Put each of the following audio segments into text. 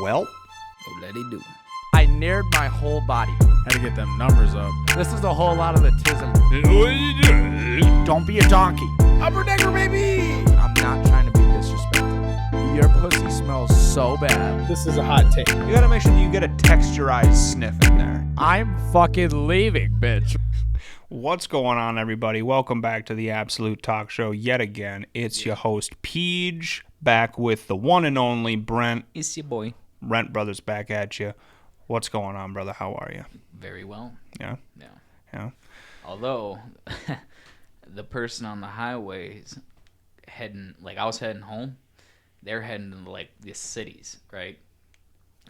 Well, Oh, let it do. I nared my whole body. had to get them numbers up. This is a whole lot of the tism. Don't be a donkey. Upper decker, baby! I'm not trying to be disrespectful. Your pussy smells so bad. This is a hot take. You gotta make sure that you get a texturized sniff in there. I'm fucking leaving, bitch. What's going on, everybody? Welcome back to the Absolute Talk Show yet again. It's your host, Peej, back with the one and only Brent. It's your boy. Brent Brothers back at you. What's going on, brother? How are you? Very well. Yeah? Yeah. Yeah? Although, the person on the highways heading, like I was heading home, they're heading to like the cities, right?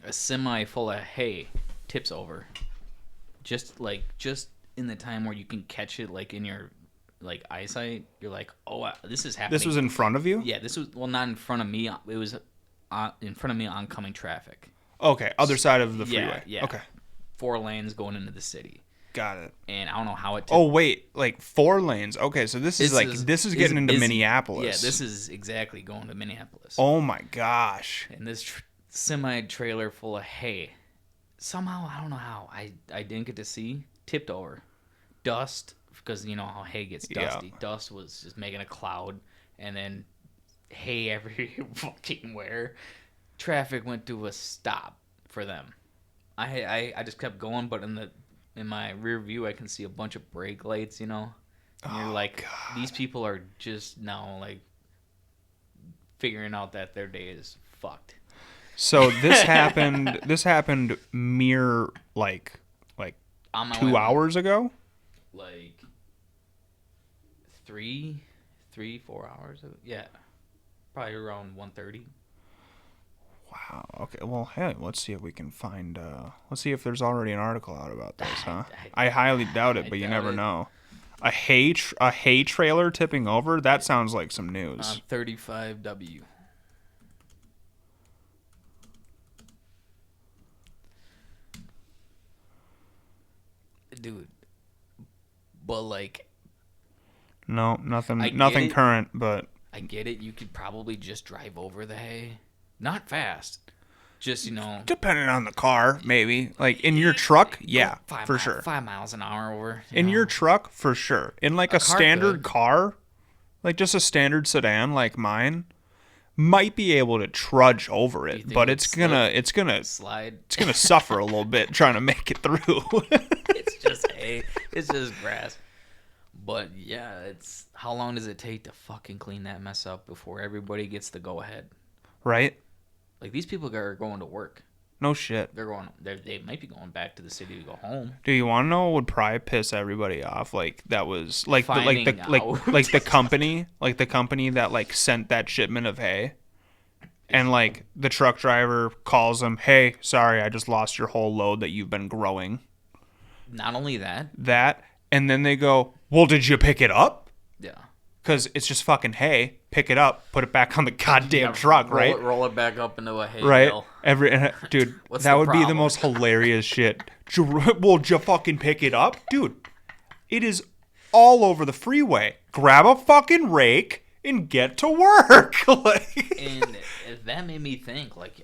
A semi full of hay tips over. Just in the time where you can catch it, like in your like eyesight, you're like, oh, this is happening. This was in front of you? Yeah, this was, well, not in front of me. It was in front of me oncoming traffic. Okay, other side of the freeway. Yeah. Okay. 4 lanes going into the city. Got it. And I don't know how it. Oh wait, like 4 lanes. Okay, so this is getting into Minneapolis. Yeah, this is exactly going to Minneapolis. Oh my gosh. And this semi trailer full of hay, somehow I don't know how I didn't get to see, tipped over, dust, because you know how hay gets dusty. Yeah. Dust was just making a cloud, and then hay every fucking where. Traffic went to a stop for them. I just kept going, but in my rear view I can see a bunch of brake lights, you know. And you're like, God. These people are just now like figuring out that their day is fucked. So this happened mere like 2 hours ago? Like 4 hours ago. Yeah. Probably around 1:30. Wow. Okay. Well, hey, let's see if we can find. Let's see if there's already an article out about this, huh? I highly doubt it, but you never know. A hay trailer tipping over? That sounds like some news. 35W. Dude. But like. No, nothing current, but. I get it. You could probably just drive over the hay. Not fast. Just, you know. Depending on the car, maybe. Like, in your truck, yeah, for sure. 5 miles an hour over. In your truck, for sure. In, like, a standard car, like just a standard sedan like mine, might be able to trudge over it, but it's gonna slide. It's gonna suffer a little bit trying to make it through. It's just hay. It's just grass. But, yeah, it's... How long does it take to fucking clean that mess up before everybody gets the go-ahead? Right? Like, these people are going to work. No shit. They might be going back to the city to go home. Do you want to know what would probably piss everybody off? Like, that was like the company that like sent that shipment of hay, and like the truck driver calls them, "Hey, sorry, I just lost your whole load that you've been growing." Not only that, and then they go, "Well, did you pick it up?" Yeah. Because it's just fucking hay. Pick it up, put it back on the goddamn truck, right? Roll it back up into a hay right? bale. Dude, that would be the most hilarious shit. Well, did you fucking pick it up? Dude, it is all over the freeway. Grab a fucking rake and get to work. And that made me think, like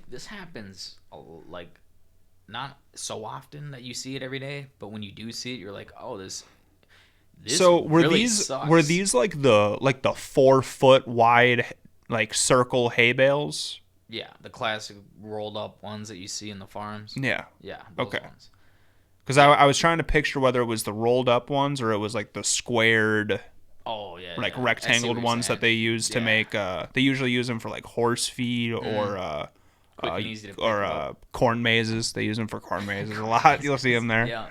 this happens, like, not so often that you see it every day, but when you do see it, you're like, oh, this so were really these sucks. Were these like the 4 foot wide like circle hay bales? Yeah, the classic rolled up ones that you see in the farms. Yeah. Those ones. Because I was trying to picture whether it was the rolled up ones or it was like the squared. Oh yeah. Like rectangled ones that they use to make. They usually use them for like horse feed or corn mazes. They use them for corn mazes a lot. You'll see them there.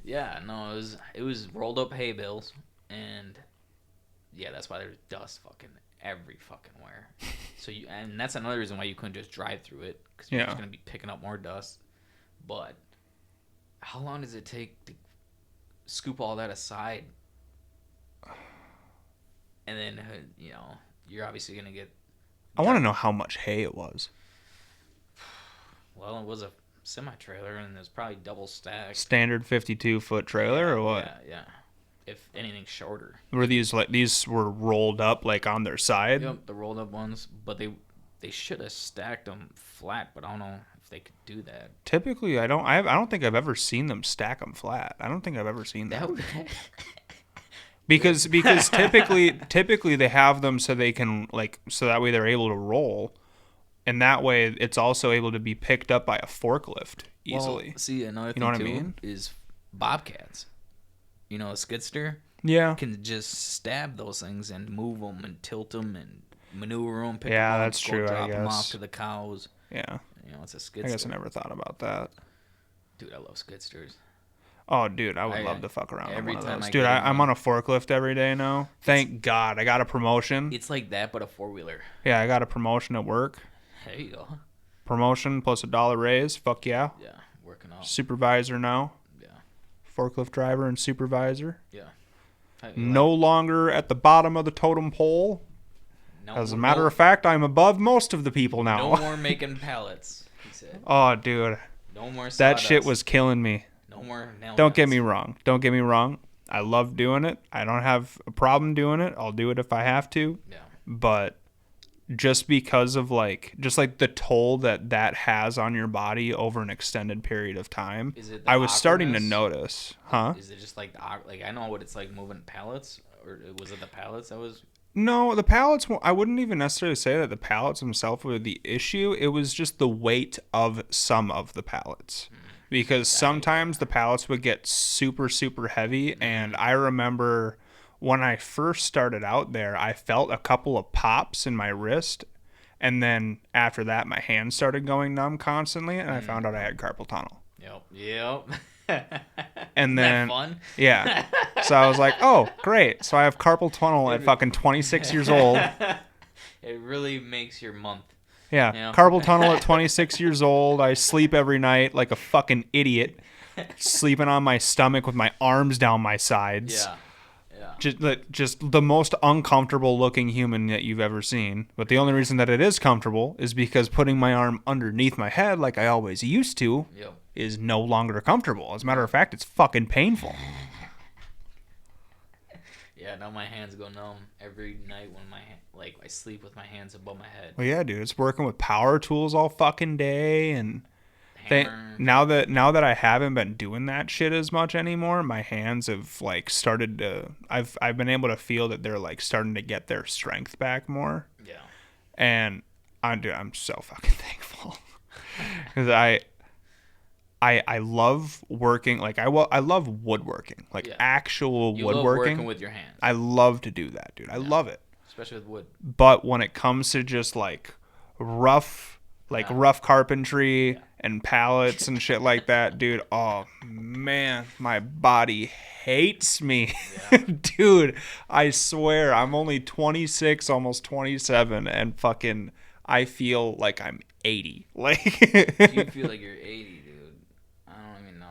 Yeah, no, it was rolled up hay bales, and yeah, that's why there's dust fucking every fucking where. So and that's another reason why you couldn't just drive through it, because you're just gonna be picking up more dust. But how long does it take to scoop all that aside? And then you know you're obviously gonna get. I want to know how much hay it was. Well, it was a semi-trailer, and there's probably double stacked. Standard 52-foot trailer or what? Yeah. If anything shorter. Were these were rolled up like on their side? Yep, the rolled up ones, but They should have stacked them flat, but I don't know if they could do that. Typically, I don't think I've ever seen them stack them flat. I don't think I've ever seen that. Because typically they have them so they can so that way they're able to roll, and that way it's also able to be picked up by a forklift easily. Well, see, another thing too, I mean? Is bobcats. A skidster. Yeah. Can just stab those things and move them and tilt them and maneuver them. Pick yeah, them up, that's true. drop I guess. them off to the cows. Yeah. It's a skidster. I guess I never thought about that. Dude, I love skidsters. Oh, dude, I would love to fuck around on one of those. Dude, I'm on a forklift every day now. Thank God. I got a promotion. It's like that, but a four-wheeler. Yeah, I got a promotion at work. There you go. Promotion plus $1 raise. Fuck yeah. Yeah, working out. Supervisor now. Yeah. Forklift driver and supervisor. Yeah. No longer at the bottom of the totem pole. As a matter of fact, I'm above most of the people now. No more making pallets, he said. Oh, dude. No more sawdust. That shit was killing me. No more nail Don't get me wrong. Don't get me wrong. I love doing it. I don't have a problem doing it. I'll do it if I have to. Yeah. But just because of just the toll that has on your body over an extended period of time, I was starting to notice. Huh? Is it just I know what it's like moving pallets, or was it the pallets that was? No, the pallets, I wouldn't even necessarily say that the pallets themselves were the issue. It was just the weight of some of the pallets. Because sometimes the pallets would get super, super heavy. And I remember when I first started out there, I felt a couple of pops in my wrist. And then after that, my hands started going numb constantly. And I found out I had carpal tunnel. Yep. And then, that fun? Yeah. So I was like, oh, great. So I have carpal tunnel at fucking 26 years old. It really makes your month. Yeah. Carpal tunnel at 26 years old. I sleep every night like a fucking idiot, sleeping on my stomach with my arms down my sides. Yeah. Just the most uncomfortable looking human that you've ever seen. But the only reason that it is comfortable is because putting my arm underneath my head like I always used to is no longer comfortable. As a matter of fact, it's fucking painful. Yeah, now my hands go numb every night when I sleep with my hands above my head. Well, yeah, dude, it's working with power tools all fucking day, and now that I haven't been doing that shit as much anymore, my hands have started to. I've been able to feel that they're starting to get their strength back more. Yeah. And I'm so fucking thankful because I love working. I love woodworking, actual woodworking. You love working with your hands. I love to do that, dude. I love it. Especially with wood. But when it comes to just rough carpentry and pallets and shit like that, dude, oh man, my body hates me. Yeah. Dude, I swear, I'm only 26, almost 27, and fucking I feel like I'm 80. You feel like you're 80, dude. I don't even know.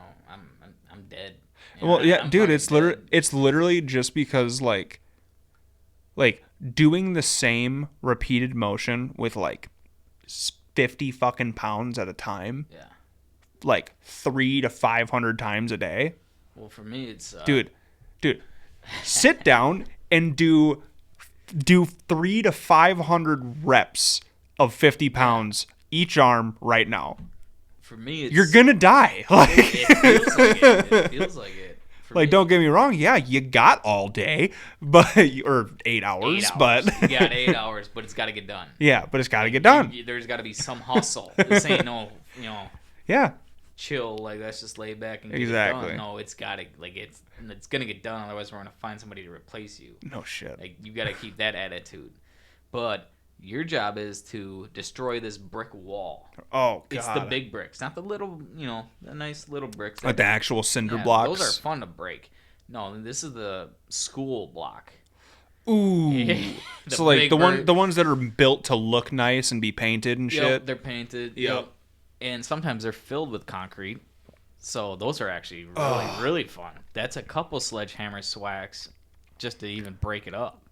I'm dead. Well, yeah, dude, it's literally just because doing the same repeated motion with 50 fucking pounds at a time. Yeah. 300 to 500 times a day. Well, for me, it's dude, sit down and do 300 to 500 reps of 50 pounds each arm right now. For me, you're gonna die. It feels like it. Don't get me wrong. Yeah, you got all day, or 8 hours, but you got 8 hours, but it's got to get done. Yeah, but it's got to get done. There's got to be some hustle. This ain't no, Yeah. Chill. Let's just lay back and get it done. No, it's got to it's gonna get done. Otherwise, we're gonna find somebody to replace you. No shit. You got to keep that attitude. But your job is to destroy this brick wall. Oh, God. It's the big bricks, not the little, the nice little bricks. The actual cinder blocks. Those are fun to break. No, this is the school block. Ooh. So the ones that are built to look nice and be painted and shit. Yep, they're painted. Yep. And sometimes they're filled with concrete. So those are actually really, really fun. That's a couple sledgehammer swacks just to even break it up.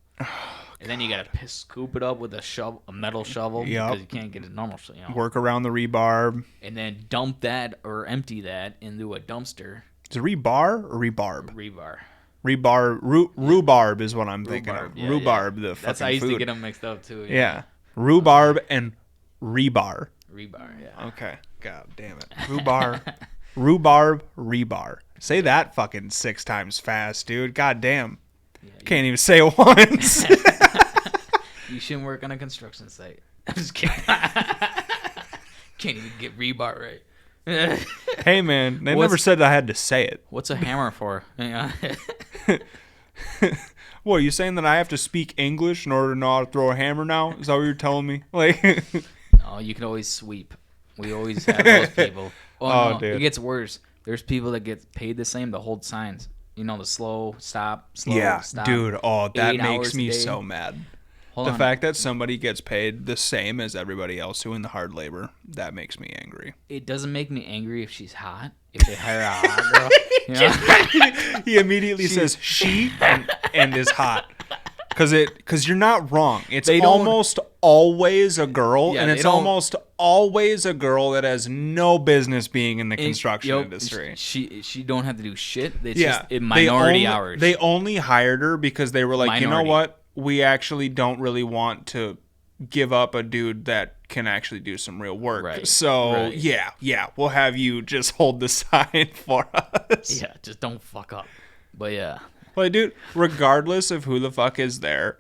And then you gotta scoop it up with a metal shovel because you can't get a normal work around the rebarb, and then dump that or empty that into a dumpster. Is it rebar or rebarb? Rebar. Rhubarb is what I'm thinking of. Yeah, rhubarb, the fucking That's I used food. to get them mixed up too. Yeah. Rhubarb and rebar? Rebar, yeah. Okay. God damn it. Rhubarb, rebar. Say that fucking 6 times fast, dude. God damn. Yeah, can't even say it once. You shouldn't work on a construction site. I'm just kidding. Can't even get rebar right. Hey, man. They never said I had to say it. What's a hammer for? What, are you saying that I have to speak English in order to know how to throw a hammer now? Is that what you're telling me? Like, no, you can always sweep. We always have those people. No, dude. It gets worse. There's people that get paid the same to hold signs. You know, the slow, stop, stop. Dude. Oh, that makes me so mad. The fact that somebody gets paid the same as everybody else doing the hard labor, that makes me angry. It doesn't make me angry if she's hot. If they hire a hot girl. You know? He immediately says she and is hot. Because you're not wrong. It's almost always a girl, and it's almost always a girl that has no business being in the construction industry. She don't have to do shit. It's just in minority hours. They only hired her because they were like, you know what? We actually don't really want to give up a dude that can actually do some real work. Right. So, yeah, we'll have you just hold the sign for us. Yeah, just don't fuck up. But yeah. Well, dude, regardless of who the fuck is there,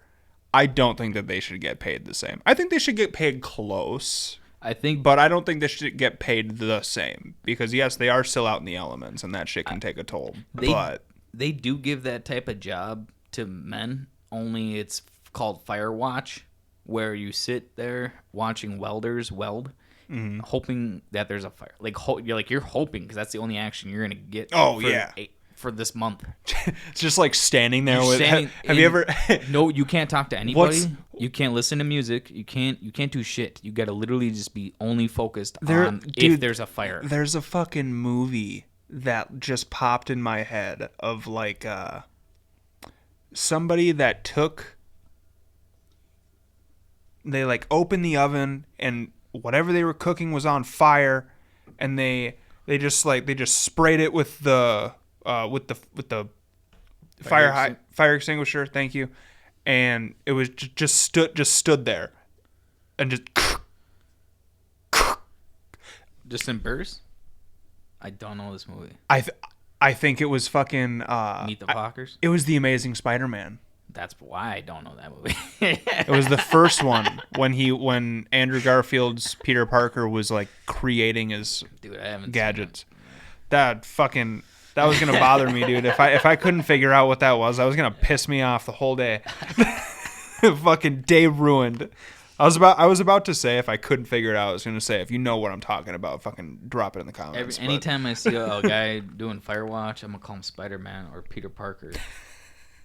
I don't think that they should get paid the same. I think they should get paid close. But I don't think they should get paid the same. Because, yes, they are still out in the elements, and that shit can take a toll. They do give that type of job to men, only it's called fire watch, where you sit there watching welders weld, hoping that there's a fire. You're hoping, because that's the only action you're going to get. Oh, yeah. For this month. It's just like standing there have you ever No, you can't talk to anybody. You can't listen to music. You can't do shit. You got to literally just be only focused on if there's a fire. There's a fucking movie that just popped in my head of like somebody that they like opened the oven and whatever they were cooking was on fire, and they just sprayed it with the fire extinguisher. Thank you. And it was just stood there, and just in bursts. I don't know this movie. I think it was fucking Meet the Fockers. It was The Amazing Spider-Man. That's why I don't know that movie. It was the first one when Andrew Garfield's Peter Parker was like creating his gadgets. That was gonna bother me, dude. If I couldn't figure out what that was, that was gonna piss me off the whole day. Fucking day ruined. I was about to say if I couldn't figure it out, I was gonna say if you know what I'm talking about, fucking drop it in the comments. Anytime I see a guy doing Firewatch, I'm gonna call him Spider-Man or Peter Parker.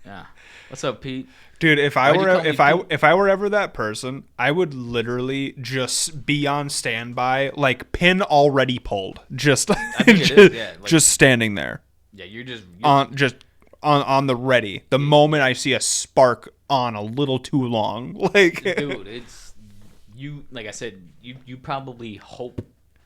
Yeah. What's up, Pete? Dude, if I were ever that person, I would literally just be on standby, like pin already pulled, just standing there. Yeah, you're on the ready. The moment I see a spark on a little too long, like dude, it's you. Like I said, you probably hope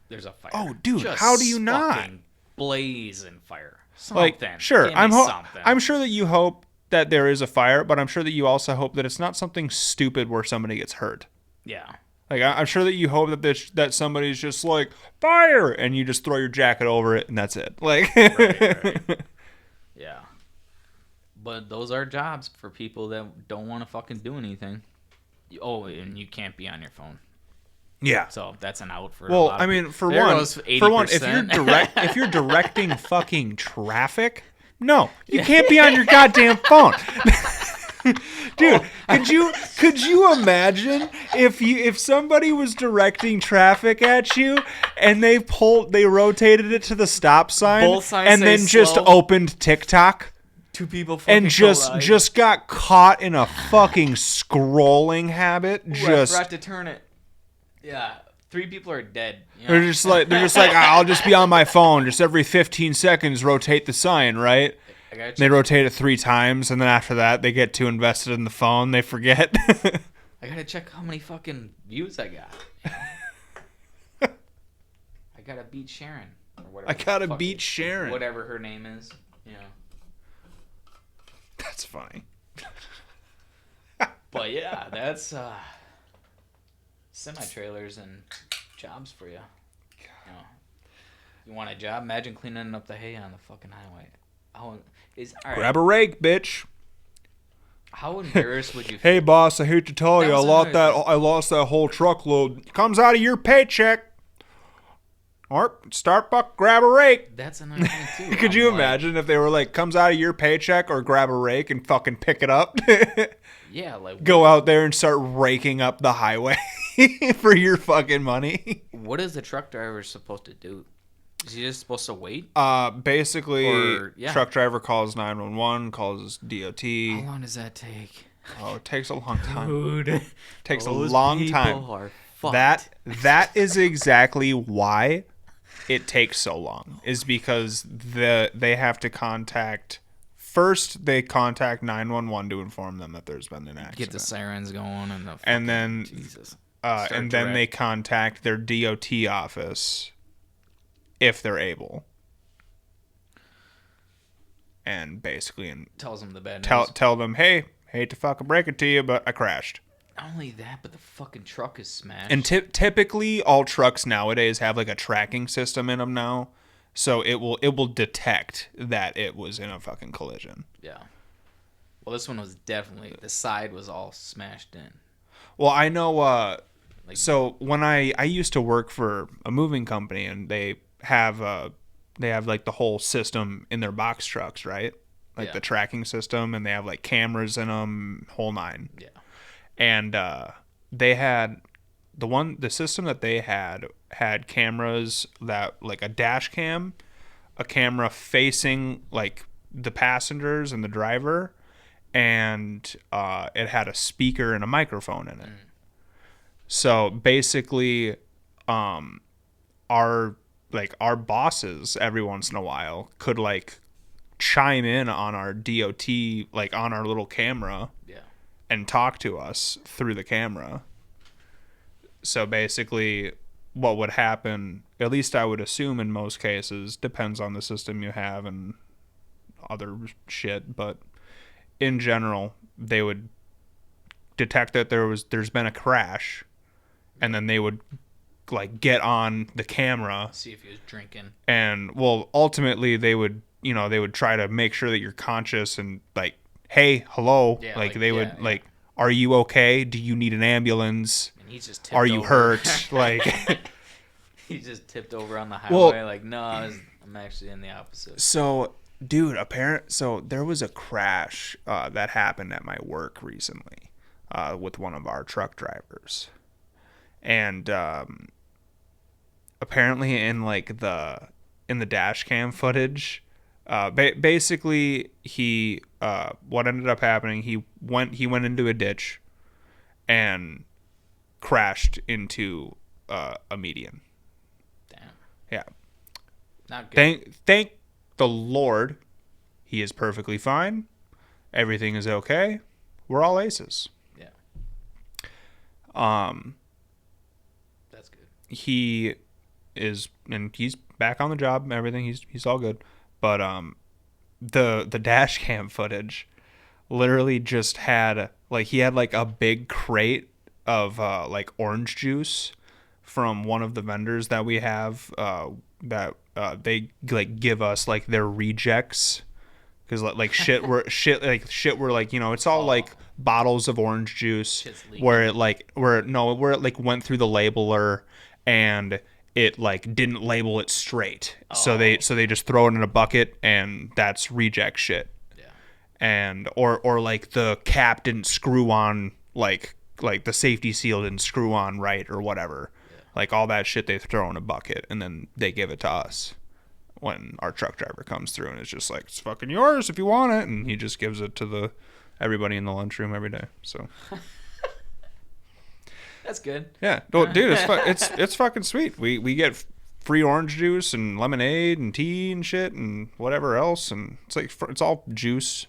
there's a fire. Oh, dude, how do you not blaze and fire? Something. Like, sure, I'm sure that you hope that there is a fire, but I'm sure that you also hope that it's not something stupid where somebody gets hurt. Yeah. Like, I'm sure that you hope that somebody's just like, fire, and you just throw your jacket over it, and that's it. Like, right. Yeah. But those are jobs for people that don't want to fucking do anything. Oh, and you can't be on your phone. Yeah. So that's an out for. Well, a lot of mean, people. for one, if you're directing fucking traffic, no, you can't be on your goddamn phone. Dude, could you imagine if somebody was directing traffic at you and they rotated it to the stop sign and then just opened TikTok? Two people fucking and just got caught in a fucking scrolling habit. I forgot to turn it. Yeah, 3 people are dead. You know? They're just like I'll just be on my phone. Just every 15 seconds, rotate the sign, right? They rotate it 3 times, and then after that, they get too invested in the phone, they forget. I gotta check how many fucking views I got. I gotta beat Sharon or whatever. I gotta beat Sharon, whatever her name is. Yeah. That's funny. But yeah, that's semi-trailers and jobs for you. You want a job? Imagine cleaning up the hay on the fucking highway. All right. Grab a rake, bitch. How embarrassed would you feel? Hey, boss, I hate to tell you, I lost that whole truckload. It comes out of your paycheck. Or Starbucks, grab a rake. That's another thing, too. Could you imagine if they were like, comes out of your paycheck or grab a rake and fucking pick it up? Yeah, like... Go out there and start raking up the highway for your fucking money. What is the truck driver supposed to do? Is he just supposed to wait? Basically, truck driver calls 911, calls DOT. How long does that take? Oh, it takes a long time. Dude, it takes a long time. Are fucked. That is exactly why it takes so long. Is because they have to contact. First, they contact 911 to inform them that there's been an accident. Get the sirens going and then Jesus. And then they contact their DOT office. If they're able, and basically, tells them the bad news. Tell them, hey, hate to fucking break it to you, but I crashed. Not only that, but the fucking truck is smashed. And typically, all trucks nowadays have like a tracking system in them now, so it will detect that it was in a fucking collision. Yeah. Well, this one was definitely, the side was all smashed in. Well, I know. So when I used to work for a moving company, and they have like the whole system in their box trucks, right? Like the tracking system, and they have like cameras in them, whole nine. Yeah. And they had the system that they had cameras that like a dash cam, a camera facing like the passengers and the driver, and it had a speaker and a microphone in it. So basically, our bosses every once in a while could like chime in on our DOT, like on our little camera, and talk to us through the camera. So basically, what would happen, at least I would assume in most cases, depends on the system you have and other shit, but in general, they would detect that there's been a crash. And then they would like get on the camera, see if he was drinking, and well, ultimately they would try to make sure that you're conscious and like, hey, hello, are you okay? Do you need an ambulance? And he's just tipped are you over. Hurt? Like he just tipped over on the highway. No, I'm actually in the opposite. So, dude, so there was a crash that happened at my work recently with one of our truck drivers. And apparently in the dash cam footage, basically he what ended up happening, he went into a ditch and crashed into a median. Damn. Yeah. Not good. Thank the Lord, he is perfectly fine. Everything is okay. We're all aces. Yeah. That's good. He is, and he's back on the job and everything. He's all good. But the dash cam footage literally just had he had like a big crate of like orange juice from one of the vendors that we have that they like give us like their rejects, because shit were it's all like bottles of orange juice where it went through the labeler and it like didn't label it straight. So they just throw it in a bucket and that's reject shit. Yeah. And or like the cap didn't screw on, like the safety seal didn't screw on right or whatever. Yeah. Like all that shit they throw in a bucket and then they give it to us when our truck driver comes through, and it's just like, it's fucking yours if you want it, and he just gives it to everybody in the lunchroom every day. So that's good. Yeah, dude, it's fucking sweet. We get free orange juice and lemonade and tea and shit and whatever else, and it's all juice.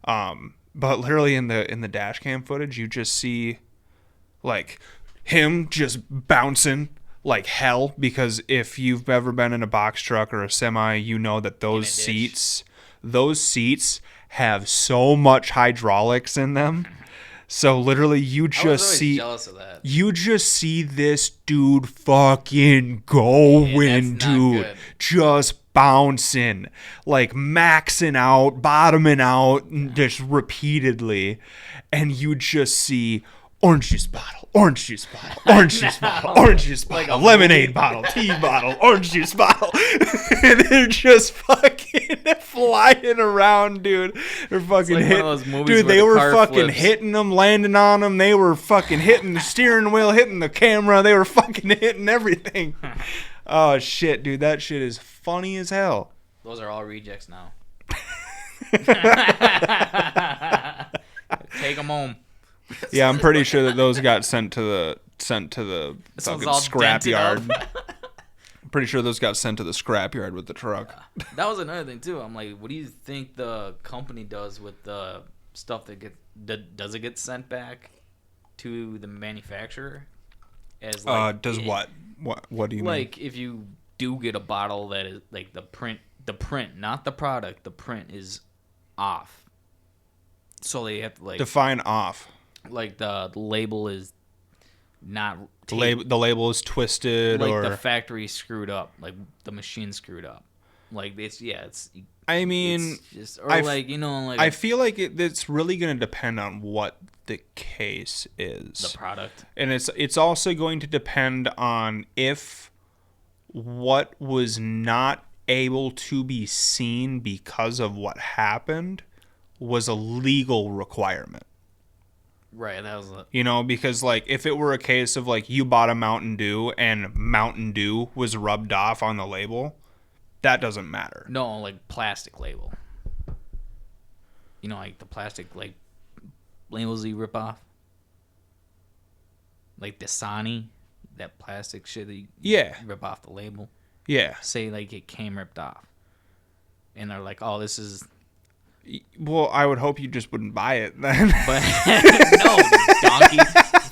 But literally in the dash cam footage, you just see like him just bouncing like hell, because if you've ever been in a box truck or a semi, you know that those seats have so much hydraulics in them. So literally you just see jealous of that. You just see this dude fucking going, dude. Good. Just bouncing, like maxing out, bottoming out, just repeatedly. And you just see orange juice bottle, orange juice bottle, orange juice bottle, orange juice bottle, like lemonade bottle, tea bottle, orange juice bottle. And they're just fucking flying around, dude. They're fucking like hitting. Dude, they were fucking flips. Hitting them, landing on them. They were fucking hitting the steering wheel, hitting the camera. They were fucking hitting everything. Oh, shit, dude. That shit is funny as hell. Those are all rejects now. Take them home. Yeah, I'm pretty sure that those got sent to the fucking scrap yard. I'm pretty sure those got sent to the scrap yard with the truck. Yeah. That was another thing too. I'm like, what do you think the company does with the stuff that does it get sent back to the manufacturer? As like, does what? What do you mean? Like if you do get a bottle that is like the print, not the product, the print is off. So they have to like define off. Like the label is not the label is twisted, like or the factory screwed up, like the machine screwed up. Like it's I mean, it's just, or I feel like it's really going to depend on what the case is. The product. And it's also going to depend on if what was not able to be seen because of what happened was a legal requirement. Right, that was because like if it were a case of like you bought a Mountain Dew and Mountain Dew was rubbed off on the label, that doesn't matter. No, like plastic label. Like the plastic like labels you rip off. Like Dasani, that plastic shit that you rip off the label. Yeah. Say like it came ripped off. And they're like, "Oh, this is..." Well, I would hope you just wouldn't buy it then. But no, donkey.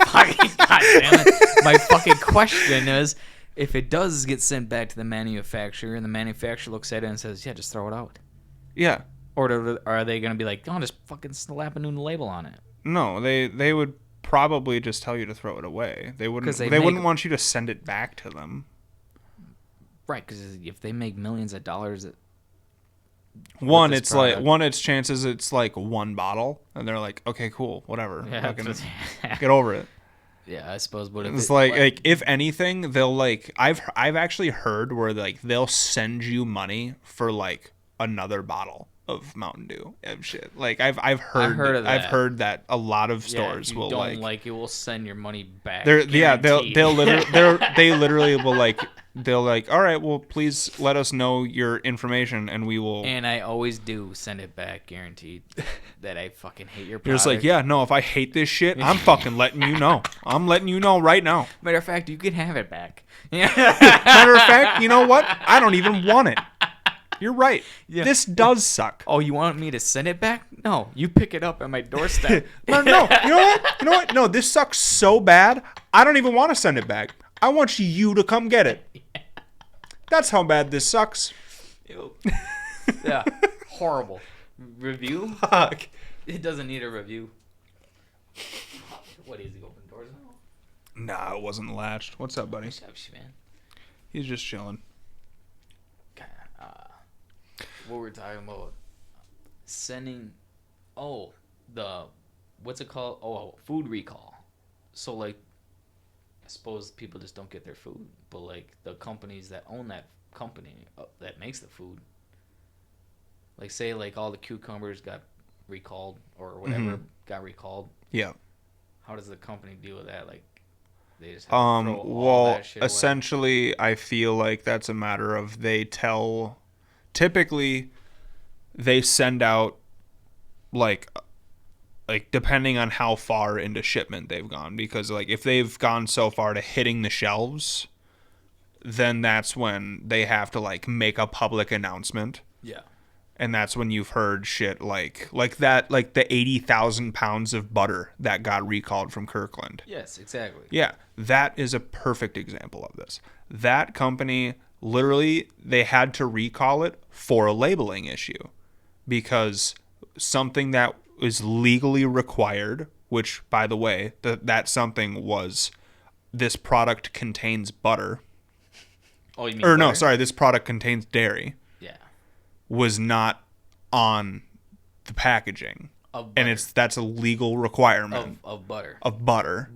Fucking goddamn it. My fucking question is, if it does get sent back to the manufacturer and the manufacturer looks at it and says, "Yeah, just throw it out." Yeah. Or are they going to be like, "Oh, just fucking slap a new label on it"? No, they would probably just tell you to throw it away. They wouldn't want you to send it back to them. Right, because if they make millions of dollars it's chances it's like one bottle, and they're like, okay, cool, whatever, get over it. Yeah, I suppose. But it's like if anything, they'll like I've actually heard where like they'll send you money for like another bottle of Mountain Dew and shit. Like I've heard of that. I've heard that a lot of stores will like it will send your money back. They literally will like. They'll like, all right, well, please let us know your information, and we will. And I always do send it back, guaranteed. That I fucking hate your product. You're just like, yeah, no, if I hate this shit, I'm fucking letting you know. I'm letting you know right now. Matter of fact, you can have it back. Matter of fact, you know what? I don't even want it. You're right. Yeah. This does suck. Oh, you want me to send it back? No, you pick it up at my doorstep. No. You know what? No, this sucks so bad. I don't even want to send it back. I want you to come get it. That's how bad this sucks. Ew. Yeah, horrible. Review? Fuck. It doesn't need a review. What is he open doors now? Nah, it wasn't latched. What's up, buddy? What's up, man? He's just chilling. What we're talking about? Sending. Oh, what's it called? Oh, food recall. So like, I suppose people just don't get their food, but like the companies that own that company that makes the food, like say like all the cucumbers got recalled or whatever got recalled. Yeah. How does the company deal with that? Like they just have to throw all that shit essentially away? I feel like that's a matter of typically they send out like depending on how far into shipment they've gone, because like if they've gone so far to hitting the shelves, then that's when they have to like make a public announcement. Yeah. And that's when you've heard shit like that, like the 80,000 pounds of butter that got recalled from Kirkland. Yes, exactly. Yeah, that is a perfect example of this. That company, literally, they had to recall it for a labeling issue because something that is legally required which, by the way, that something was, this product contains butter. Oh, you mean or butter? No, sorry, this product contains dairy. Yeah. Was not on the package,ing Of butter. And that's a legal requirement of butter. Of butter.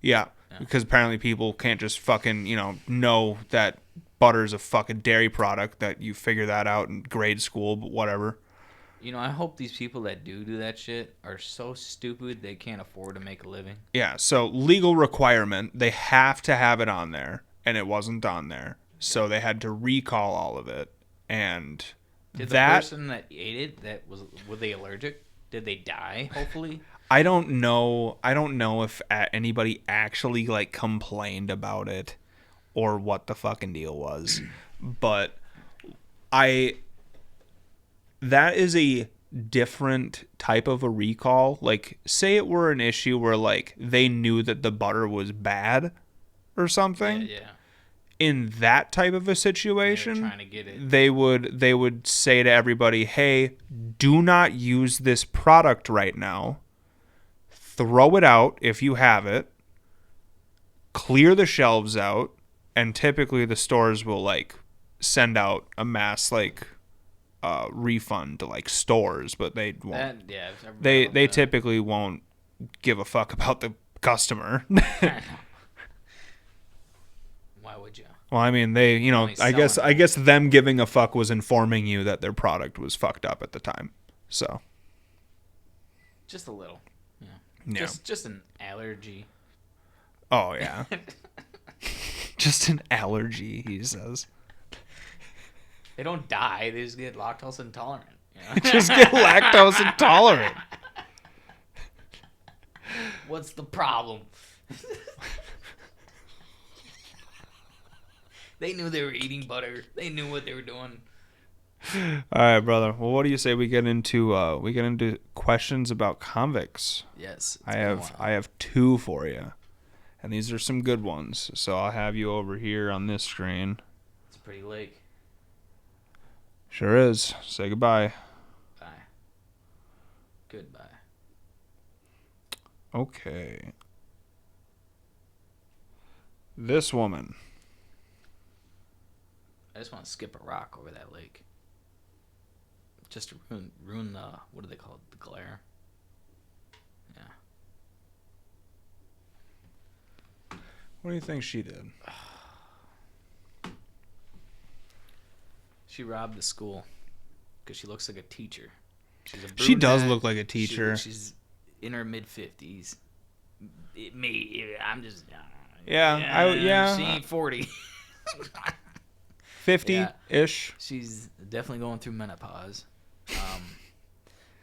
Yeah, because apparently people can't just fucking know that butter's a fucking dairy product, that you figure that out in grade school, but whatever. I hope these people that do that shit are so stupid they can't afford to make a living. Yeah, so legal requirement, they have to have it on there, and it wasn't on there, so they had to recall all of it. And did the person that ate it, were they allergic? Did they die? Hopefully. I don't know if anybody actually like complained about it or what the fucking deal was, but that is a different type of a recall. Like, say it were an issue where like they knew that the butter was bad or something. Yeah. In that type of a situation, trying to get it. they would say to everybody, "Hey, do not use this product right now. Throw it out if you have it. Clear the shelves out." And typically the stores will like send out a mass like refund to like stores, but they won't. They typically won't give a fuck about the customer. Why would you? Well, I mean, they, I guess them giving a fuck was informing you that their product was fucked up at the time. So just a little. Yeah. Just an allergy. Oh, yeah. Just an allergy, he says. They don't die. They just get lactose intolerant. Just get lactose intolerant. What's the problem? They knew they were eating butter. They knew what they were doing. All right, brother. Well, what do you say we get into questions about convicts? Yes. I have 2 for you, and these are some good ones. So I'll have you over here on this screen. It's a pretty lake. Sure is. Say goodbye. Bye. Goodbye. Okay. This woman. I just want to skip a rock over that lake. Just to ruin the, what do they call it? The glare. Yeah. What do you think she did? She robbed the school because she looks like a teacher. She's a brunette. She does look like a teacher. She's in her mid-50s. I'm just... Yeah. She ain't 40. 50-ish. She's definitely going through menopause.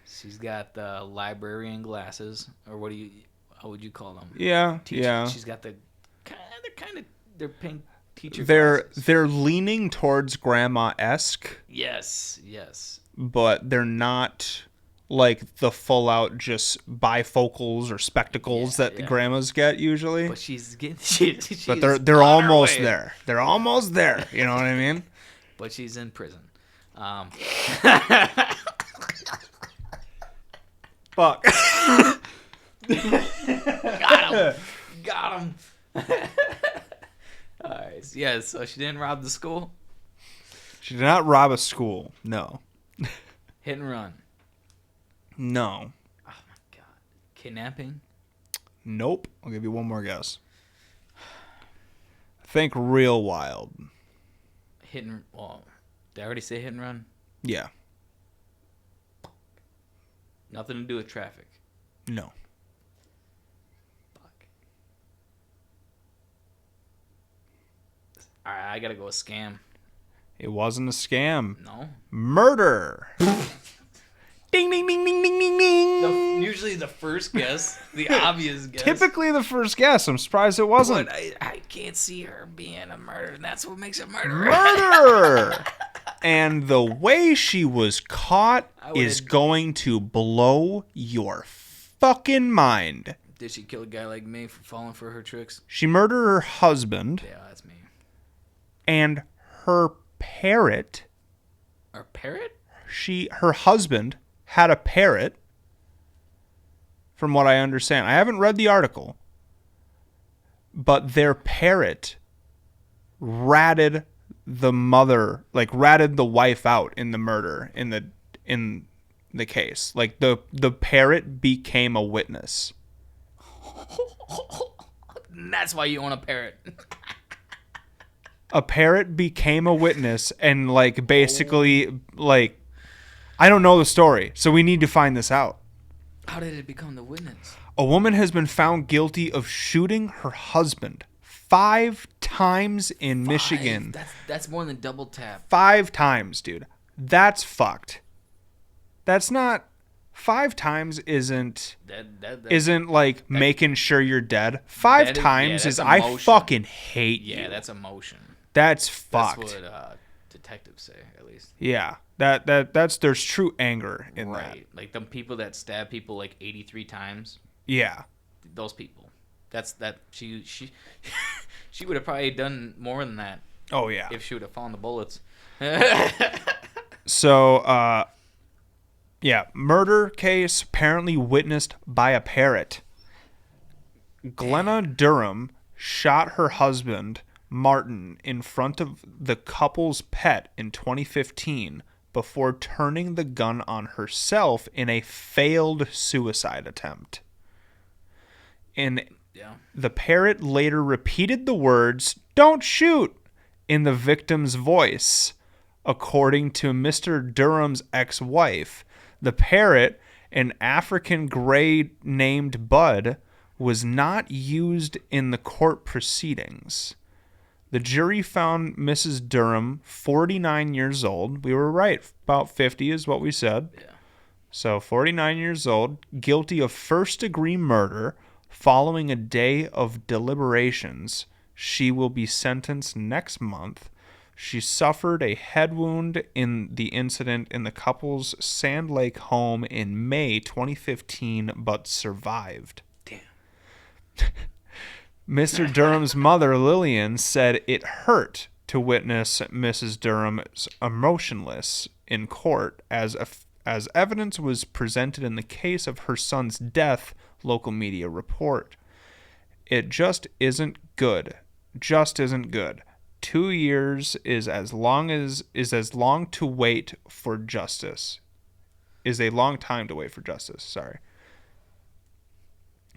She's got the librarian glasses, or how would you call them? Yeah, teacher. yeah. She's got they're pink teacher glasses. They're leaning towards grandma-esque. Yes. But they're not like the full out just bifocals or spectacles that grandmas get usually. But she's getting but they're almost there. They're almost there. You know what I mean? But she's in prison. Fuck. Got him. All right. Yeah, so she didn't rob the school? She did not rob a school. No. Hit and run? No. Oh, my God. Kidnapping? Nope. I'll give you one more guess. Think real wild. Did I already say hit and run? Yeah. Nothing to do with traffic? No. Fuck. All right, I gotta go with scam. It wasn't a scam. No. Murder. Ding, ding, ding, ding, ding, ding, ding. Usually the first guess, the obvious guess. Typically the first guess. I'm surprised it wasn't. But I can't see her being a murder, and that's what makes it murder. Murder! And the way she was caught is going to blow your fucking mind. Did she kill a guy like me for falling for her tricks? She murdered her husband. Yeah, that's me. And her parrot. Her parrot? Her husband had a parrot from what I understand. I haven't read the article, but their parrot ratted the mother, like ratted the wife out in the murder in the case. Like the parrot became a witness. That's why you own a parrot. A parrot became a witness and like basically like I don't know the story, so we need to find this out. How did it become the witness? A woman has been found guilty of shooting her husband 5 times in Michigan. That's more than double tap. 5 times, dude. That's fucked. That's not 5 times isn't like making sure you're dead. 5 times is I fucking hate you. Yeah, that's emotion. That's fucked. That's what detectives say, at least. Yeah, that's there's true anger in that. Right, like the people that stab people like 83 times. Yeah, those people. She would have probably done more than that. Oh yeah, if she would have found the bullets. So, yeah, murder case apparently witnessed by a parrot. Glenna Durham shot her husband Martin in front of the couple's pet in 2015 before turning the gun on herself in a failed suicide attempt. The parrot later repeated the words, "Don't shoot," in the victim's voice. According to Mr. Durham's ex-wife, the parrot, an African gray named Bud, was not used in the court proceedings. The jury found Mrs. Durham, 49 years old. We were right. About 50 is what we said. Yeah. So 49 years old, guilty of first-degree murder. Following a day of deliberations, she will be sentenced next month. She suffered a head wound in the incident in the couple's Sand Lake home in May 2015, but survived. Damn. Mr. Durham's mother, Lillian, said it hurt to witness Mrs. Durham emotionless in court as evidence was presented in the case of her son's death, local media report. It just isn't good. Just isn't good. 2 years is as long to wait for justice. Is a long time to wait for justice. Sorry.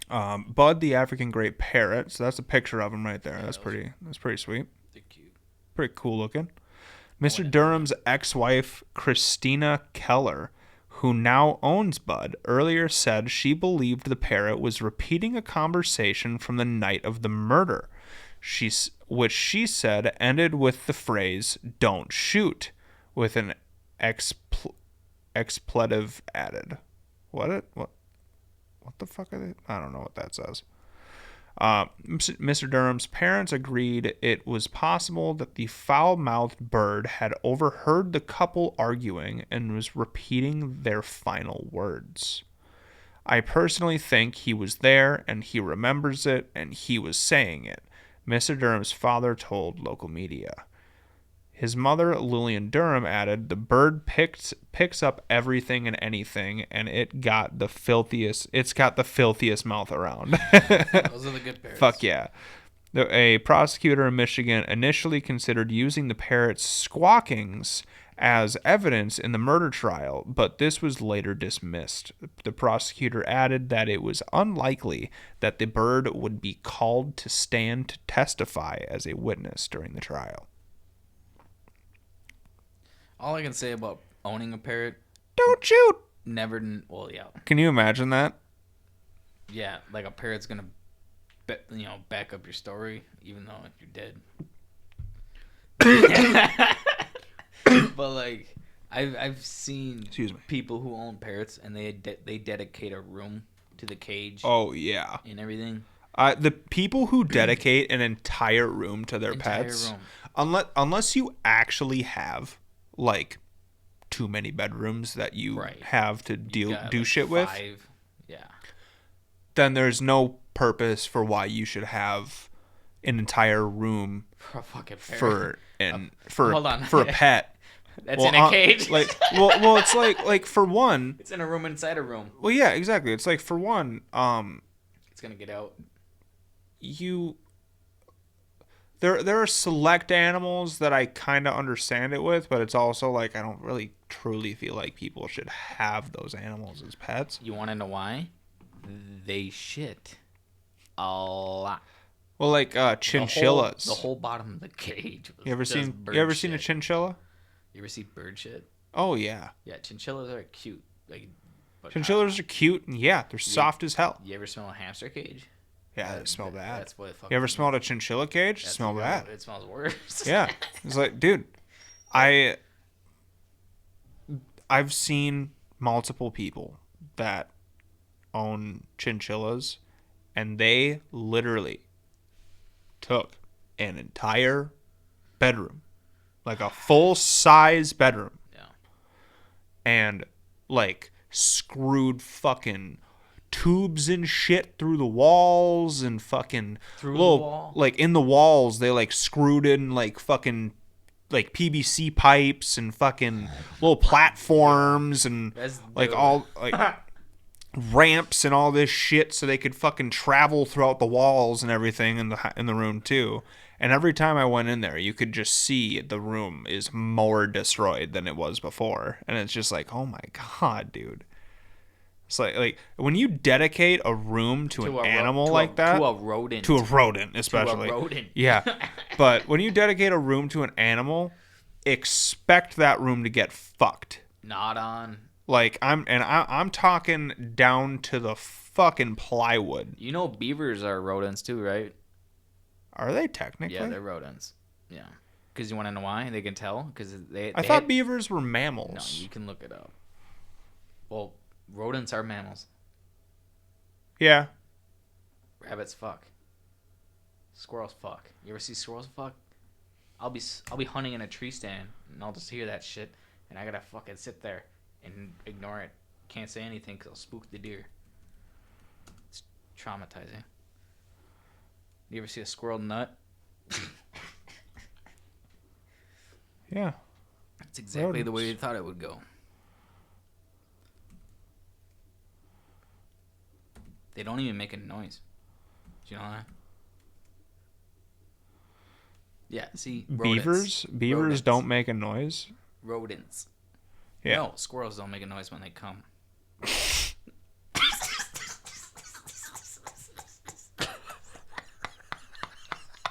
Bud, the African great parrot. So that's a picture of him right there. Yeah, that's pretty sweet. They're cute. Pretty cool looking. Mr. Durham's ex-wife, Christina Keller, who now owns Bud, earlier said she believed the parrot was repeating a conversation from the night of the murder, which she said ended with the phrase, "Don't shoot," with an expletive added. What the fuck are they? I don't know what that says. Mr. Durham's parents agreed it was possible that the foul-mouthed bird had overheard the couple arguing and was repeating their final words. "I personally think he was there and he remembers it and he was saying it," Mr. Durham's father told local media. His mother, Lillian Durham, added, "The bird picks up everything and anything, and it's got the filthiest mouth around." Those are the good parrots. Fuck yeah. A prosecutor in Michigan initially considered using the parrot's squawkings as evidence in the murder trial, but this was later dismissed. The prosecutor added that it was unlikely that the bird would be called to stand to testify as a witness during the trial. All I can say about owning a parrot, don't shoot. Well, yeah. Can you imagine that? Yeah, like a parrot's gonna, back up your story, even though you're dead. But like, I've seen people who own parrots and they dedicate a room to the cage. Oh yeah, and everything. The people who dedicate an entire room to their pets, unless you actually have like too many bedrooms that you have to do shit with, then there's no purpose for why you should have an entire room for a fucking parrot. for a pet. That's in a cage. Well, it's like for one. It's in a room inside a room. Well, yeah, exactly. It's like for one. It's gonna get out. There are select animals that I kind of understand it with, but it's also like I don't really truly feel like people should have those animals as pets. You want to know why? They shit a lot. Well, like chinchillas. The whole bottom of the cage. You ever seen a chinchilla? You ever see bird shit? Oh yeah. Yeah, chinchillas are cute. Chinchillas are cute, and yeah, they're soft as hell. You ever smell a hamster cage? Yeah, they smell bad. That's what. You ever smelled a chinchilla cage? Smell bad. It smells worse. Yeah, it's like, dude, I've seen multiple people that own chinchillas, and they literally took an entire bedroom, like a full-size bedroom, and like screwed fucking tubes and shit through the walls and fucking like in the walls they like screwed in like fucking like PVC pipes and fucking little platforms and like all like ramps and all this shit so they could fucking travel throughout the walls and everything in the room too. And every time I went in there, you could just see the room is more destroyed than it was before. And it's just like, oh my God, dude. It's like when you dedicate a room to an animal like that. To a rodent. To a rodent, especially. To a rodent. Yeah. But when you dedicate a room to an animal, expect that room to get fucked. Not on. Like, I'm talking down to the fucking plywood. You know beavers are rodents too, right? Are they technically? Yeah, they're rodents. Yeah. Because you want to know why? They can tell? Because I thought beavers were mammals. No, you can look it up. Well, rodents are mammals. Yeah. Rabbits fuck. Squirrels fuck. You ever see squirrels fuck? I'll be hunting in a tree stand and I'll just hear that shit and I gotta fucking sit there and ignore it. Can't say anything because I'll spook the deer. It's traumatizing. You ever see a squirrel nut? Yeah. It's exactly the way you thought it would go. They don't even make a noise. Do you know that? Yeah, see? Rodents. Beavers don't make a noise? Rodents. Yeah. No, squirrels don't make a noise when they come.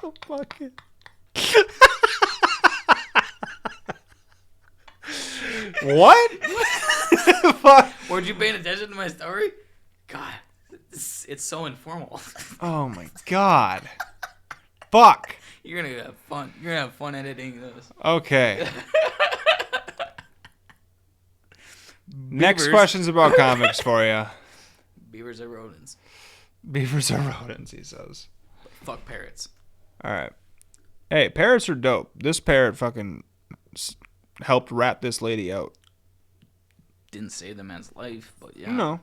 Oh, fuck it. What? Fuck. Weren't you paying attention to my story? God, it's so informal. Oh my God. Fuck. You're gonna have fun. You're gonna have fun editing this. Okay. Next question's about comics for you. Beavers are rodents. Beavers are rodents, he says. Fuck parrots. All right. Hey, parrots are dope. This parrot fucking helped rat this lady out. Didn't save the man's life, but yeah. No.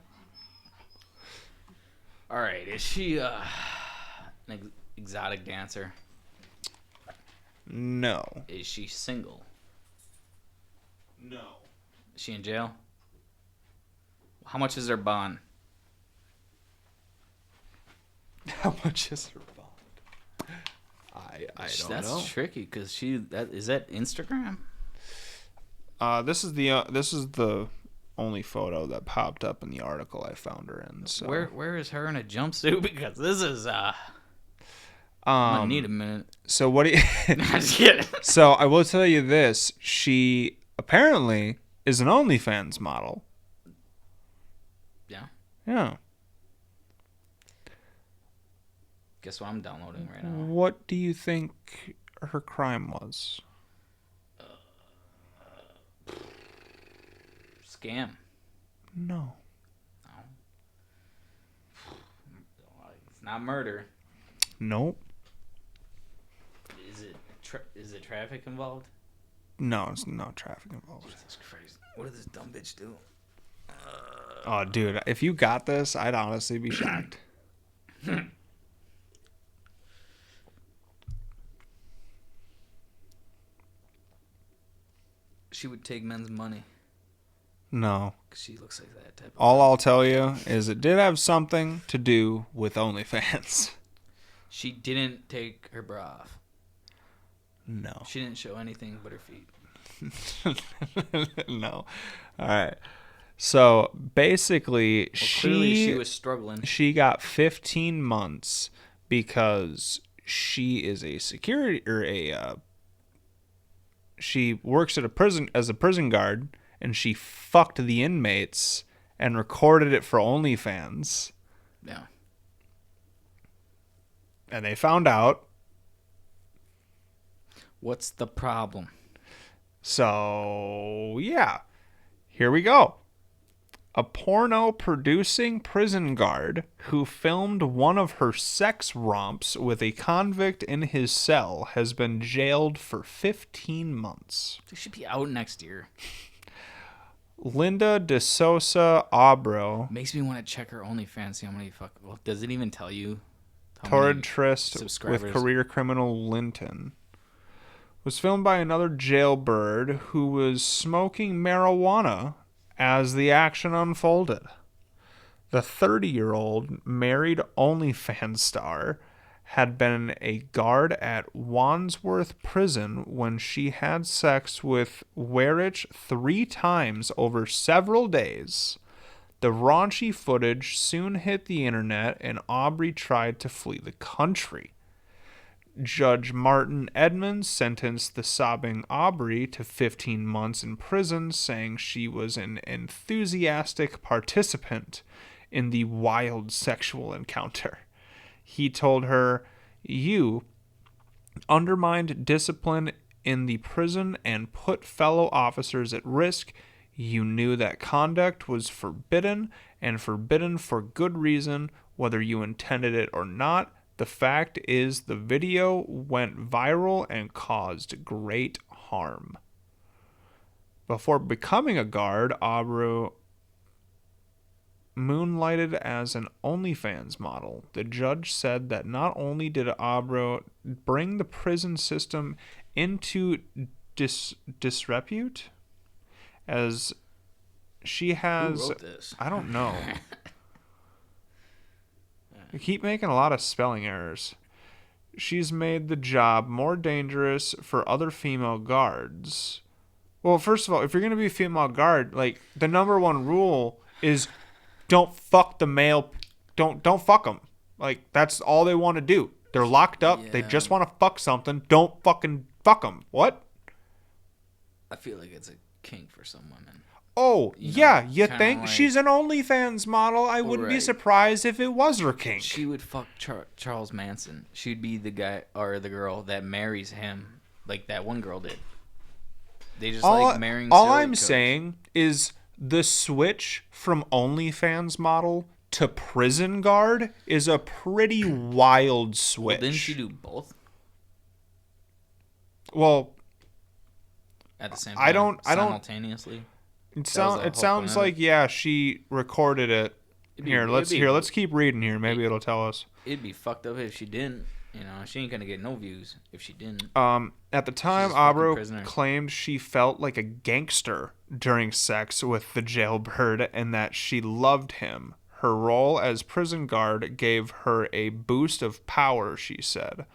All right. Is she an exotic dancer? No. Is she single? No. Is she in jail? How much is her bond? How much is her bond? I don't know. That's tricky because is that Instagram? This is the only photo that popped up in the article I found her in. So where is her in a jumpsuit? Because this is I need a minute. So what do you? Just kidding. So I will tell you this: she apparently is an Onlyfans model. Yeah. Yeah. Guess what I'm downloading right now? What do you think her crime was? Scam. No. It's not murder. Nope. Is it traffic involved? No, it's not traffic involved. Jesus Christ. What did this dumb bitch do? Oh, dude, if you got this, I'd honestly be shocked. she would take men's money. No. 'Cause she looks like that type of All I'll tell you is it did have something to do with OnlyFans. She didn't take her bra off. No. She didn't show anything but her feet. No. All right. So basically, clearly she was struggling. She got 15 months because she is a security she works at a prison as a prison guard, and she fucked the inmates and recorded it for OnlyFans. Yeah. And they found out. What's the problem? So, yeah. Here we go. A porno-producing prison guard who filmed one of her sex romps with a convict in his cell has been jailed for 15 months. She should be out next year. Linda De Sosa Abro. Makes me want to check her OnlyFans, see how many Well, does it even tell you? Torrid tryst with career criminal Linton. Was filmed by another jailbird who was smoking marijuana as the action unfolded. The 30-year-old married OnlyFans star had been a guard at Wandsworth Prison when she had sex with Werich 3 times over several days. The raunchy footage soon hit the internet, and Aubrey tried to flee the country. Judge Martin Edmonds sentenced the sobbing Aubrey to 15 months in prison, saying she was an enthusiastic participant in the wild sexual encounter. He told her, "You undermined discipline in the prison and put fellow officers at risk. You knew that conduct was forbidden, and forbidden for good reason, whether you intended it or not. The fact is the video went viral and caused great harm." Before becoming a guard, Aubrey moonlighted as an OnlyFans model. The judge said that not only did Aubrey bring the prison system into disrepute, as she has... Who wrote this? I don't know. I keep making a lot of spelling errors. She's made the job more dangerous for other female guards. Well, first of all, if you're going to be a female guard, like, the number one rule is don't fuck the male. Don't fuck them. Like, that's all they want to do. They're locked up. Yeah. They just want to fuck something. Don't fucking fuck them. What? I feel like it's a kink for some women. Oh, yeah, you think? Like, she's an OnlyFans model. I wouldn't be surprised if it was her kink. She would fuck Charles Manson. She'd be the guy or the girl that marries him, like that one girl did. They just like marrying. All I'm saying is the switch from OnlyFans model to prison guard is a pretty wild switch. Well, didn't she do both? Well, at the same time, simultaneously. It sounds like, yeah, she recorded it. Let's keep reading here. Maybe it'll tell us. It'd be fucked up if she didn't. You know, she ain't gonna get no views if she didn't. At the time, Aubrey claimed she felt like a gangster during sex with the jailbird and that she loved him. Her role as prison guard gave her a boost of power, she said.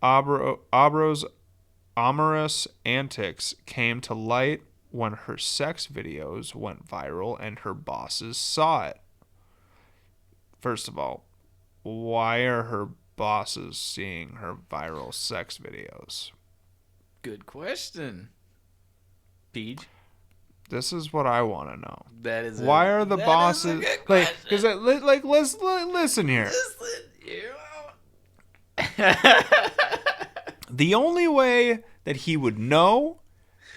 Aubrey's amorous antics came to light when her sex videos went viral and her bosses saw it. First of all, why are her bosses seeing her viral sex videos? Good question, Peej. This is what I want to know. That is. Why are the bosses like? Because let's listen here. The only way that he would know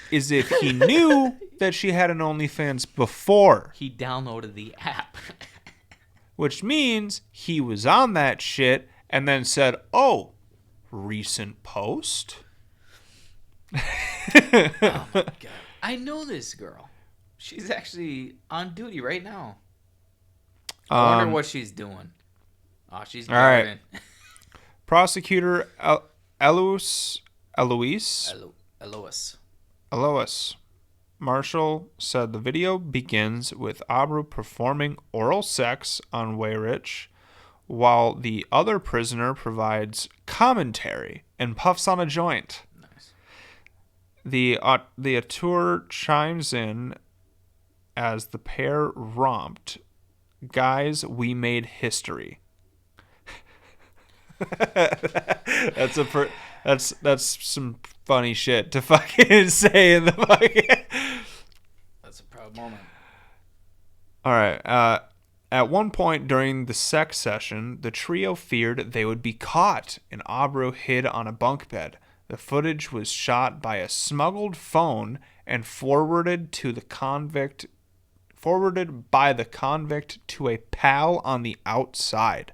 is if he knew that she had an OnlyFans before. He downloaded the app. Which means he was on that shit and then said, "Oh, recent post?" Oh my God. I know this girl. She's actually on duty right now. I wonder what she's doing. Oh, she's driving. Right. Prosecutor Elois Marshall said the video begins with Abreu performing oral sex on Weyrich, while the other prisoner provides commentary and puffs on a joint. Nice. The auteur chimes in as the pair romped. Guys, we made history. That's some funny shit to fucking say in the fucking. That's a proud moment. All right. At one point during the sex session, the trio feared they would be caught, and Abreu hid on a bunk bed. The footage was shot by a smuggled phone and forwarded by the convict to a pal on the outside.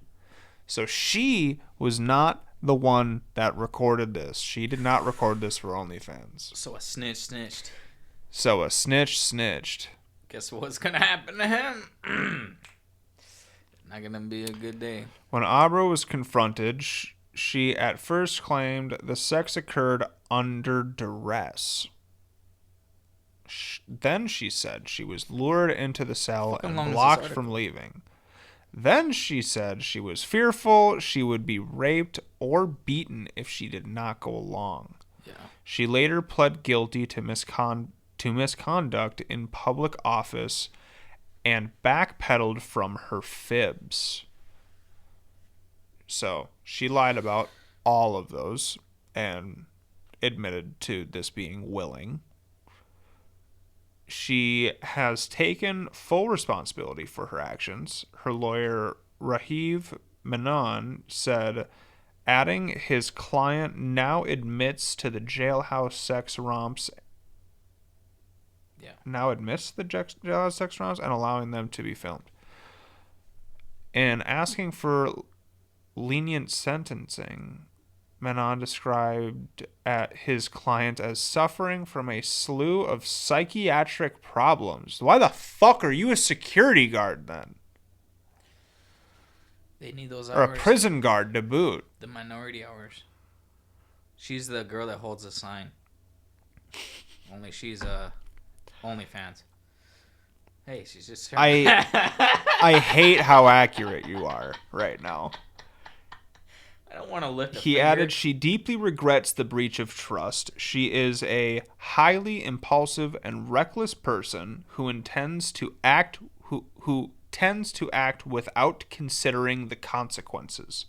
So she was not the one that recorded this. She did not record this for OnlyFans. So a snitch snitched. So a snitch snitched. Guess what's gonna happen to him? Not gonna be a good day. When Abreu was confronted, she at first claimed the sex occurred under duress. Then she said she was lured into the cell and blocked from leaving. Then she said she was fearful she would be raped or beaten if she did not go along. Yeah. She later pled guilty to misconduct in public office and backpedaled from her fibs. So she lied about all of those and admitted to this being willing. She has taken full responsibility for her actions. Her lawyer, Rajiv Menon, said, adding his client now admits to the jailhouse sex romps. Yeah. Now admits the jailhouse sex romps and allowing them to be filmed. And asking for lenient sentencing, Menon described his client as suffering from a slew of psychiatric problems. Why the fuck are you a security guard then? They need those hours. Or a prison guard to boot. The minority hours. She's the girl that holds the sign. Only she's OnlyFans. Hey, she's just... I hate how accurate you are right now. I don't want to lift a He finger. added she deeply regrets the breach of trust. She is a highly impulsive and reckless person who tends to act without considering the consequences.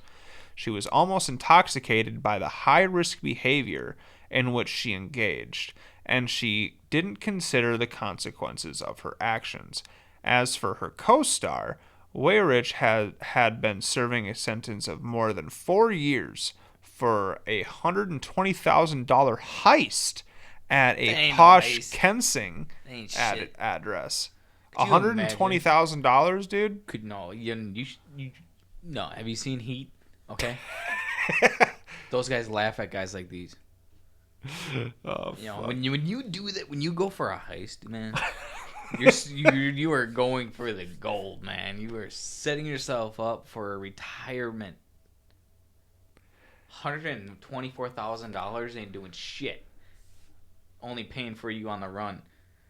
She was almost intoxicated by the high-risk behavior in which she engaged, and she didn't consider the consequences of her actions. As for her co-star, Weyrich had been serving a sentence of more than 4 years for a $120,000 heist at a posh Kensing address. $120,000, dude? No. Have you seen Heat? Okay. Those guys laugh at guys like these. Oh, when you do that, when you go for a heist, man. You are going for the gold, man. You are setting yourself up for a retirement. $124,000 ain't doing shit. Only paying for you on the run.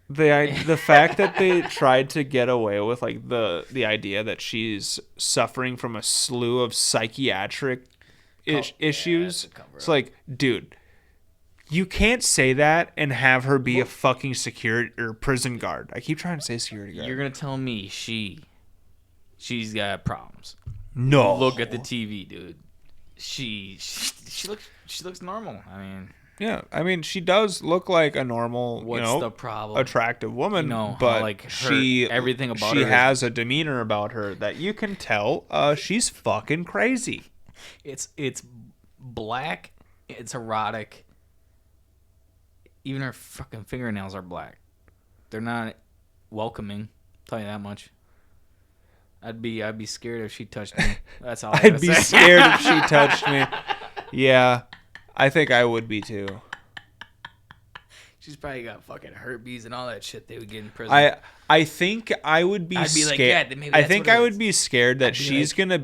The fact that they tried to get away with like the idea that she's suffering from a slew of psychiatric issues. It's like, dude, you can't say that and have her be a fucking security or prison guard. I keep trying to say security guard. You're gonna tell me she's got problems? No. Look at the TV, dude. She looks normal. I mean. Yeah, I mean she does look like a normal, the problem? Attractive woman. But like everything about her. She has a demeanor about her that you can tell. She's fucking crazy. It's black. It's erotic. Even her fucking fingernails are black. They're not welcoming. I'll tell you that much. I'd be scared if she touched me. That's all. I'd be scared if she touched me. Yeah, I think I would be too. She's probably got fucking herpes and all that shit they would get in prison. I think I would be scared. Like, yeah, maybe I think I would be scared that she's like, gonna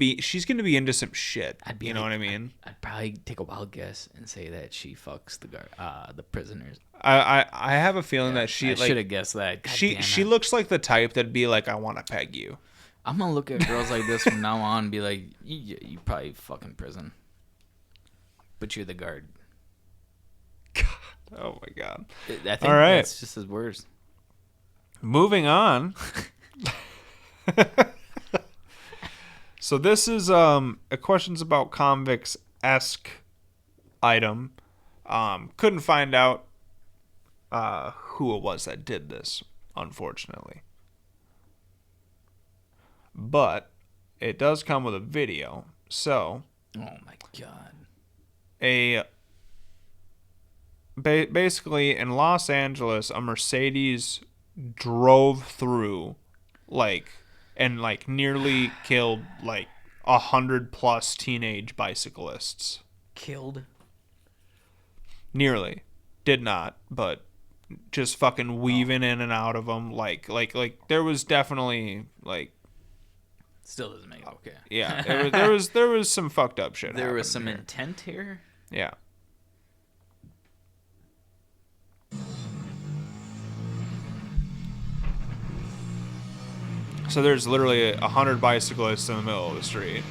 be into some shit. You know what I mean? I'd probably take a wild guess and say that she fucks the prisoners. I have a feeling that she I should have guessed that. God she looks like the type that'd be like, I want to peg you. I'm gonna look at girls like this from now on and be like, you probably fucking prison, but you're the guard. Oh my god! I think that's just his words. Moving on. So this is a questions about convicts-esque item. Couldn't find out who it was that did this, unfortunately. But it does come with a video. So, oh my god. Basically, in Los Angeles, a Mercedes drove through, and nearly killed 100+ teenage bicyclists. Killed? Nearly, did not, but just fucking weaving in and out of them. Like there was definitely Still doesn't make it okay. Yeah, there was some fucked up shit. There was some here. intent here. Yeah. So there's literally 100 bicyclists in the middle of the street.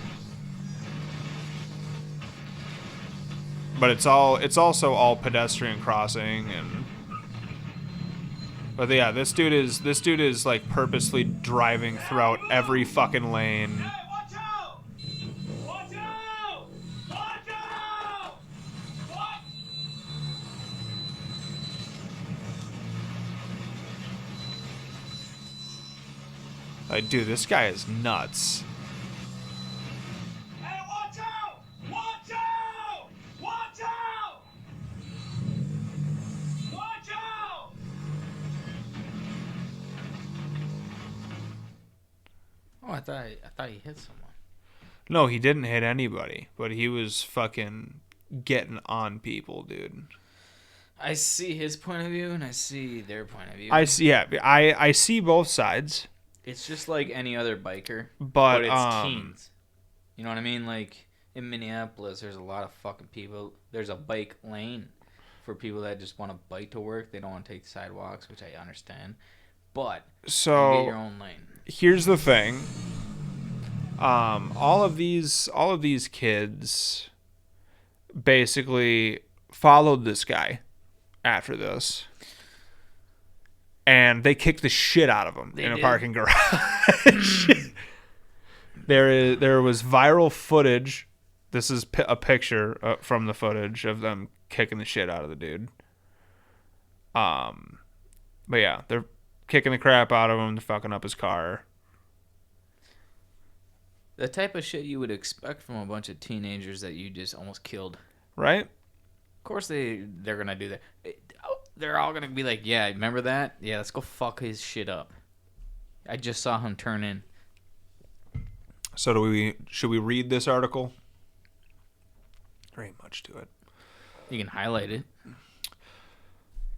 But it's also all pedestrian crossing But yeah, this dude is like purposely driving throughout every fucking lane. Hey, watch out! Watch out! Watch out! What? Like, dude, this guy is nuts. Hey, watch out! Watch out! Watch out! Watch out! Oh, I thought he hit someone. No, he didn't hit anybody, but he was fucking getting on people, dude. I see his point of view and I see their point of view. I see both sides. It's just like any other biker, but it's teens. You know what I mean? Like in Minneapolis, there's a lot of fucking people. There's a bike lane for people that just want to bike to work. They don't want to take sidewalks, which I understand. But so you get your own lane. Here's the thing. All of these kids basically followed this guy after this. And they kicked the shit out of him in a parking garage. There was viral footage. This is a picture from the footage of them kicking the shit out of the dude. But yeah, they're kicking the crap out of him. They're fucking up his car. The type of shit you would expect from a bunch of teenagers that you just almost killed. Right? Of course they're gonna do that. They're all gonna be like, yeah, remember that? Yeah, let's go fuck his shit up. I just saw him turn in. So should we read this article? There ain't much to it. You can highlight it.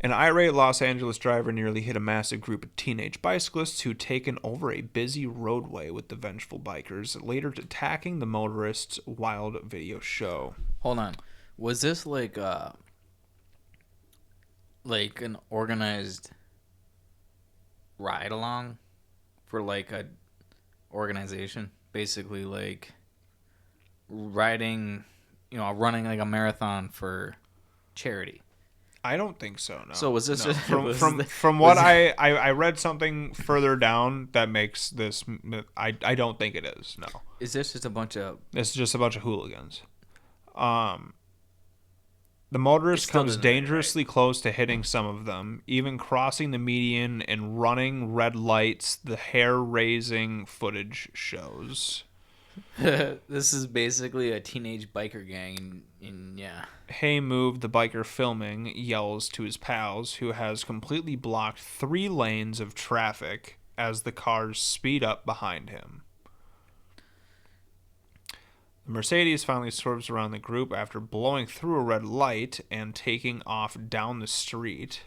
An irate Los Angeles driver nearly hit a massive group of teenage bicyclists who'd taken over a busy roadway with the vengeful bikers, later attacking the motorists' wild video show. Hold on. Was this like an organized ride along for like a organization? Basically like riding, running like a marathon for charity. I don't think so. No. So was this from what I read something further down that makes this? I don't think it is. No. Is this just a bunch of? It's just a bunch of hooligans. The motorist comes dangerously close to hitting some of them, even crossing the median and running red lights. The hair-raising footage shows. This is basically a teenage biker gang. Yeah. Hey, move, the biker filming yells to his pals, who has completely blocked 3 lanes of traffic as the cars speed up behind him. The Mercedes finally swerves around the group after blowing through a red light and taking off down the street.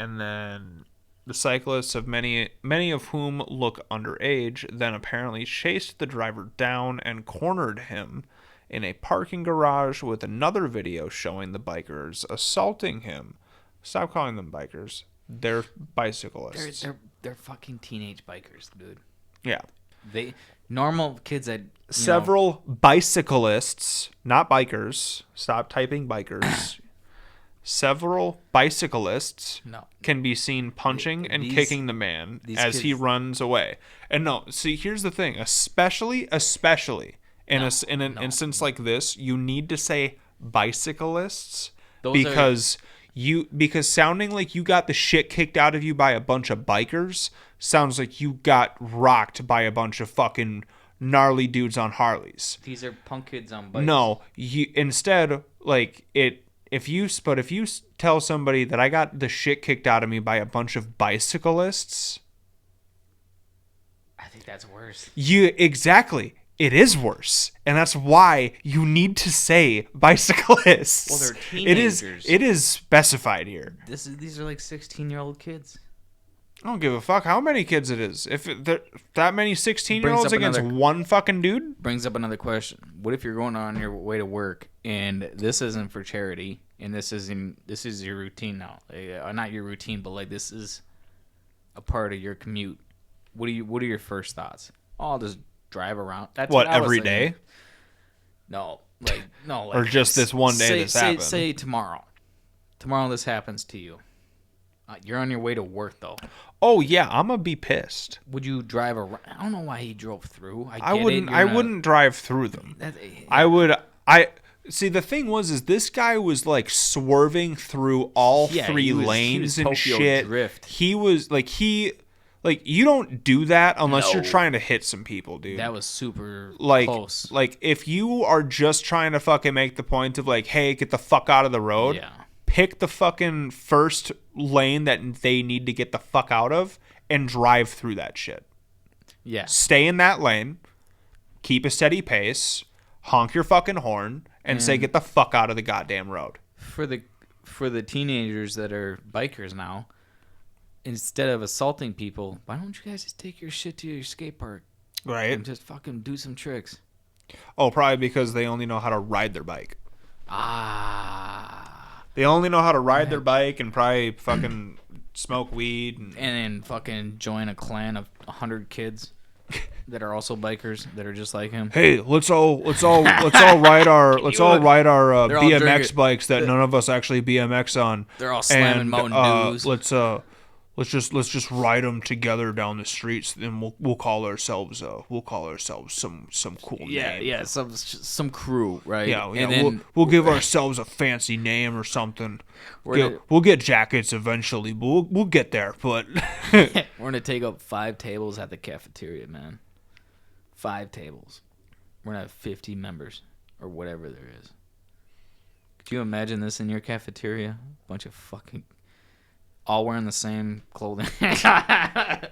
And then the cyclists, of many of whom look underage, then apparently chased the driver down and cornered him in a parking garage, with another video showing the bikers assaulting him. Stop calling them bikers. They're bicyclists. They're fucking teenage bikers, dude. Yeah. They normal kids that several bicyclists, not bikers. Stop typing bikers. Several bicyclists can be seen punching and kicking the man as he runs away. And no, see, here's the thing. Especially in an instance like this, you need to say bicyclists because sounding like you got the shit kicked out of you by a bunch of bikers sounds like you got rocked by a bunch of fucking gnarly dudes on Harleys. These are punk kids on bikes. No, instead, like, if you tell somebody that I got the shit kicked out of me by a bunch of bicyclists, I think that's worse. Exactly. It is worse. And that's why you need to say bicyclists. Well, they're teenagers. It is specified here. These are like 16-year-old kids. I don't give a fuck how many kids it is. If that many 16-year-olds against one fucking dude? Brings up another question. What if you're going on your way to work and this isn't for charity and this is your routine now? Not your routine, but like this is a part of your commute. What are your first thoughts? Oh, I'll just drive around. That's what every day? No, or just this one day this happened. Say tomorrow. Tomorrow this happens to you. You're on your way to work though. Oh yeah, I'm gonna be pissed. Would you drive around? I don't know why he drove through. I wouldn't drive through them. I would. See, the thing is this guy was like swerving through all three lanes and Tokyo shit. Drift. He was like you don't do that unless you're trying to hit some people, dude. That was super close. Like if you are just trying to fucking make the point of like, hey, get the fuck out of the road. Yeah. Pick the fucking first lane that they need to get the fuck out of and drive through that shit. Yeah. Stay in that lane. Keep a steady pace. Honk your fucking horn and say get the fuck out of the goddamn road. For the teenagers that are bikers now, instead of assaulting people, why don't you guys just take your shit to your skate park? Right. And just fucking do some tricks. Oh, probably because they only know how to ride their bike. They only know how to ride their bike and probably fucking smoke weed and then fucking join a clan of 100 kids that are also bikers that are just like him. Hey, let's all ride our BMX bikes that none of us actually BMX on. They're all slamming Mountain Dews. Let's just ride them together down the streets, and we'll call ourselves some cool name. Yeah, some crew, right? Yeah. And then we'll give ourselves a fancy name or something. We'll get jackets eventually, but we'll get there. But we're gonna take up 5 tables at the cafeteria, man. 5 tables. We're gonna have 50 members or whatever there is. Could you imagine this in your cafeteria? Bunch of fucking all wearing the same clothing. It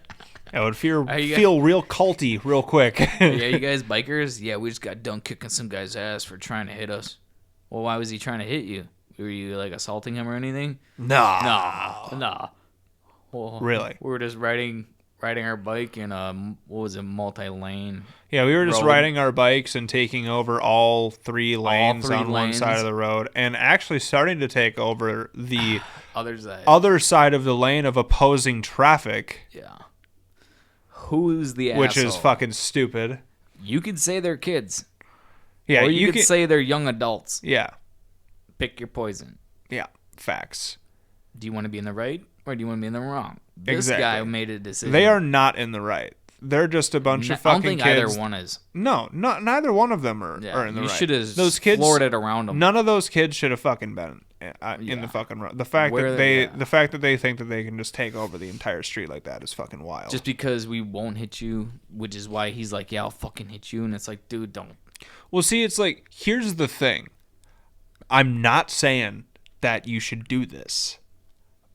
would feel real culty real quick. Yeah, you guys bikers? Yeah, we just got done kicking some guy's ass for trying to hit us. Well, why was he trying to hit you? Were you like assaulting him or anything? No. Well, really? We were just riding our bike in a multi-lane. Yeah, we were just riding our bikes and taking over all 3 lanes on one side of the road, and actually starting to take over the other side of the lane of opposing traffic. Yeah. Who's the asshole? Which is fucking stupid. You could say they're kids. Yeah, or you could say they're young adults. Yeah. Pick your poison. Yeah, facts. Do you want to be in the right or do you want to be in the wrong? This guy made a decision. They are not in the right. They're just a bunch of fucking kids. I don't think either one is. No, neither one of them are in the right. You should have floored it around them. None of those kids should have fucking been in the fucking road. The fact that they think that they can just take over the entire street like that is fucking wild. Just because we won't hit you, which is why he's like, yeah, I'll fucking hit you. And it's like, dude, don't. Well, see, it's like, here's the thing. I'm not saying that you should do this.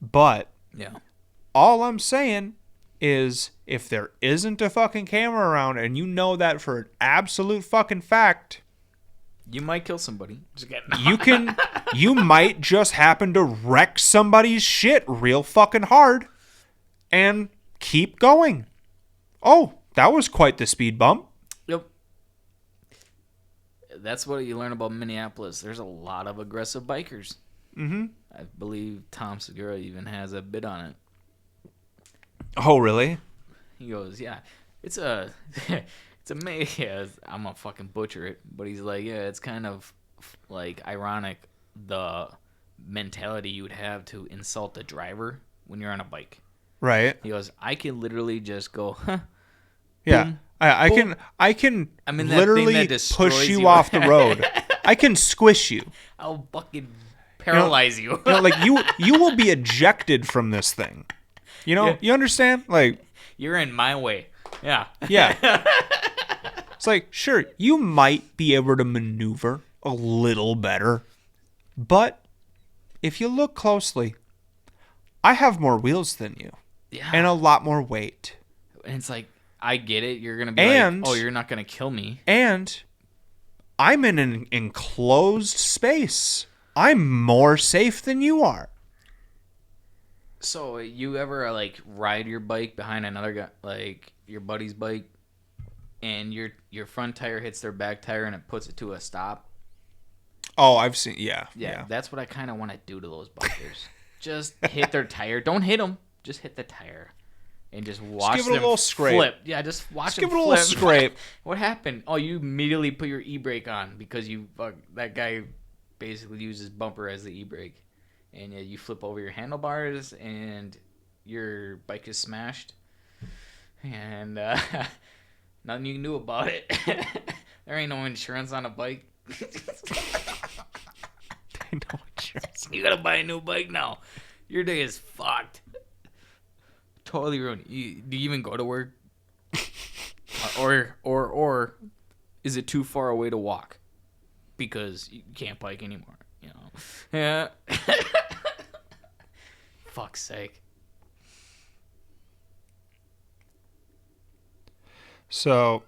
But all I'm saying is if there isn't a fucking camera around and you know that for an absolute fucking fact, You might kill somebody. Just you might just happen to wreck somebody's shit real fucking hard and keep going. Oh, that was quite the speed bump. Yep. That's what you learn about Minneapolis. There's a lot of aggressive bikers. Mm-hmm. I believe Tom Segura even has a bit on it. Oh, really? He goes, yeah, it's a yeah, I'm gonna fucking butcher it, but he's like, yeah, it's kind of like ironic the mentality you would have to insult the driver when you're on a bike. Right. He goes, I can literally just go, huh. Yeah. Boom, I boom. can I'm in that literally thing that push you you. off the road. I can squish you. I'll fucking paralyze you. Like you will be ejected from this thing. You know, Yeah. You understand? Like, You're in my way. Yeah. yeah. It's like, sure, you might be able to maneuver a little better, but if you look closely, I have more wheels than you. Yeah. And a lot more weight. And it's like, I get it. You're going to be like, oh, you're not going to kill me. And I'm in an enclosed space. I'm more safe than you are. So you ever like ride your bike behind another guy, like your buddy's bike, and your front tire hits their back tire and it puts it to a stop? Oh, I've seen. Yeah. That's what I kind of want to do to those bikers. Just hit their tire. Don't hit them. Just hit the tire, and just watch give it a them little scrape. flip. Yeah, just watch them give it a flip. little scrape. What happened? Oh, you immediately put your e-brake on because that guy basically uses bumper as the e-brake. And yeah, you flip over your handlebars, and your bike is smashed. And nothing you can do about it. There ain't no insurance on a bike. No insurance. You gotta buy a new bike now. Your day is fucked. Totally ruined. Do you even go to work? Or is it too far away to walk? Because you can't bike anymore. You know. Yeah. Fuck's sake. So,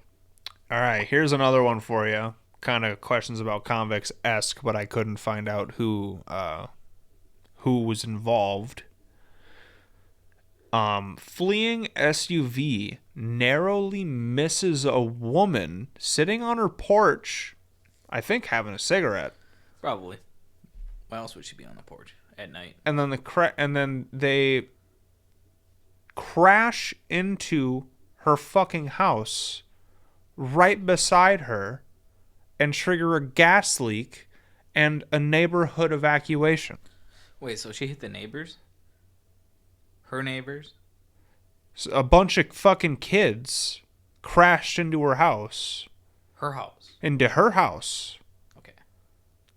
all right, here's another one for you. Kind of questions about convicts-esque, but I couldn't find out who was involved. Fleeing SUV narrowly misses a woman sitting on her porch, I think having a cigarette. Probably. Why else would she be on the porch at night? And then they crash into her fucking house right beside her and trigger a gas leak and a neighborhood evacuation. Wait, so she hit the neighbors? Her neighbors? So a bunch of fucking kids crashed into her house. Her house. Into her house. Okay.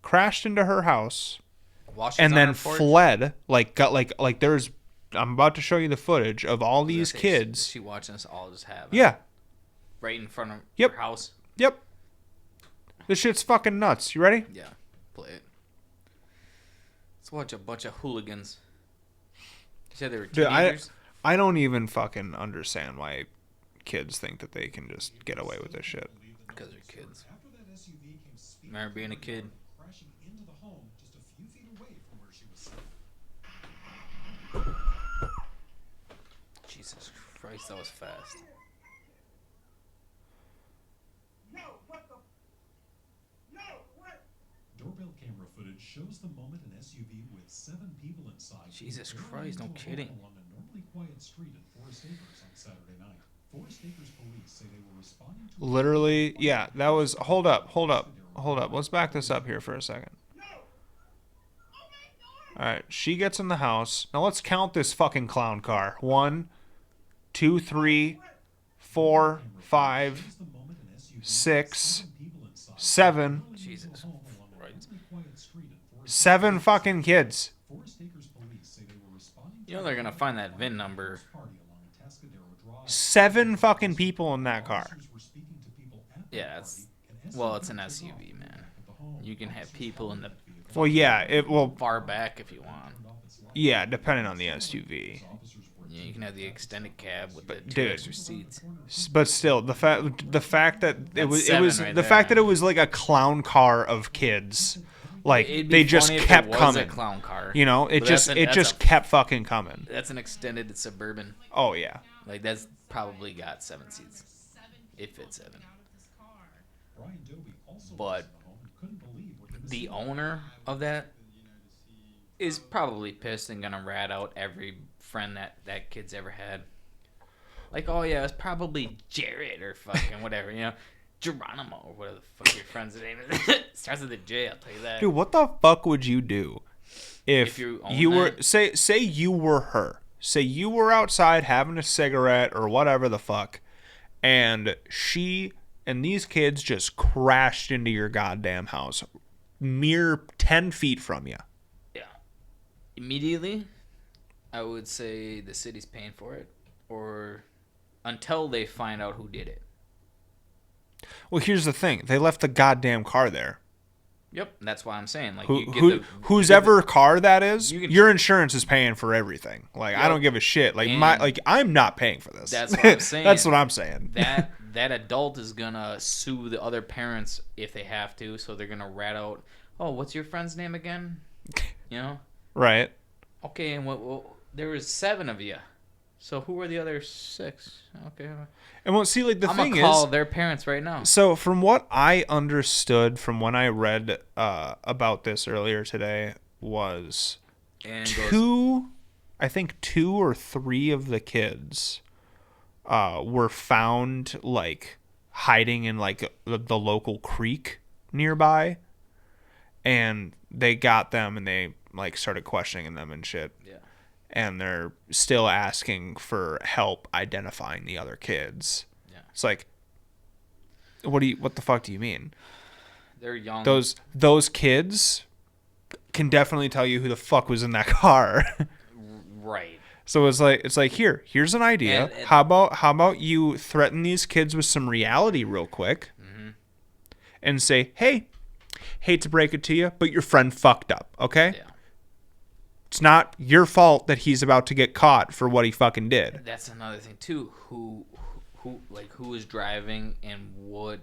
Crashed into her house. While she's And on then her porch? fled. Like there's, I'm about to show you the footage of all these kids. Is she watching us all just have Yeah. right in front of Yep. her house? Yep. This shit's fucking nuts. You ready? Yeah. Play it. Let's watch a bunch of hooligans. You said they were Dude, teenagers? I don't even fucking understand why kids think that they can just get away with this shit. Because they're kids. Remember being a kid? Crashing into the home just a few feet away from where she was sitting. Jesus Christ, that was fast. No, what the? No, what? Doorbell camera footage shows the moment an SUV with 7 people inside. Jesus barreled Christ, no into a home kidding. Along a normally quiet street in Forest Acres on Saturday night. Forest Acres police say they were responding to Literally, yeah, that was. Hold up. Let's back this up here for a second. All right, she gets in the house. Now let's count this fucking clown car. 1, 2, 3, 4, 5, 6, 7. Jesus Christ. 7 fucking kids. You know they're going to find that VIN number. 7 fucking people in that car. Yeah, it's an SUV, man. You can have people in the Well, yeah, it will. far back if you want. Yeah, depending on the SUV. Yeah, you can have the extended cab with the two dude. extra seats. But still, the fact that it was right the there, fact that man. it was like a clown car of kids, like It'd be they just funny if kept it was coming. a clown car. You know, it But just that's kept fucking coming. That's an extended Suburban. Oh yeah. Like that's probably got 7 seats. It fits 7. Brian Dobie also But was in the home and couldn't believe what he was the seeing. owner of that is probably pissed and gonna rat out every friend that kid's ever had. Like, oh yeah, it's probably Jared or fucking whatever, you know, Geronimo or whatever the fuck your friend's name is. Starts with a J, I'll tell you that. Dude, what the fuck would you do if you own you were that? say you were her? Say you were outside having a cigarette or whatever the fuck, and she and these kids just crashed into your goddamn house, mere 10 feet from you. Yeah. Immediately, I would say the city's paying for it, or until they find out who did it. Well, here's the thing: they left the goddamn car there. Yep, that's why I'm saying like Whose ever car that is, you can- your insurance is paying for everything. Like I Yep. don't give a shit. Like And I'm not paying for this. that's what I'm saying. That's what I'm saying. that adult is gonna sue the other parents if they have to, so they're gonna rat out, oh, what's your friend's name again? You know? Right. Okay, and what there was 7 of you. So who were the other 6? Okay. And well, see, like the I'm thing gonna call is, their parents right now. so from what I understood from when I read about this earlier today was And it goes, 2, I think 2 or 3 of the kids were found like hiding in like the local creek nearby, and they got them and they like started questioning them and shit. yeah. And they're still asking for help identifying the other kids. Yeah. It's like, what the fuck do you mean? They're young. Those kids can definitely tell you who the fuck was in that car. Right. So it's like here's an idea. And how about you threaten these kids with some reality real quick, and say, hey, hate to break it to you, but your friend fucked up. Okay. Yeah. It's not your fault that he's about to get caught for what he fucking did. That's another thing too. Who was driving and what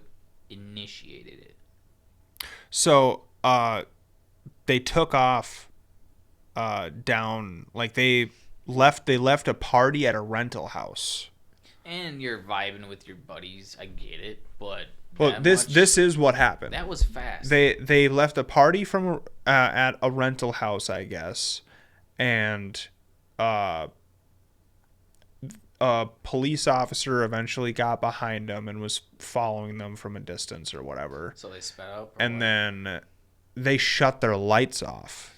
initiated it? So, they took off down, like they left a party at a rental house. And you're vibing with your buddies. I get it, but Well, this is what happened. that was fast. They left a party from at a rental house, I guess, and a police officer eventually got behind them and was following them from a distance or whatever. So they sped up. And then they shut their lights off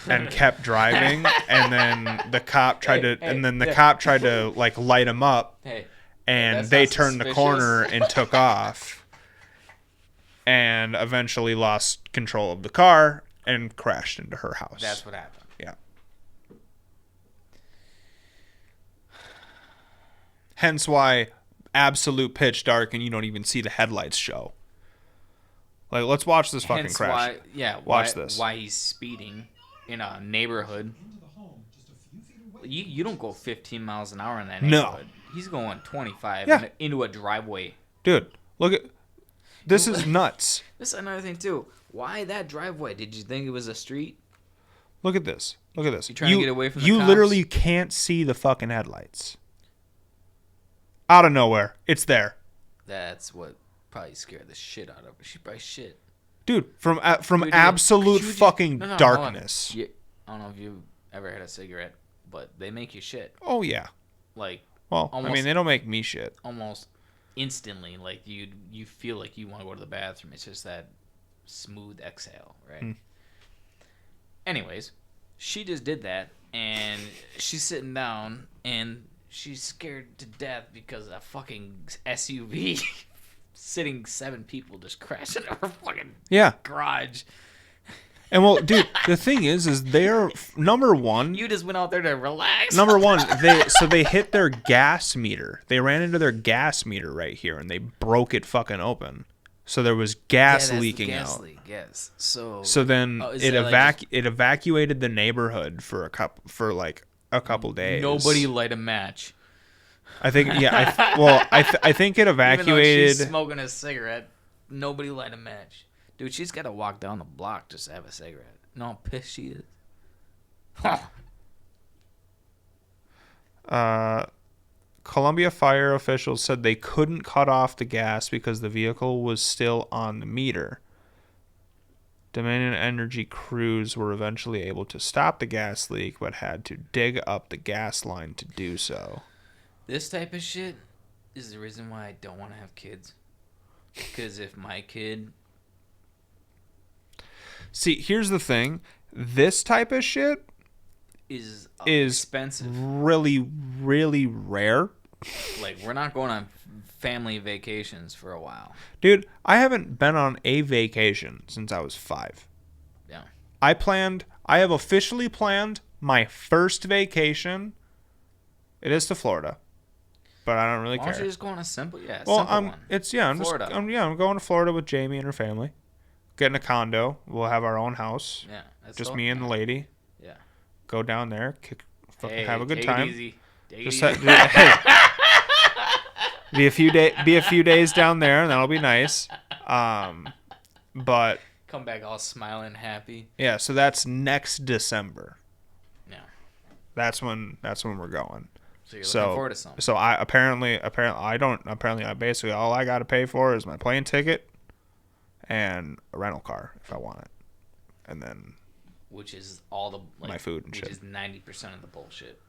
and kept driving. And then the cop tried to like light them up. Hey, And that's they not turned the suspicious. corner and took off, and eventually lost control of the car and crashed into her house. that's what happened. Yeah. Hence why absolute pitch dark and you don't even see the headlights show. Like, let's watch this fucking Hence crash. Watch this. Why he's speeding in a neighborhood. Into the home just a few feet away. You don't go 15 miles an hour in that No. neighborhood. He's going 25 Yeah. into a driveway. Dude, look at this is nuts. This is another thing too. Why that driveway? Did you think it was a street? Look at this. Look at this. You trying to get away from the You cops? literally can't see the fucking headlights. Out of nowhere, it's there. That's what probably scared the shit out of her. She probably shit. Dude, from Dude, absolute you- fucking no, hold on. darkness. I don't know if you've ever had a cigarette, but they make you shit. Oh yeah. Like Well, I Almost- mean, they don't make me shit. almost instantly. Like you feel like you want to go to the bathroom. It's just that smooth exhale, right? Anyways, she just did that, and she's sitting down, and she's scared to death because a fucking SUV sitting 7 people just crashed into her fucking Yeah. garage. And well, dude, the thing is they're number one. You just went out there to relax. Number one, they hit their gas meter. They ran into their gas meter right here, and they broke it fucking open. So there was gas leaking out. Yes. So So then is it that like evacuated the neighborhood for a couple days. Nobody light a match. I think, yeah. I think it evacuated. Even though she's smoking a cigarette, nobody light a match. Dude, she's got to walk down the block just to have a cigarette. You know how pissed she is? Columbia fire officials said they couldn't cut off the gas because the vehicle was still on the meter. Dominion Energy crews were eventually able to stop the gas leak, but had to dig up the gas line to do so. This type of shit is the reason why I don't want to have kids. Because if my kid... See, here's the thing. This type of shit is expensive. Really, really rare. Like, we're not going on family vacations for a while. Dude, I haven't been on a vacation since I was 5. Yeah. I have officially planned my first vacation. It is to Florida. But I don't really care. Why don't you just go on a simple one? I'm going to Florida with Jamie and her family. Getting a condo. We'll have our own house. Yeah. That's just dope, me and the lady. Yeah. Go down there, have a good time. Be a few days down there, and that'll be nice. But come back all smiling, happy. Yeah, so that's next December. Yeah. That's when we're going. So you're looking forward to something. So I basically all I got to pay for is my plane ticket and a rental car if I want it, and then. Which is all the my food and which shit. Which is 90% of the bullshit.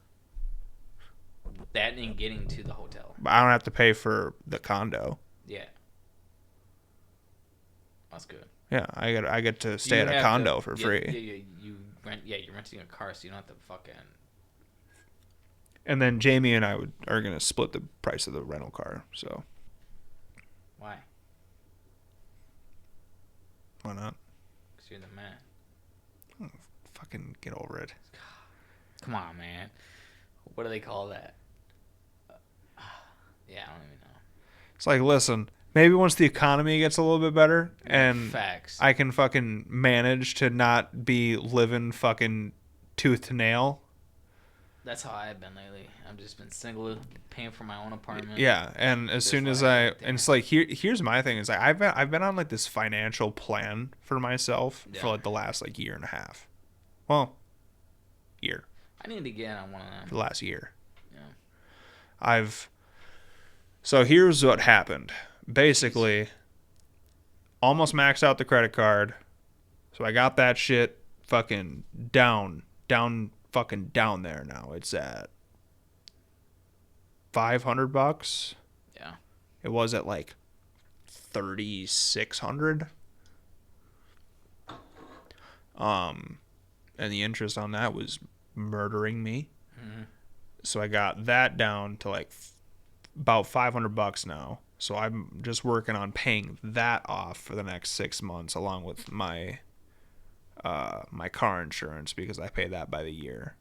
That and getting to the hotel. But I don't have to pay for the condo. Yeah. That's good. Yeah, I get to stay at a condo for free. You're renting a car, so you don't have to fucking. And then Jamie and I are gonna split the price of the rental car. So. Why? Why not? Because you're the man. Oh, fucking get over it. Come on, man. What do they call that? Yeah, I don't even know. It's like, listen, maybe once the economy gets a little bit better and Facts. I can fucking manage to not be living fucking tooth to nail. That's how I've been lately. I've just been single, paying for my own apartment. Yeah, and as soon as and it's like here's my thing is like I've been on like this financial plan for myself for like the last like year and a half. Well, year. I need to get on one of them. For the last year. Yeah. So here's what happened. Basically, almost maxed out the credit card. So I got that shit fucking down there now. It's at $500. Yeah. It was at like $3,600. And the interest on that was murdering me. Mm-hmm. So I got that down to like about $500 now. So I'm just working on paying that off for the next 6 months, along with my my car insurance, because I pay that by the year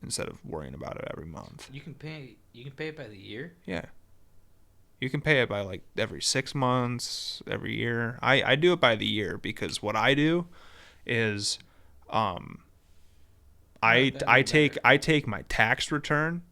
instead of worrying about it every month. You can pay it by the year? Yeah. You can pay it by like every 6 months, every year. I do it by the year because what I do is I take my tax return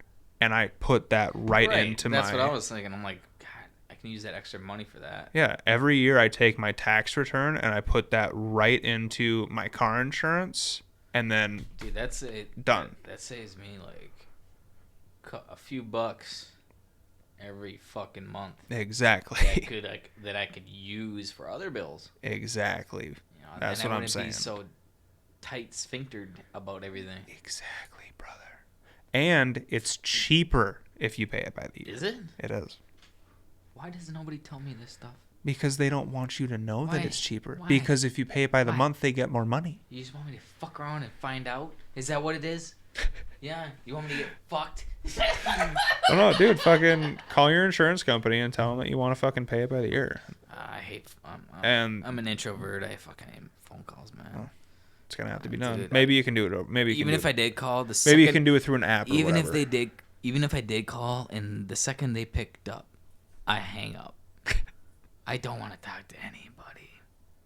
and I put that right into That's what I was thinking. I'm like, God, I can use that extra money for that. Yeah, every year I take my tax return and I put that right into my car insurance, and then dude, that's it. Done. That saves me like a few bucks every fucking month. Exactly. That I could use for other bills. Exactly. You know, that's what I'm saying. Be so tight sphinctered about everything. Exactly, brother. And it's cheaper if you pay it by the year. Is it? It is. Why does nobody tell me this stuff? Because they don't want you to know that it's cheaper. Why? Because if you pay it by the month, they get more money. You just want me to fuck around and find out? Is that what it is? Yeah. You want me to get fucked? Oh, no, dude. Fucking call your insurance company and tell them that you want to fucking pay it by the year. I hate... I'm an introvert. I fucking hate phone calls, man. Oh, it's going to have to be done. Dude, maybe you can do it. Maybe you can even if I did call... Maybe you can do it through an app or even whatever. Even if I did call and the second they picked up, I hang up. I don't want to talk to anybody.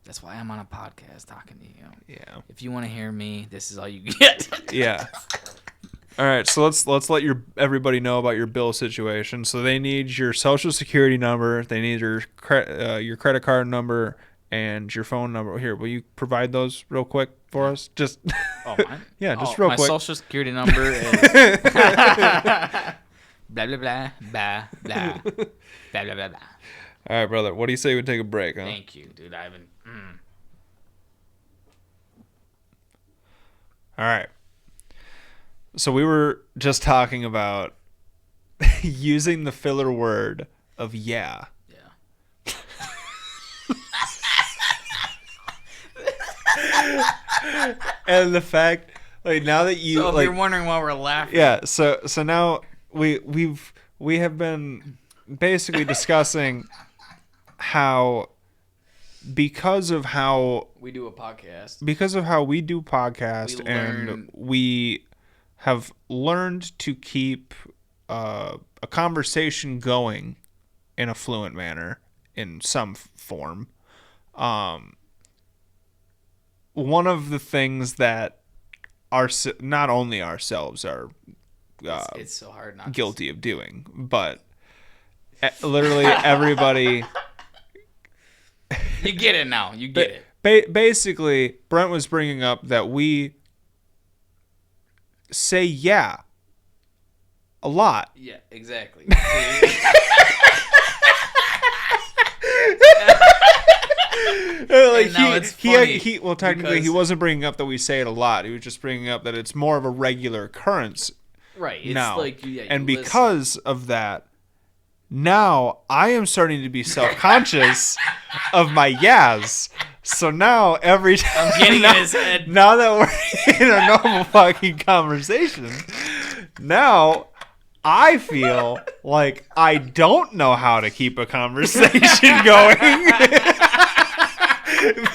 That's why I'm on a podcast talking to you. Yeah. If you want to hear me, this is all you get. Yeah. All right, so let's let everybody know about your bill situation. So they need your social security number, they need your credit card number, and your phone number. Here, will you provide those real quick for us? Just mine? Yeah, just real quick. My social security number is blah blah blah blah blah blah blah blah blah. All right, brother. What do you say we take a break? Huh? Thank you, dude. I haven't. All right. So we were just talking about using the filler word of yeah. Yeah. And the fact, like, now that you, So if like, you're wondering why we're laughing. yeah. So now we have been basically discussing how because of how we do a podcast. Because of how we do podcast, and we have learned to keep a conversation going in a fluent manner in some form. One of the things that not only ourselves are it's so hard not guilty of doing, but literally everybody. You get it now. You get it. Basically, Brent was bringing up that we say yeah a lot. Yeah, exactly. Like now it's funny well, technically he wasn't bringing up that we say it a lot. He was just bringing up that it's more of a regular occurrence. Right. It's now. like and because of that, now I am starting to be self-conscious of my yes. So now every time I'm getting in his head. Now that we're in a normal fucking conversation, now I feel like I don't know how to keep a conversation going.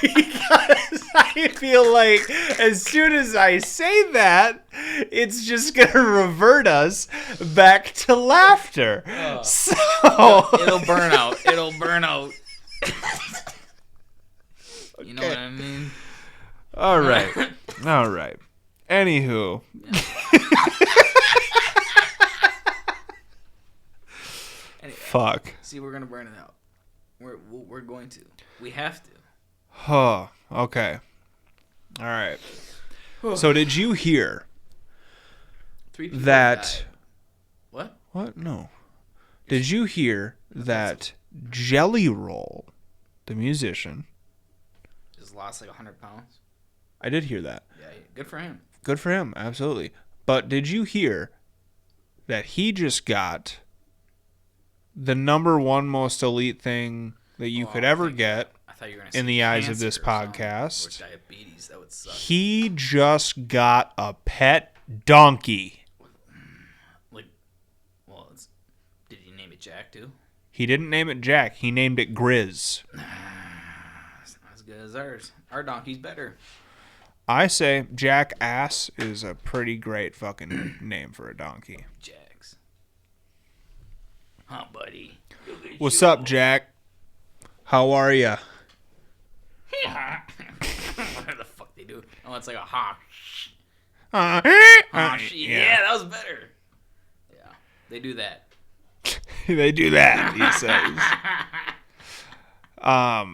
Because I feel like as soon as I say that, it's just going to revert us back to laughter. So it'll burn out. It'll burn out. You know what I mean? All right. All right. Anywho. Anyway, fuck. See, we're going to burn it out. We're going to. We have to. Huh. Okay. All right. So did you hear 3 people that? died. What? What? No. Did you hear that Jelly Roll, the musician, just lost like 100 pounds? I did hear that. Yeah, good for him. Good for him, absolutely. But did you hear that he just got the #1 most elite thing that you could ever get in the eyes of this podcast? Or diabetes, that would suck. He just got a pet donkey. Like, well, did he name it Jack too? He didn't name it Jack. He named it Grizz. It's not as good as ours. Our donkey's better. I say Jackass is a pretty great fucking name for a donkey. Jax. Huh, buddy? What's up, Jack? How are ya? Whatever the fuck they do. Oh, it's like a honk. Yeah. Yeah, that was better. Yeah, they do that. They do that, he says.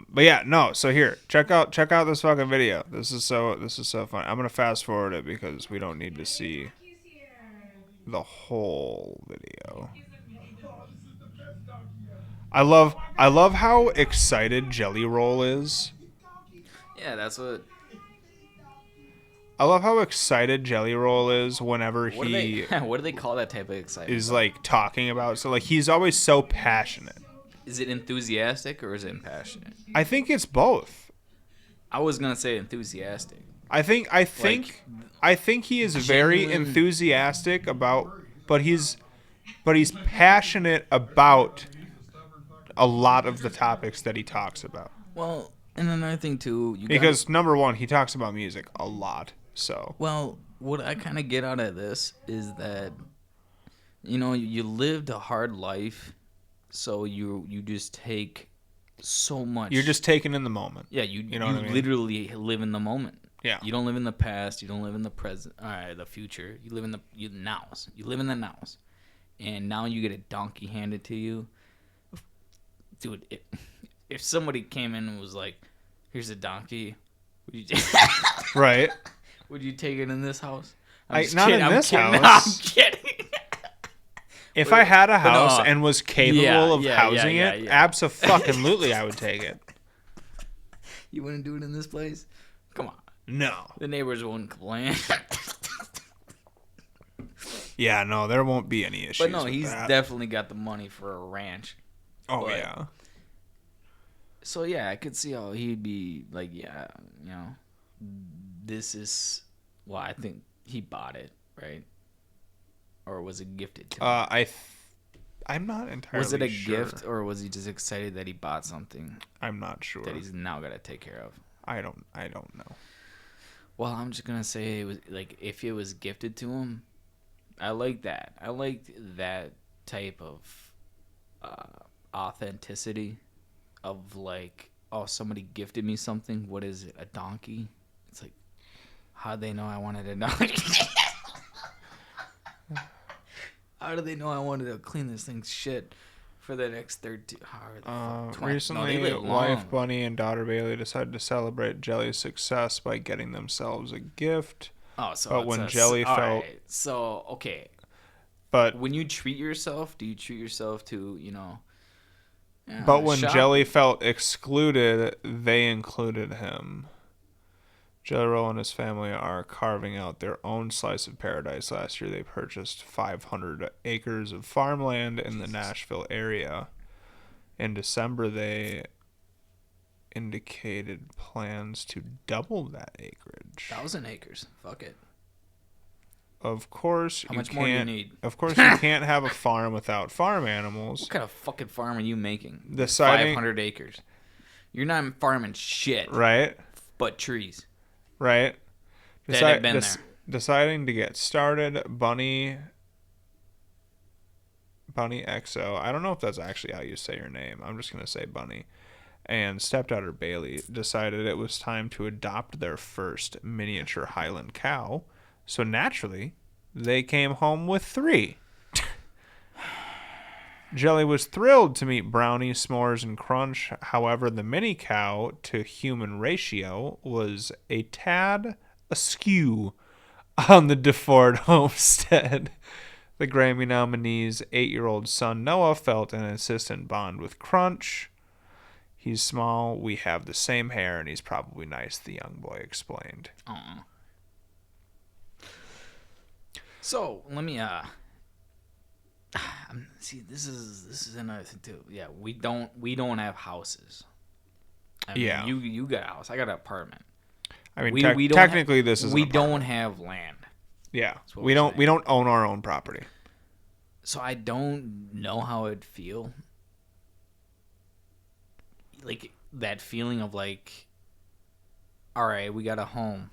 But yeah, no. So here, check out this fucking video. This is so fun. I'm gonna fast forward it because we don't need to see the whole video. I love how excited Jelly Roll is. Yeah, that's what. I love how excited Jelly Roll is whenever What do they call that type of excitement? is like talking about. So like he's always so passionate. Is it enthusiastic or is it impassionate? I think it's both. I was gonna say enthusiastic. I think he is very genuine. enthusiastic about, but he's passionate about a lot of the topics that he talks about. Well, and another thing too, Because #1, he talks about music a lot. So well, what I kind of get out of this is that, you know, you lived a hard life, so you just take so much. you're just taking in the moment. Yeah, you know what I mean? literally live in the moment. Yeah. You don't live in the past. You don't live in the present. All right, the future. You live in the nows. You live in the nows. And now you get a donkey handed to you. Dude, if somebody came in and was like, here's a donkey, would you Right. would you take it in this house? Not in this house. No, I'm kidding. If I had a house and was capable of housing it, yeah. abso-fucking-lutely I would take it. You wouldn't do it in this place? Come on. No. The neighbors wouldn't complain. Yeah, no, there won't be any issues. But no, with he's that. definitely got the money for a ranch. Oh, but, yeah. So, yeah, I could see how he'd be like, yeah, you know, this is, well, I think he bought it, right? Or was it gifted to him? I'm not entirely Was it a sure. gift, or was he just excited that he bought something I'm not sure. that he's now got to take care of? I don't know. Well, I'm just gonna say it was like if it was gifted to him, I like that. I liked that type of authenticity of like, oh, somebody gifted me something. What is it? A donkey? It's like, how'd they know I wanted a donkey? How do they know I wanted to clean this thing's shit for the next 13 hours? Recently, wife Bunny and daughter Bailey decided to celebrate Jelly's success by getting themselves a gift. Oh, so but when Jelly felt, right. So okay, but when you treat yourself, do you treat yourself to but when shop? Jelly felt excluded, they included him. Jelly Roll and his family are carving out their own slice of paradise. Last year, they purchased 500 acres of farmland in the Nashville area. In December, they indicated plans to double that acreage. 1,000 acres. Fuck it. Of course, How much more do you need? Of course, you can't have a farm without farm animals. What kind of fucking farm are you making? Deciding, 500 acres. You're not farming shit. Right. But trees. Right. That have been there. Deciding to get started, Bunny XO. I don't know if that's actually how you say your name. I'm just going to say Bunny. And stepdaughter Bailey decided it was time to adopt their first miniature Highland cow. So naturally, they came home with 3. Jelly was thrilled to meet Brownie, S'mores, and Crunch. However, the mini cow to human ratio was a tad askew on the DeFord homestead. The Grammy nominee's 8-year-old son Noah felt an insistent bond with Crunch. He's small, we have the same hair, and he's probably nice, the young boy explained. Aww. So, let me see, this is another thing too. Yeah, we don't have houses. I mean, yeah, you got a house. I got an apartment. I mean, we technically this is. We don't have land. Yeah, we don't own our own property. So I don't know how it'd feel. Like that feeling of like, all right, we got a home,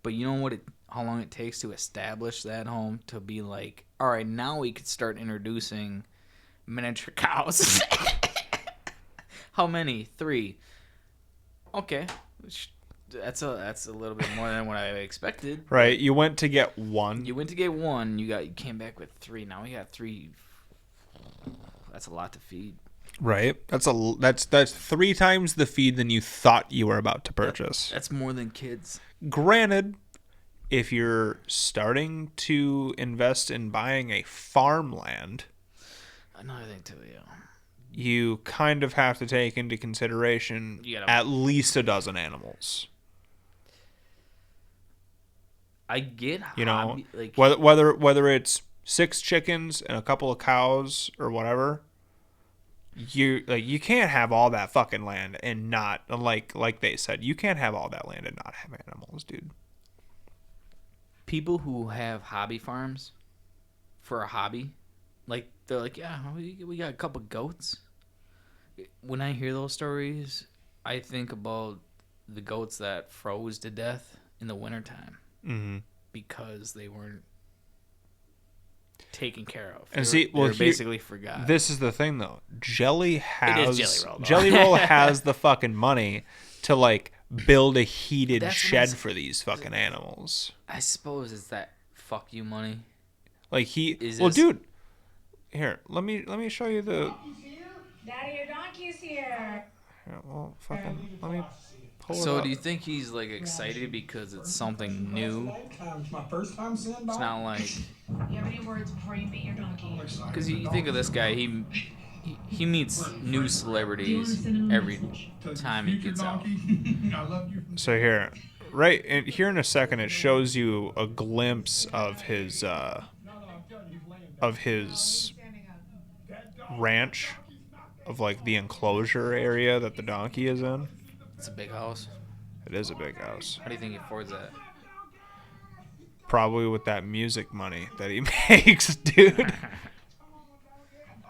but you know what? How long it takes to establish that home to be like, all right, now we could start introducing miniature cows. How many? 3. Okay, that's a little bit more than what I expected. Right, you went to get 1. You went to get 1. You came back with 3. Now we got 3. That's a lot to feed. Right, that's 3 times the feed than you thought you were about to purchase. That's more than kids. Granted, if you're starting to invest in buying a farmland, another thing too, yeah, you kind of have to take into consideration at least a dozen animals. I get, like whether it's 6 chickens and a couple of cows or whatever. You can't have all that fucking land and not like they said, you can't have all that land and not have animals, dude. People who have hobby farms for a hobby, like they're like, yeah, we got a couple goats. When I hear those stories, I think about the goats that froze to death in the wintertime because they weren't taken care of. And they were basically forgot. This is the thing, though. Jelly has it is Jelly Roll. Jelly Roll has the fucking money to like build a heated That's shed what for these fucking animals. I suppose it's that fuck you money. Like dude, here, let me show you the. Daddy, your donkey's here. Here, well, fucking, let me pull it So up. do you think he's like excited because it's something new? It's my first time seeing It's not like, You have any words before you meet your donkey? because you think of this guy, he meets new celebrities every time he gets out. So here, right here in a second, it shows you a glimpse of his ranch, of like the enclosure area that the donkey is in. It's a big house. It is a big house. How do you think he affords that? Probably with that music money that he makes, dude.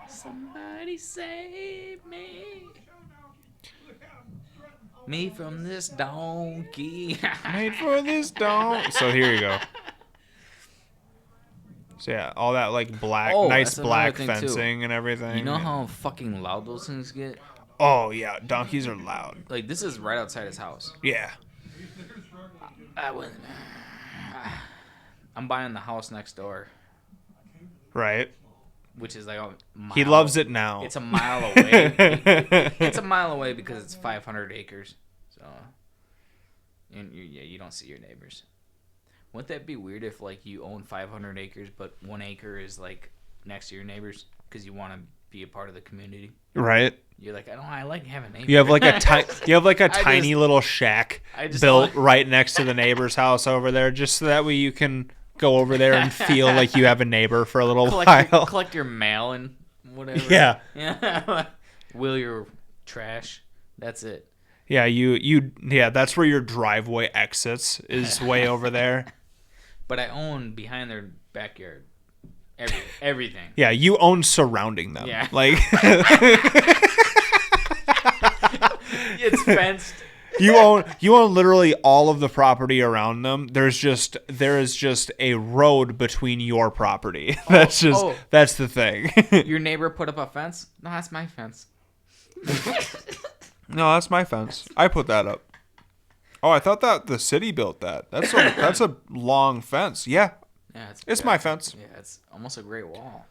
Somebody save me. Me from this donkey. Made for this dog. So here you go. So yeah, all that like black, nice that's another black thing, too. fencing and everything. You know how fucking loud those things get? Oh yeah, donkeys are loud. Like, this is right outside his house. Yeah. I'm buying the house next door, Right. which is like a mile. He loves it now. It's a mile away. It's a mile away because it's 500 acres. So, and you don't see your neighbors. Wouldn't that be weird if like you own 500 acres, but 1 acre is like next to your neighbors because you want to be a part of the community? Right. You're like, I like having neighbors. You have like a tiny little shack built right next to the neighbor's house over there, just so that way you can go over there and feel like you have a neighbor for a little while. Collect your mail and whatever. Yeah. Yeah. Wheel your trash. That's it. Yeah, yeah, that's where your driveway exits, is way over there. But I own behind their backyard. Everything. Yeah, you own surrounding them. Yeah. Like It's fenced. you own literally all of the property around them. There is just a road between your property. That's the thing. Your neighbor put up a fence? No, that's my fence. No, that's my fence. I put that up. Oh, I thought that the city built that. That's a long fence. Yeah. Yeah, It's my fence. Yeah, it's almost a great wall.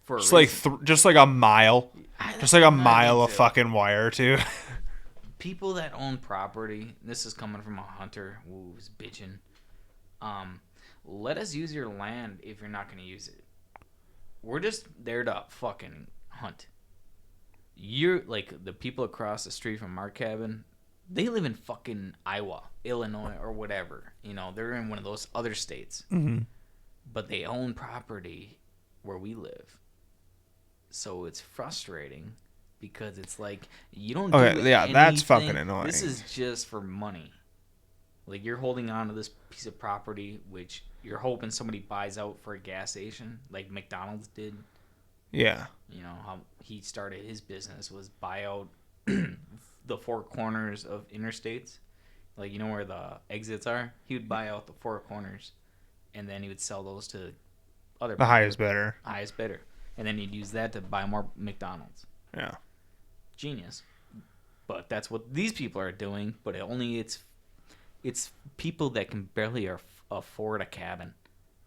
For Just like just like a mile. Just like a mile of too. fucking wire too. People that own property, this is coming from a hunter who's bitching. Let us use your land if you're not going to use it. We're just there to fucking hunt. You're like the people across the street from our cabin. They live in fucking Iowa, Illinois, or whatever. You know, they're in one of those other states. Mm-hmm. But they own property where we live. So it's frustrating because it's like you don't. Okay, do yeah, anything. that's fucking annoying. This is just for money. Like, you're holding on to this piece of property, which you're hoping somebody buys out for a gas station, like McDonald's did. Yeah. You know how he started his business was buy out the four corners of interstates, like, you know where the exits are. He would buy out the four corners, and then he would sell those to other The highest bidder. highest bidder, and then he'd use that to buy more McDonald's. Yeah. Genius. But that's what these people are doing. But it's people that can barely afford a cabin,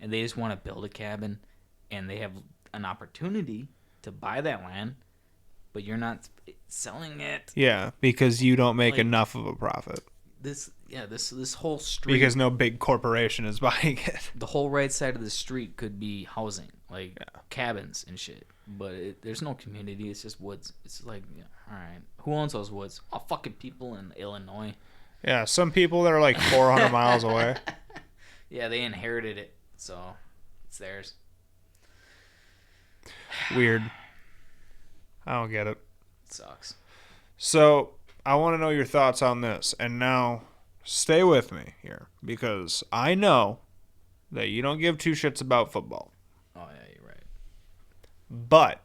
and they just want to build a cabin, and they have an opportunity to buy that land, but you're not selling it. Yeah, because you don't make Like, enough of a profit. This whole street, Because no big corporation is buying it. the whole right side of the street could be housing, like cabins and shit. But there's no community. It's just woods. It's like, yeah, all right, who owns those woods? Oh, fucking people in Illinois. Yeah, some people that are like 400 miles away. Yeah, they inherited it, so it's theirs. Weird. I don't get it. Sucks. So, I want to know your thoughts on this. And now, stay with me here. Because I know that you don't give two shits about football. Oh, yeah, you're right. But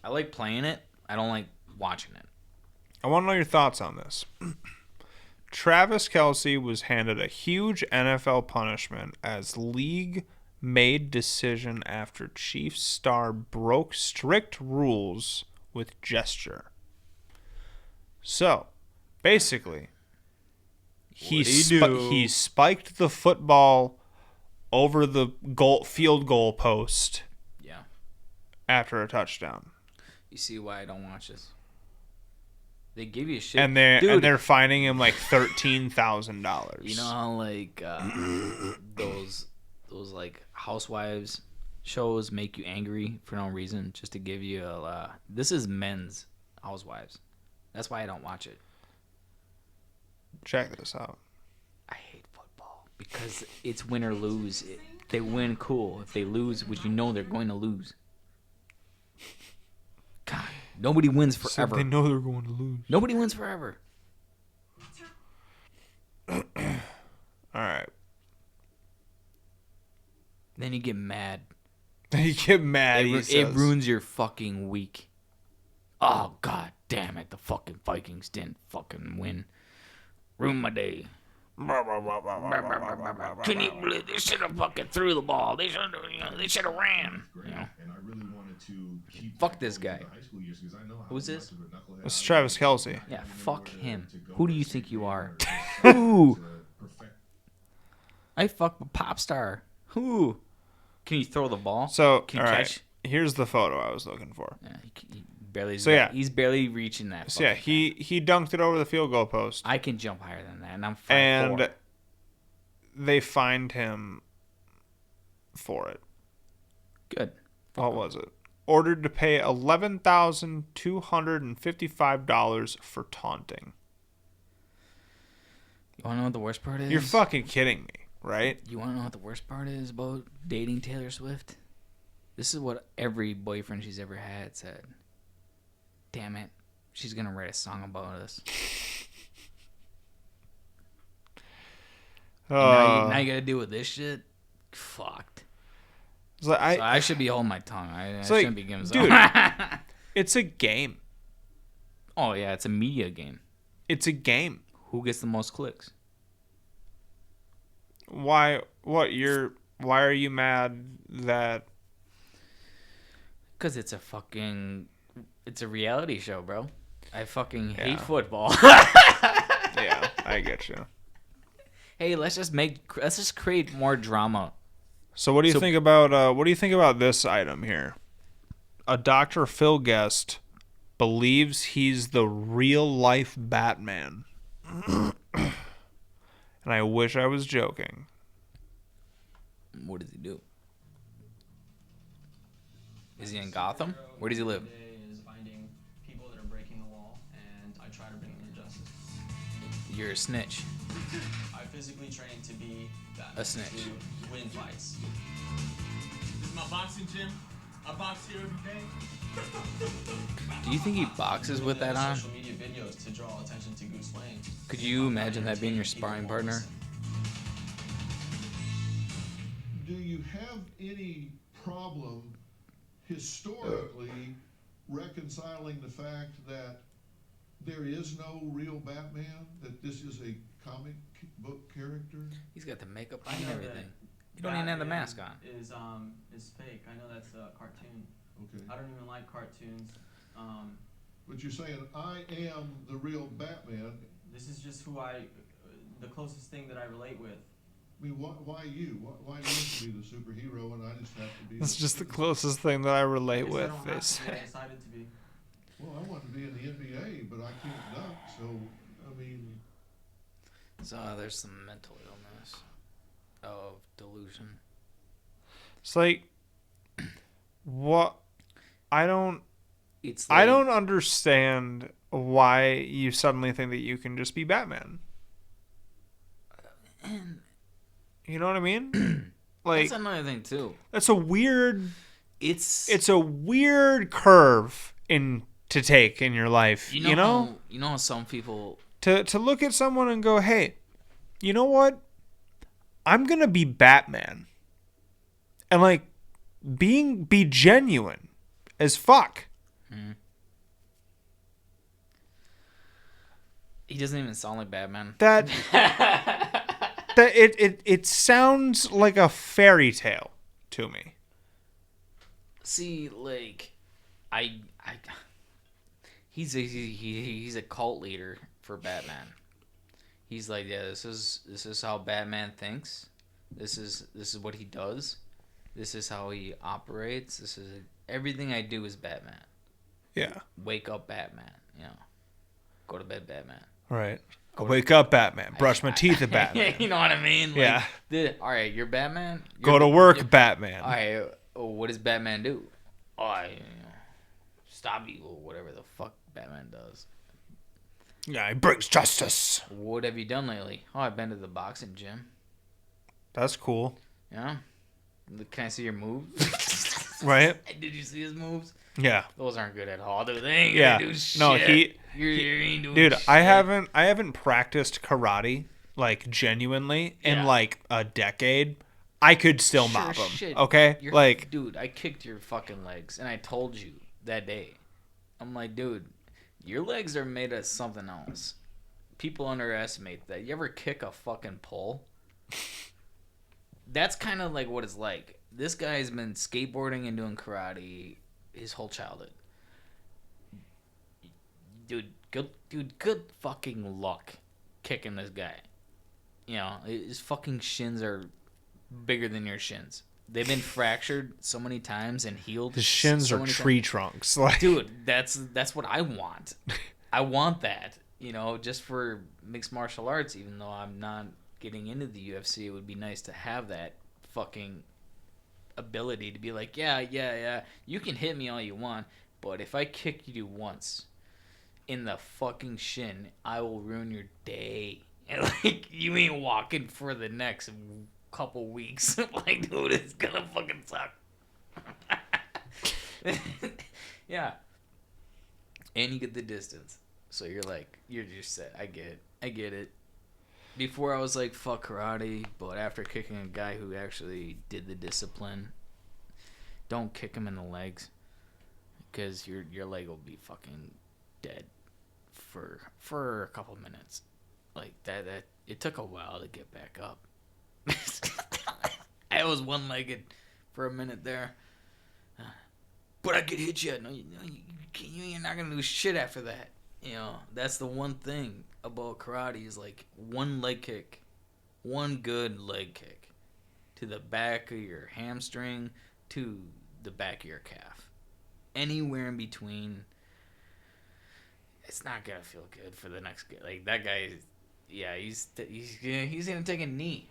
I like playing it. I don't like watching it. I want to know your thoughts on this. Travis Kelce was handed a huge NFL punishment as league made decision after Chiefs star broke strict rules with gesture. So, basically, he spiked the football over the field goal post. Yeah. After a touchdown. You see why I don't watch this? They give you shit, and they're fining him like $13,000. You know how like those like housewives shows make you angry for no reason, just to give you a this is men's housewives. That's why I don't watch it. Check this out. I hate football because it's win or lose. They win, cool. If they lose, which you know they're going to lose. God, nobody wins forever. So they know they're going to lose. Nobody wins forever. All right. Then you get mad. It ruins your fucking week. Oh, god damn it. The fucking Vikings didn't fucking win. Ruined my day. Can you believe they should have fucking threw the ball? They should have ran. You know? Fuck this guy. Who's this? It's Travis Kelce. Yeah, fuck him. Who do you think you are? Who? I fuck a pop star. Who? Can you throw the ball? So, can you all catch? Right. Here's the photo I was looking for. Yeah, he barely. So yeah, he's barely reaching that. So yeah, he dunked it over the field goal post. I can jump higher than that, and I'm 5'4". And they fined him for it. Good. What was it? Ordered to pay $11,255 for taunting. You want to know what the worst part is? You're fucking kidding me, right? You want to know what the worst part is about dating Taylor Swift? This is what every boyfriend she's ever had said. Damn it. She's going to write a song about us. Now you got to deal with this shit? Fucked. So I should be holding my tongue. I like, shouldn't be giving dude, it's a game. Oh, yeah, it's a media game. It's a game. Who gets the most clicks? Why are you mad that? Because it's a reality show, bro. I fucking hate football. Yeah, I get you. Hey, let's just create more drama. So what do you think about this item here? A Dr. Phil guest believes he's the real life Batman. And I wish I was joking. What does he do? Is he in Gotham? Where does he live? Is finding people that are breaking the law, and I try to bring them to justice. You're a snitch. I physically train to be Batman, a snitch. To win fights. This is my boxing gym. I box here every day. Do you think he boxes with that on? Social media videos to draw attention to Goose Wayne. Could you imagine that being your sparring partner? Do you have any problem historically reconciling the fact that there is no real Batman, that this is a comic book character? He's got the makeup on and everything. You don't even have the mask on. Is fake. I know that's a cartoon. Okay. I don't even like cartoons. But you're saying I am the real Batman. This is just the closest thing that I relate with. I mean, why you? Why you have to be the superhero and I just have to be? It's just the closest thing that I relate with. I decided to be. Well, I want to be in the NBA, but I can't dunk. So, I mean. So there's some mental illness of delusion. It's like, what? I don't understand why you suddenly think that you can just be Batman. You know what I mean? Like, that's another thing too. That's a weird. It's a weird curve to take in your life. You know how some people to look at someone and go, hey, you know what? I'm gonna be Batman, and like be genuine as fuck. Mm-hmm. He doesn't even sound like Batman. That it sounds like a fairy tale to me. See, like, he's a cult leader for Batman. He's like, yeah, this is how Batman thinks. This is what he does. This is how he operates. This is everything I do is Batman. Yeah. Wake up, Batman. Go to bed, Batman. Right. I wake up, Batman. Brush my teeth at Batman. You know what I mean? Like, yeah. All right, you're Batman. Go to work, Batman. All right. What does Batman do? Stop evil, whatever the fuck Batman does. Yeah, he brings justice. What have you done lately? I've been to the boxing gym. That's cool. Yeah. Can I see your moves? Right. Did you see his moves? Yeah. Those aren't good at all, do they? Yeah. Do shit. No, you ain't doing dude, shit. I haven't practiced karate like genuinely in like a decade. I could still mop him. Shit. Okay? Like, dude, I kicked your fucking legs and I told you that day. I'm like, dude, your legs are made of something else. People underestimate that. You ever kick a fucking pole? That's kind of like what it's like. This guy's been skateboarding and doing karate his whole childhood. Dude, good fucking luck kicking this guy. His fucking shins are bigger than your shins. They've been fractured so many times and healed. His shins are tree trunks. Like, dude, that's what I want. I want that. Just for mixed martial arts, even though I'm not getting into the UFC, it would be nice to have that fucking ability to be like, yeah, you can hit me all you want, but if I kick you once in the fucking shin, I will ruin your day. And like, you ain't walking for the next couple weeks. Like, dude, it's gonna fucking suck. Yeah. And you get the distance. So you're just set. I get it. Before I was like, fuck karate, but after kicking a guy who actually did the discipline, don't kick him in the legs, because your leg will be fucking dead for a couple minutes. Like that it took a while to get back up. I was one-legged for a minute there, but I could hit you. No, you're not gonna do shit after that. That's the one thing about karate is like one leg kick, one good leg kick to the back of your hamstring to the back of your calf. Anywhere in between, it's not gonna feel good for the next guy. Like that guy, he's gonna take a knee.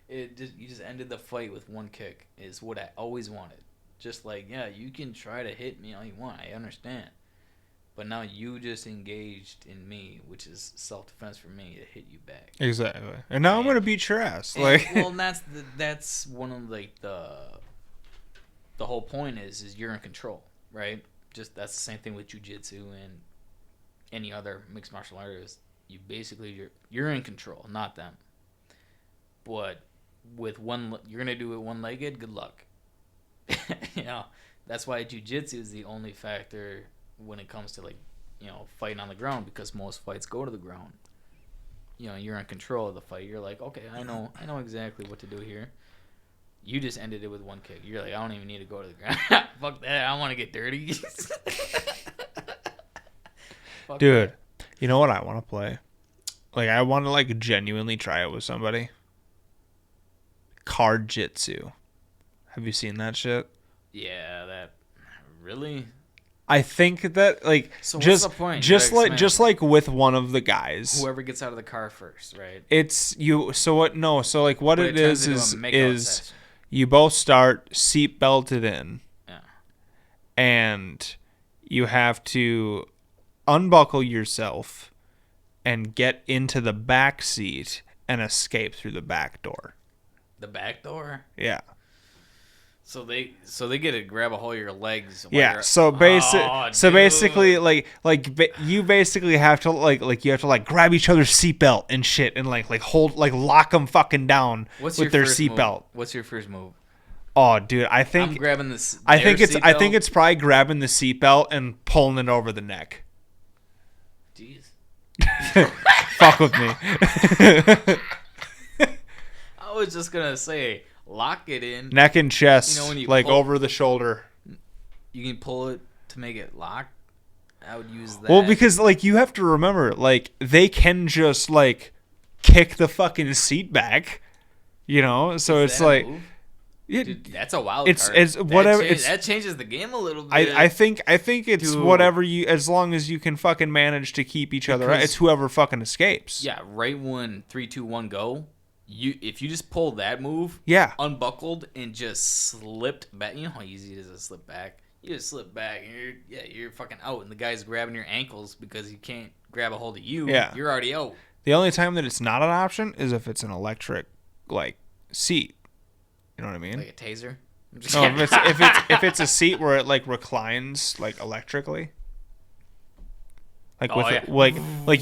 You just ended the fight with one kick is what I always wanted. Just like, you can try to hit me all you want. I understand. But now you just engaged in me, which is self-defense for me to hit you back. Exactly. And now I'm gonna beat your ass. Like, well, that's one of like the whole point is you're in control, right? Just that's the same thing with jiu-jitsu and any other mixed martial artist. You basically you're in control, not them. But with you're gonna do it one-legged. Good luck. That's why jiu-jitsu is the only factor when it comes to like, fighting on the ground, because most fights go to the ground. You're in control of the fight. You're like, okay, I know exactly what to do here. You just ended it with one kick. You're like, I don't even need to go to the ground. Fuck that. I want to get dirty. Dude, you know what I want to play? Like, I want to like genuinely try it with somebody. Card jitsu. Have you seen that shit? Yeah, that really. I think that like so what's the point? just like with one of the guys, whoever gets out of the car first, right? It's you. So what? No. So like what it is you both start seat belted in, and you have to unbuckle yourself and get into the back seat and escape through the back door. The back door? Yeah. So they get to grab a hold of your legs. Yeah. So basically, like you basically have to like grab each other's seatbelt and shit and like hold lock them fucking down with their seatbelt. What's your first move? Oh, dude, I think I'm grabbing this. I think it's probably grabbing the seatbelt and pulling it over the neck. Jeez. Fuck with me. I was just gonna say. Lock it in. Neck and chest, when you like over the shoulder. You can pull it to make it lock. I would use that. Well, because like you have to remember, like they can just like kick the fucking seat back, you know. So it's like, dude, that's a wild card. It's whatever. That changes the game a little bit. I think it's whatever you, as long as you can fucking manage to keep each other. It's whoever fucking escapes. Yeah, right when 3, 2, 1, go. If you just pull that move, unbuckled and just slipped back. You know how easy it is to slip back. You just slip back and you're fucking out, and the guy's grabbing your ankles because he can't grab a hold of you. Yeah, you're already out. The only time that it's not an option is if it's an electric like seat. You know what I mean? Like a taser. No, if it's a seat where it like reclines like electrically. Like like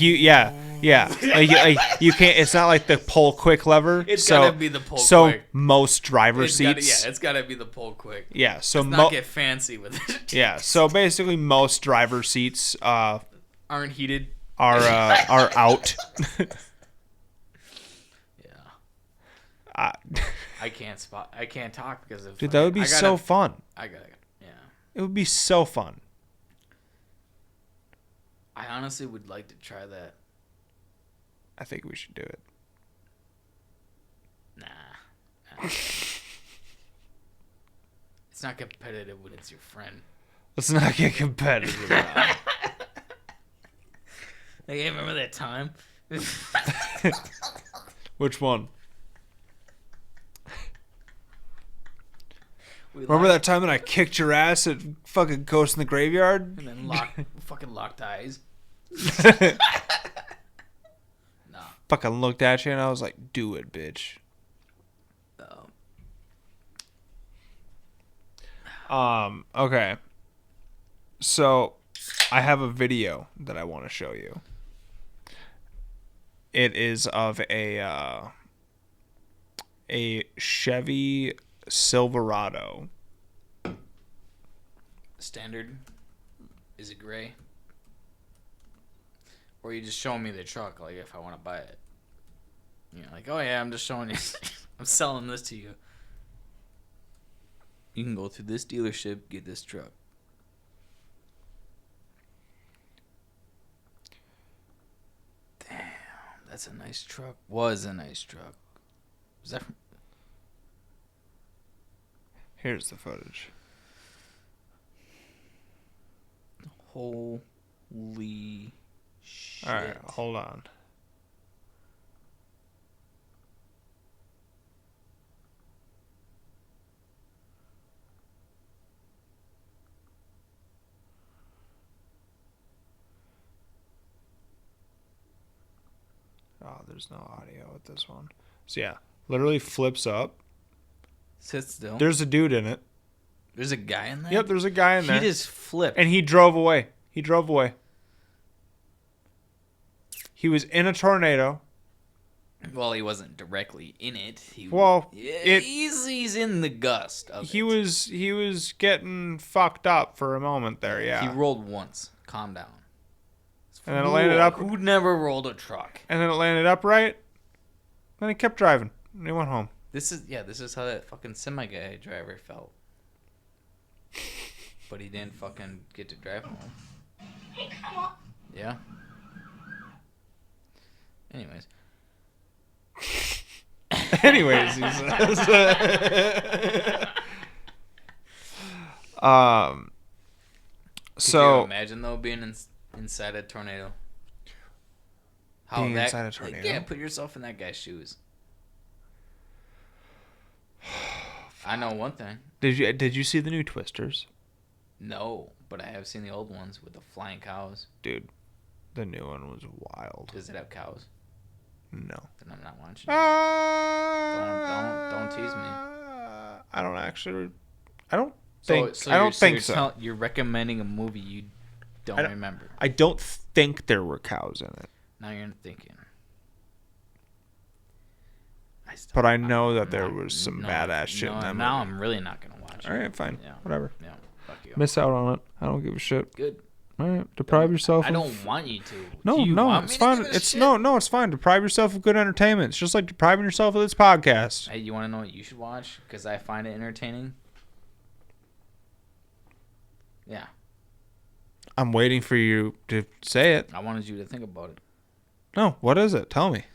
you like you can't. It's not like the pull quick lever. It's gotta be the pull quick. So most driver seats. It's gotta be the pull quick. Yeah. So let's not get fancy with it. Yeah. So basically, most driver seats aren't heated. Are out. Yeah. I can't talk because of. Dude, that would be so fun. Yeah. It would be so fun. I honestly would like to try that. I think we should do it. Nah. It's not competitive when it's your friend. Let's not get competitive. Like, hey, remember that time? Which one? Remember that time that I kicked your ass at fucking Ghost in the Graveyard? And then fucking locked eyes. Nah. Fucking looked at you and I was like, do it, bitch. Okay. So, I have a video that I want to show you. It is of a Chevy Silverado. Standard. Is it gray? Or are you just showing me the truck, like if I want to buy it? You know, like, oh yeah, I'm just showing you. I'm selling this to you. You can go through this dealership, get this truck. Damn, that's a nice truck. Was a nice truck. Was that from... Here's the footage. Holy shit. Alright, hold on. Oh, there's no audio with this one. So yeah, literally flips up. Sit still. There's a dude in it. There's a guy in there? Yep, there's a guy in there. He just flipped. And he drove away. He drove away. He was in a tornado. Well, he wasn't directly in it. He's in the gust of it. He was getting fucked up for a moment there, yeah. He rolled once. Calm down. And then it landed up. Who never rolled a truck? And then it landed upright. Then he kept driving. And he went home. This is how that fucking semi guy driver felt. But he didn't fucking get to drive home. Hey, come on. Yeah. Anyways. He says. Could you imagine though being inside a tornado? Inside a tornado? Yeah, put yourself in that guy's shoes. I know one thing. Did you see the new Twisters? No, but I have seen the old ones with the flying cows. Dude, the new one was wild. Does it have cows? No. Then I'm not watching. Don't tease me. I don't think so. You're recommending a movie you don't remember. I don't think there were cows in it. Now you're thinking. But I know that there was some badass shit in that movie. Now I'm really not gonna watch it. All right, fine. Yeah. Whatever. Yeah. Fuck you. Miss out on it. I don't give a shit. Good. All right. Deprive yourself. I don't want you to. No, it's fine. It's fine. Deprive yourself of good entertainment. It's just like depriving yourself of this podcast. Hey, you want to know what you should watch? Because I find it entertaining. Yeah. I'm waiting for you to say it. I wanted you to think about it. No, what is it? Tell me.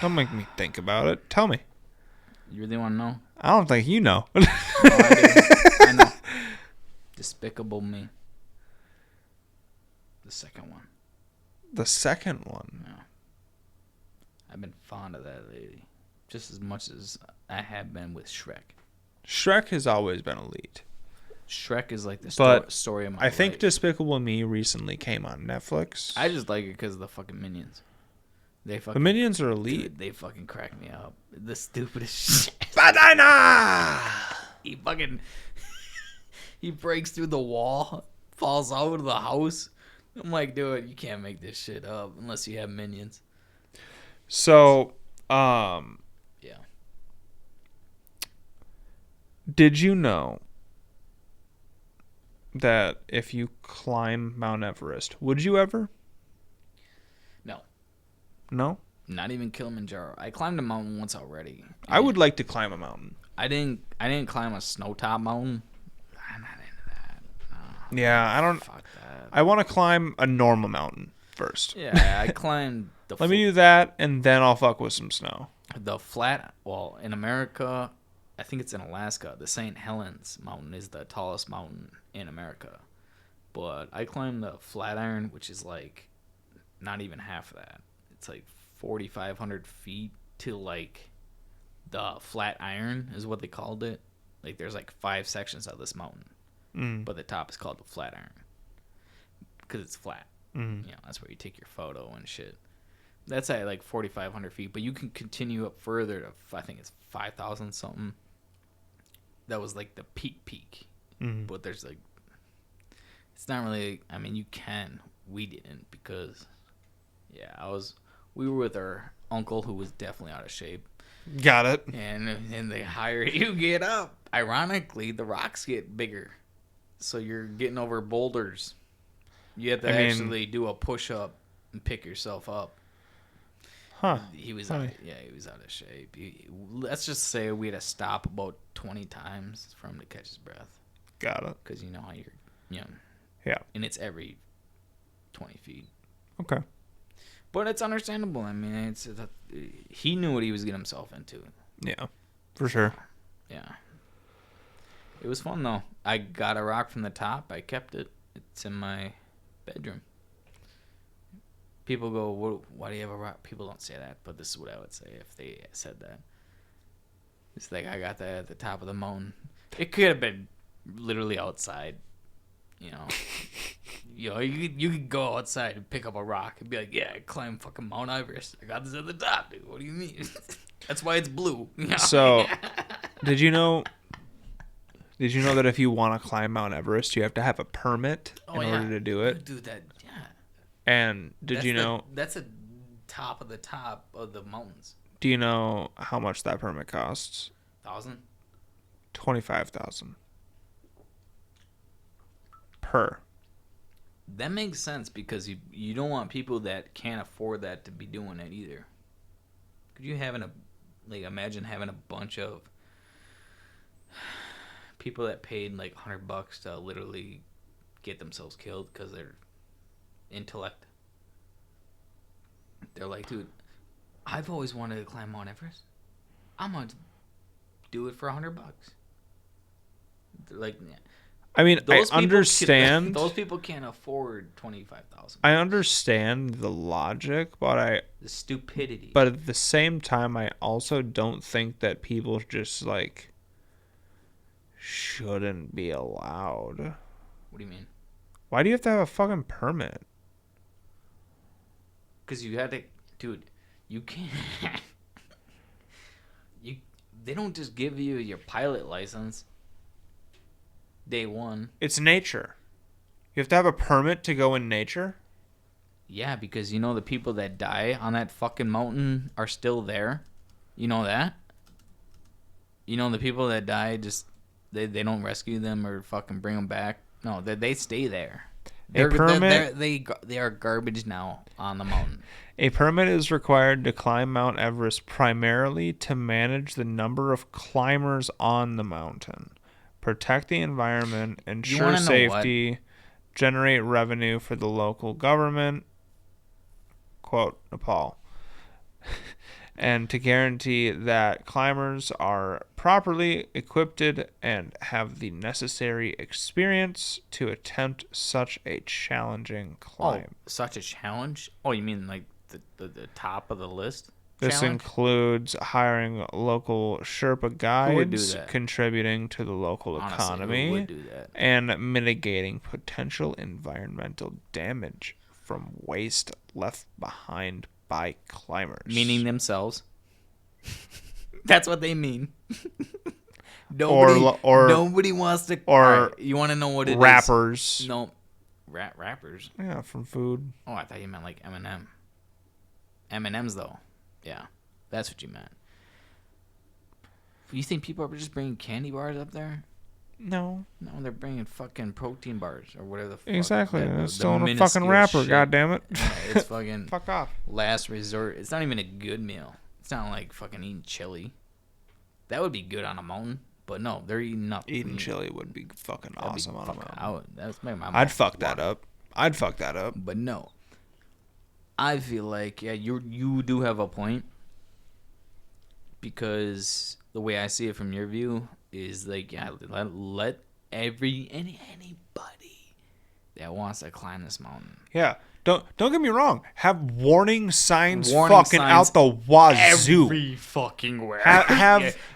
Don't make me think about it. Tell me. You really want to know? I don't think you know. No, I do. I know. Despicable Me. The second one. The second one. Yeah. I've been fond of that lady. Just as much as I have been with Shrek. Shrek has always been elite. Shrek is like the story of my life. I think Despicable Me recently came on Netflix. I just like it because of the fucking minions. The minions are elite. Dude, they fucking crack me up. The stupidest shit. Banana! He breaks through the wall, falls out of the house. I'm like, dude, you can't make this shit up unless you have minions. So, yeah. Did you know that if you climb Mount Everest, would you ever? No. No? Not even Kilimanjaro. I climbed a mountain once already. I would like to climb a mountain. I didn't climb a snowtop mountain. I'm not into that. No. Yeah, I don't. Fuck that. I want to climb a normal mountain first. Yeah, I climbed the Let me do that, and then I'll fuck with some snow. The flat, well, in America, I think it's in Alaska. The St. Helens Mountain is the tallest mountain in America. But I climbed the Flatiron, which is like not even half of that. It's like 4,500 feet to like the Flatiron is what they called it. Like there's like 5 sections of this mountain, but the top is called the Flatiron because it's flat. You know, that's where you take your photo and shit. That's at like 4,500 feet, but you can continue up further to I think it's 5,000 something. That was like the peak. But there's like, it's not really. I mean, you can. We didn't because, yeah, we were with our uncle who was definitely out of shape. Got it. And the higher you get up, ironically, the rocks get bigger, so you're getting over boulders. You have to actually do a push up and pick yourself up. Huh. He was out of shape. Let's just say we had to stop about 20 times for him to catch his breath. Got it. Because you know how you're young. Yeah. And it's every 20 feet. Okay. But it's understandable. I mean, he knew what he was getting himself into. Yeah, for sure. Yeah. It was fun, though. I got a rock from the top. I kept it. It's in my bedroom. People go, why do you have a rock? People don't say that, but this is what I would say if they said that. It's like, I got that at the top of the mountain. It could have been literally outside. You know, you could go outside and pick up a rock and be like, yeah, I climbed fucking Mount Everest. I got this at the top, dude. What do you mean? That's why it's blue. You know? So, did you know that if you want to climb Mount Everest, you have to have a permit in order to do it? Dude, that, yeah. And did you know? That's a top of the mountains. Do you know how much that permit costs? 1,000? 25,000 per. That makes sense because you don't want people that can't afford that to be doing it either. Could you imagine having a bunch of people that paid like $100 to literally get themselves killed because their intellect. They're like, dude, I've always wanted to climb Mount Everest. I'm gonna do it for $100. They're like, yeah. I mean, I understand. Those people can't afford 25,000. I understand the logic, but the stupidity. But at the same time, I also don't think that people just like shouldn't be allowed. What do you mean? Why do you have to have a fucking permit? Because you had to, dude. You can't. They don't just give you your pilot license. Day one. It's nature. You have to have a permit to go in nature? Yeah, because you know the people that die on that fucking mountain are still there. You know that? You know the people that die just they don't rescue them or fucking bring them back. No, they stay there. They are garbage now on the mountain. A permit is required to climb Mount Everest primarily to manage the number of climbers on the mountain, protect the environment, ensure safety, generate revenue for the local government, quote, Nepal, and to guarantee that climbers are properly equipped and have the necessary experience to attempt such a challenging climb. Oh, such a challenge? Oh, you mean like the top of the list? This challenge? includes hiring local Sherpa guides, that? contributing to the local Honestly, economy, who would do that? and mitigating potential environmental damage from waste left behind by climbers. Meaning themselves. That's what they mean. Nobody wants to. Or you want to know what it rappers. is? No, rappers. Yeah, from food. Oh, I thought you meant like Eminem. M&M's though. Yeah, that's what you meant. You think people are just bringing candy bars up there? No, they're bringing fucking protein bars or whatever the fuck. Exactly. It's still a fucking minuscule rapper, shit. goddammit. Yeah, it's fucking fuck off. Last resort. It's not even a good meal. It's not like fucking eating chili. That would be good on a mountain, but no, they're eating nothing. Eating chili would be fucking awesome on a mountain. That's my I'd fuck that up. But no, I feel like you do have a point, because the way I see it from your view is like, let anybody that wants to climb this mountain. Yeah. Don't get me wrong. Have warning signs out the wazoo. Every fucking where.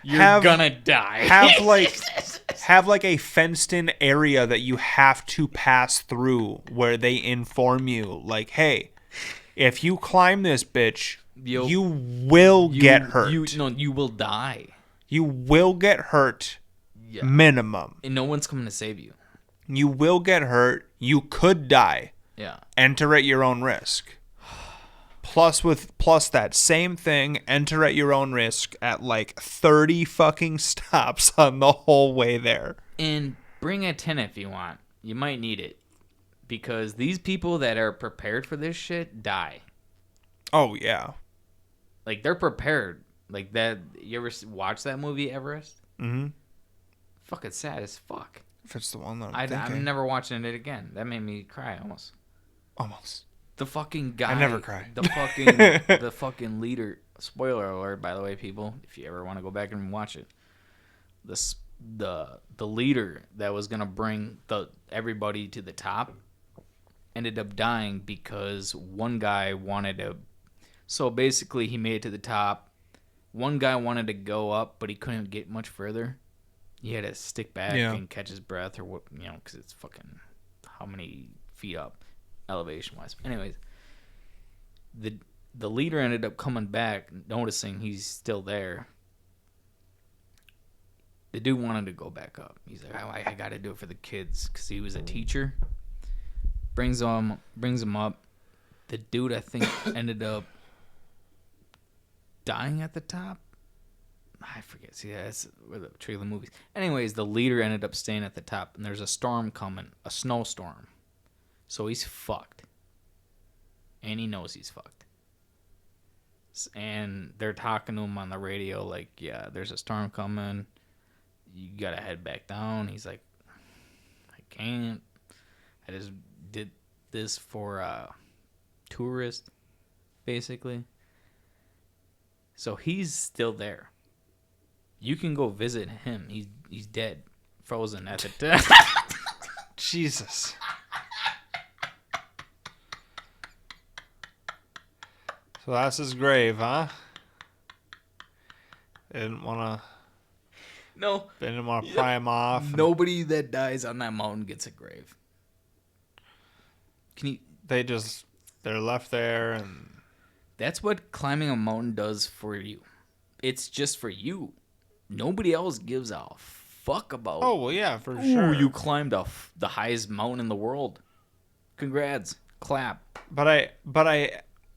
You're gonna die. Have like a fenced in area that you have to pass through where they inform you, like, hey, if you climb this bitch, you will get hurt. You will die. You will get hurt. Yeah. Minimum. And no one's coming to save you. You will get hurt. You could die. Yeah. Enter at your own risk. Plus that same thing, enter at your own risk at like 30 fucking stops on the whole way there. And bring a tent if you want. You might need it. Because these people that are prepared for this shit die. Oh, yeah. Like, they're prepared. Like, that. You ever watch that movie, Everest? Mm-hmm. Fucking sad as fuck. If it's the one that I'm never watching it again. That made me cry almost. The fucking guy. I never cry. The fucking leader. Spoiler alert, by the way, people. If you ever want to go back and watch it, the leader that was gonna bring everybody to the top ended up dying because one guy wanted to. So basically, he made it to the top. One guy wanted to go up, but he couldn't get much further. He had to stick back and catch his breath, or what, because it's fucking how many feet up, elevation wise. Anyways, the leader ended up coming back, noticing he's still there. The dude wanted to go back up. He's like, I got to do it for the kids, because he was a teacher. Brings him up. The dude, I think, ended up dying at the top. I forget. See, that's where the trailer movies. Anyways, the leader ended up staying at the top, and there's a storm coming, a snowstorm. So he's fucked. And he knows he's fucked. And they're talking to him on the radio like, yeah, there's a storm coming. You gotta head back down. He's like, I can't. I just did this for tourists, basically. So he's still there. You can go visit him. He's dead, frozen at the time. Jesus. So that's his grave, huh? They didn't want to pry him off. Nobody that dies on that mountain gets a grave. They're left there, and that's what climbing a mountain does for you. It's just for you. Nobody else gives a fuck about. Oh well, yeah, for sure. You climbed the highest mountain in the world. Congrats, clap. But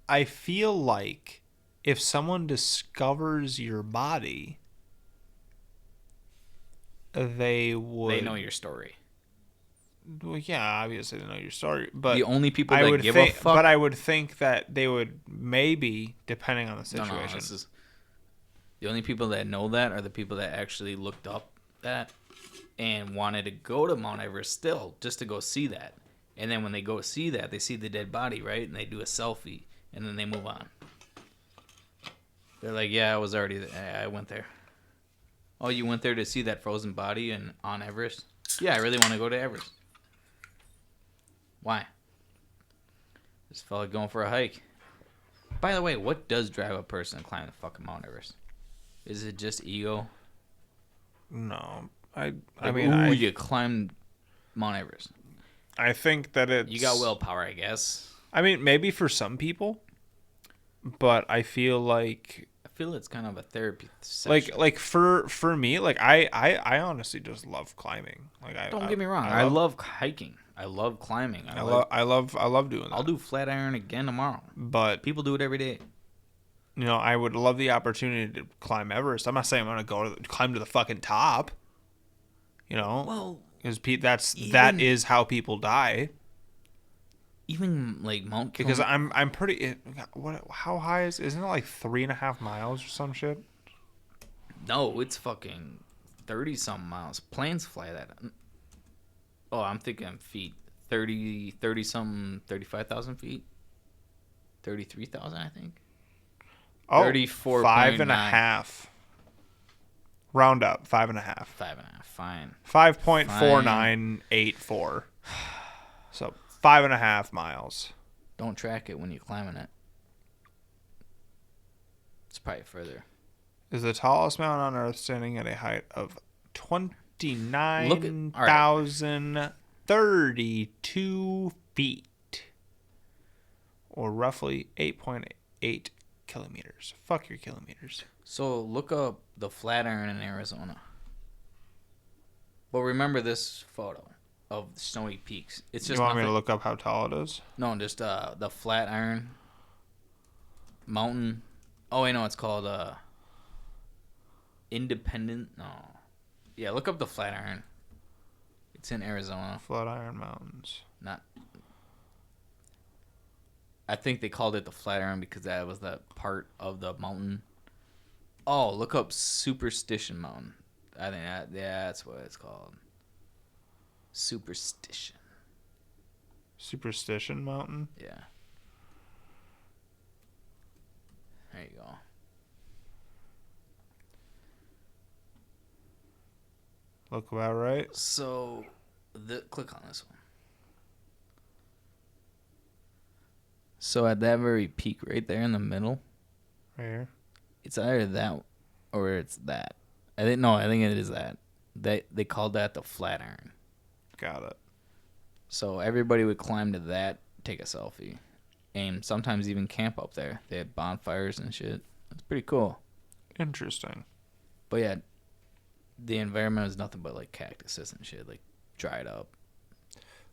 I feel like if someone discovers your body, they know your story. Well, yeah, obviously they know your story, but the only people that give a fuck. But I would think that they would maybe, depending on the situation. No, the only people that know that are the people that actually looked up that and wanted to go to Mount Everest still, just to go see that. And then when they go see that, they see the dead body, right? And they do a selfie, and then they move on. They're like, yeah, I was already there. I went there. Oh, you went there to see that frozen body on Everest? Yeah, I really want to go to Everest. Why? Just felt like going for a hike. By the way, what does drive a person to climb the fucking Mount Everest? Is it just ego? No. You climbed Mount Everest. I think that it's... You got willpower, I guess. I mean, maybe for some people, but I feel like... I feel it's kind of a therapy session. Like for me, like I honestly just love climbing. Like Don't get me wrong. I love hiking. I love climbing. I love doing that. I'll do Flatiron again tomorrow. But people do it every day. You know, I would love the opportunity to climb Everest. I'm not saying I'm gonna climb to the fucking top. You know, well, because that is how people die. Even like Mount because I'm pretty. How high isn't it like 3.5 miles or some shit? No, it's fucking 30-something miles. Planes fly that. Oh, I'm thinking feet. 30-something, 35,000 feet. 33,000, I think. Oh, 34. 5.5. Round up, 5.5. 5.5, fine. 5.4984. So 5.5 miles. Don't track it when you're climbing it. It's probably further. Is the tallest mountain on Earth standing at a height of 29,032 feet, or roughly 8.8 kilometers. Fuck your kilometers. So look up the Flatiron in Arizona. But remember this photo of snowy peaks. It's just. You want me to look up how tall it is? No, just the Flatiron mountain. Oh wait, no, it's called Independent. No, yeah, look up the Flatiron. It's in Arizona. Flatiron Mountains. Not. I think they called it the Flatiron because that was that part of the mountain. Oh, look up Superstition Mountain. I think that's what it's called. Superstition. Superstition Mountain? Yeah. There you go. Look about right. So, click on this one. So at that very peak right there in the middle. Right here. It's either that or it's that. I think it is that. They called that the Flatiron. Got it. So everybody would climb to that, take a selfie, and sometimes even camp up there. They had bonfires and shit. It's pretty cool. Interesting. But yeah, the environment is nothing but like cactuses and shit, like dried up.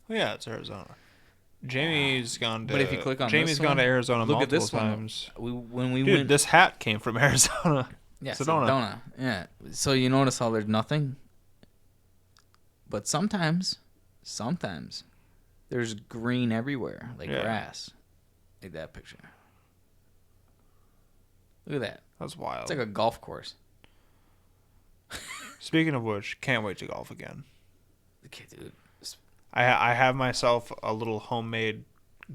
Well, yeah, it's Arizona. Jamie's gone to. But if you click on Jamie's this gone one, to Arizona look multiple at this times. When we Dude, went, this hat came from Arizona. Yeah, Sedona. Yeah. So you notice how there's nothing, but sometimes there's green everywhere, like grass, like that picture. Look at that. That's wild. It's like a golf course. Speaking of which, can't wait to golf again. Okay, dude. I have myself a little homemade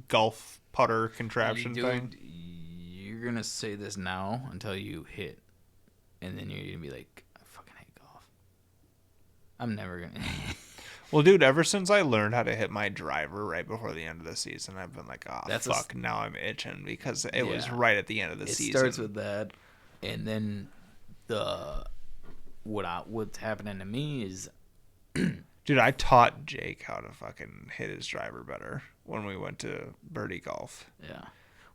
golf putter contraption thing. You're gonna say this now until you hit, and then you're gonna be like, I fucking hate golf. I'm never gonna. Well, dude, ever since I learned how to hit my driver right before the end of the season, I've been like, fuck, now I'm itching because it was right at the end of the season. It starts with that, and then what's happening to me is. Dude, I taught Jake how to fucking hit his driver better when we went to birdie golf. Yeah,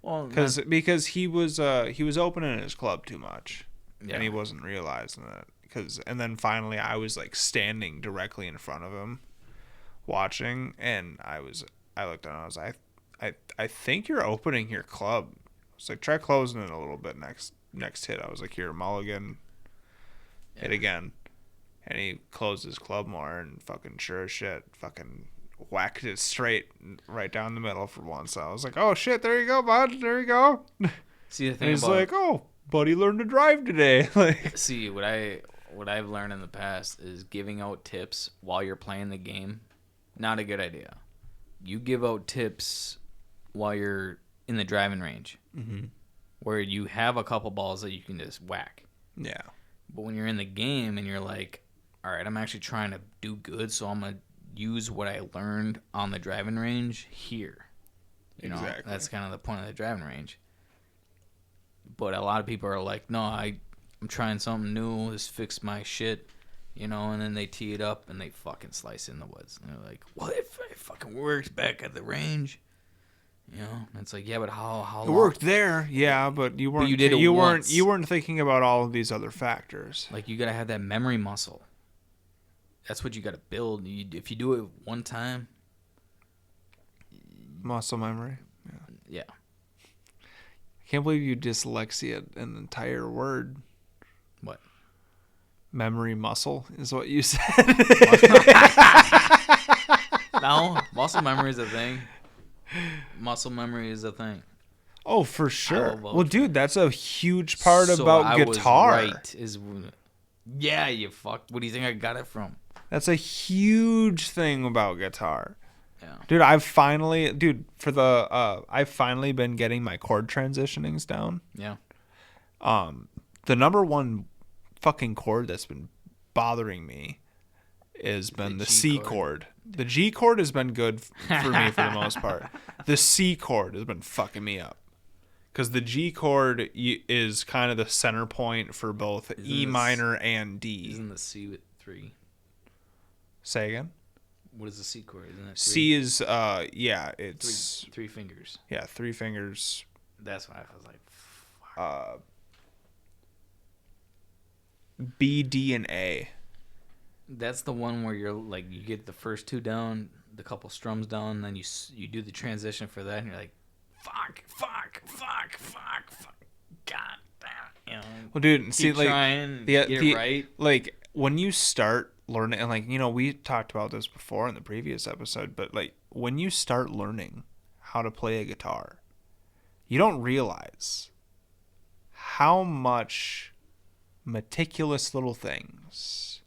well, because he was opening his club too much, and he wasn't realizing it. And then finally, I was like standing directly in front of him, watching, and I looked at him. I was like, I think you're opening your club. I was like, try closing it a little bit next hit. I was like, here, mulligan, hit again. And he closed his club more and fucking sure as shit fucking whacked it straight right down the middle for once. So I was like, oh shit, there you go, bud. There you go. See, the thing and he's like, oh, buddy learned to drive today. Like, see, what I've learned in the past is giving out tips while you're playing the game. Not a good idea. you give out tips while you're in the driving range, where you have a couple balls that you can just whack. Yeah. But when you're in the game and you're like, all right, I'm actually trying to do good, so I'm going to use what I learned on the driving range here. You know, Exactly. that's kind of the point of the driving range. But a lot of people are like, no, I'm trying something new. This fixed my shit. You know, and then they tee it up and they fucking slice in the woods. And they're like, well, it fucking works back at the range. You know, and it's like, yeah, but how It worked there, yeah, but you weren't. you did it once. You weren't thinking about all of these other factors. Like, you gotta have that memory muscle. That's what you gotta build. If you do it one time, Muscle memory. yeah. I can't believe you dyslexia an entire word. What? Memory muscle is what you said. No, muscle memory is a thing. Muscle memory is a thing. Oh, for sure. will vote Well, for dude, that's a huge part about I guitar. Was right. Yeah, you fuck. What do you think I got it from? That's a huge thing about guitar. Yeah. Dude, I've finally been getting my chord transitionings down. Yeah. The number one fucking chord that's been bothering me has been the C chord. The G chord has been good for me for the most part. The C chord has been fucking me up. Because the G chord is kind of the center point for both E minor and D. Isn't the C with 3? Say again? What is the C chord? Isn't it 3? C is, it's... Three fingers. Yeah, 3 fingers. That's why I was like, fuck. B, D, and A. That's the one where you're like, you get the first 2 down, the couple strums down, then you do the transition for that, and you're like, fuck, god damn. You know, Well, dude, see, like, trying, get it right. Like, when you start learning, and like, you know, we talked about this before in the previous episode, but like, when you start learning how to play a guitar, you don't realize how much meticulous little things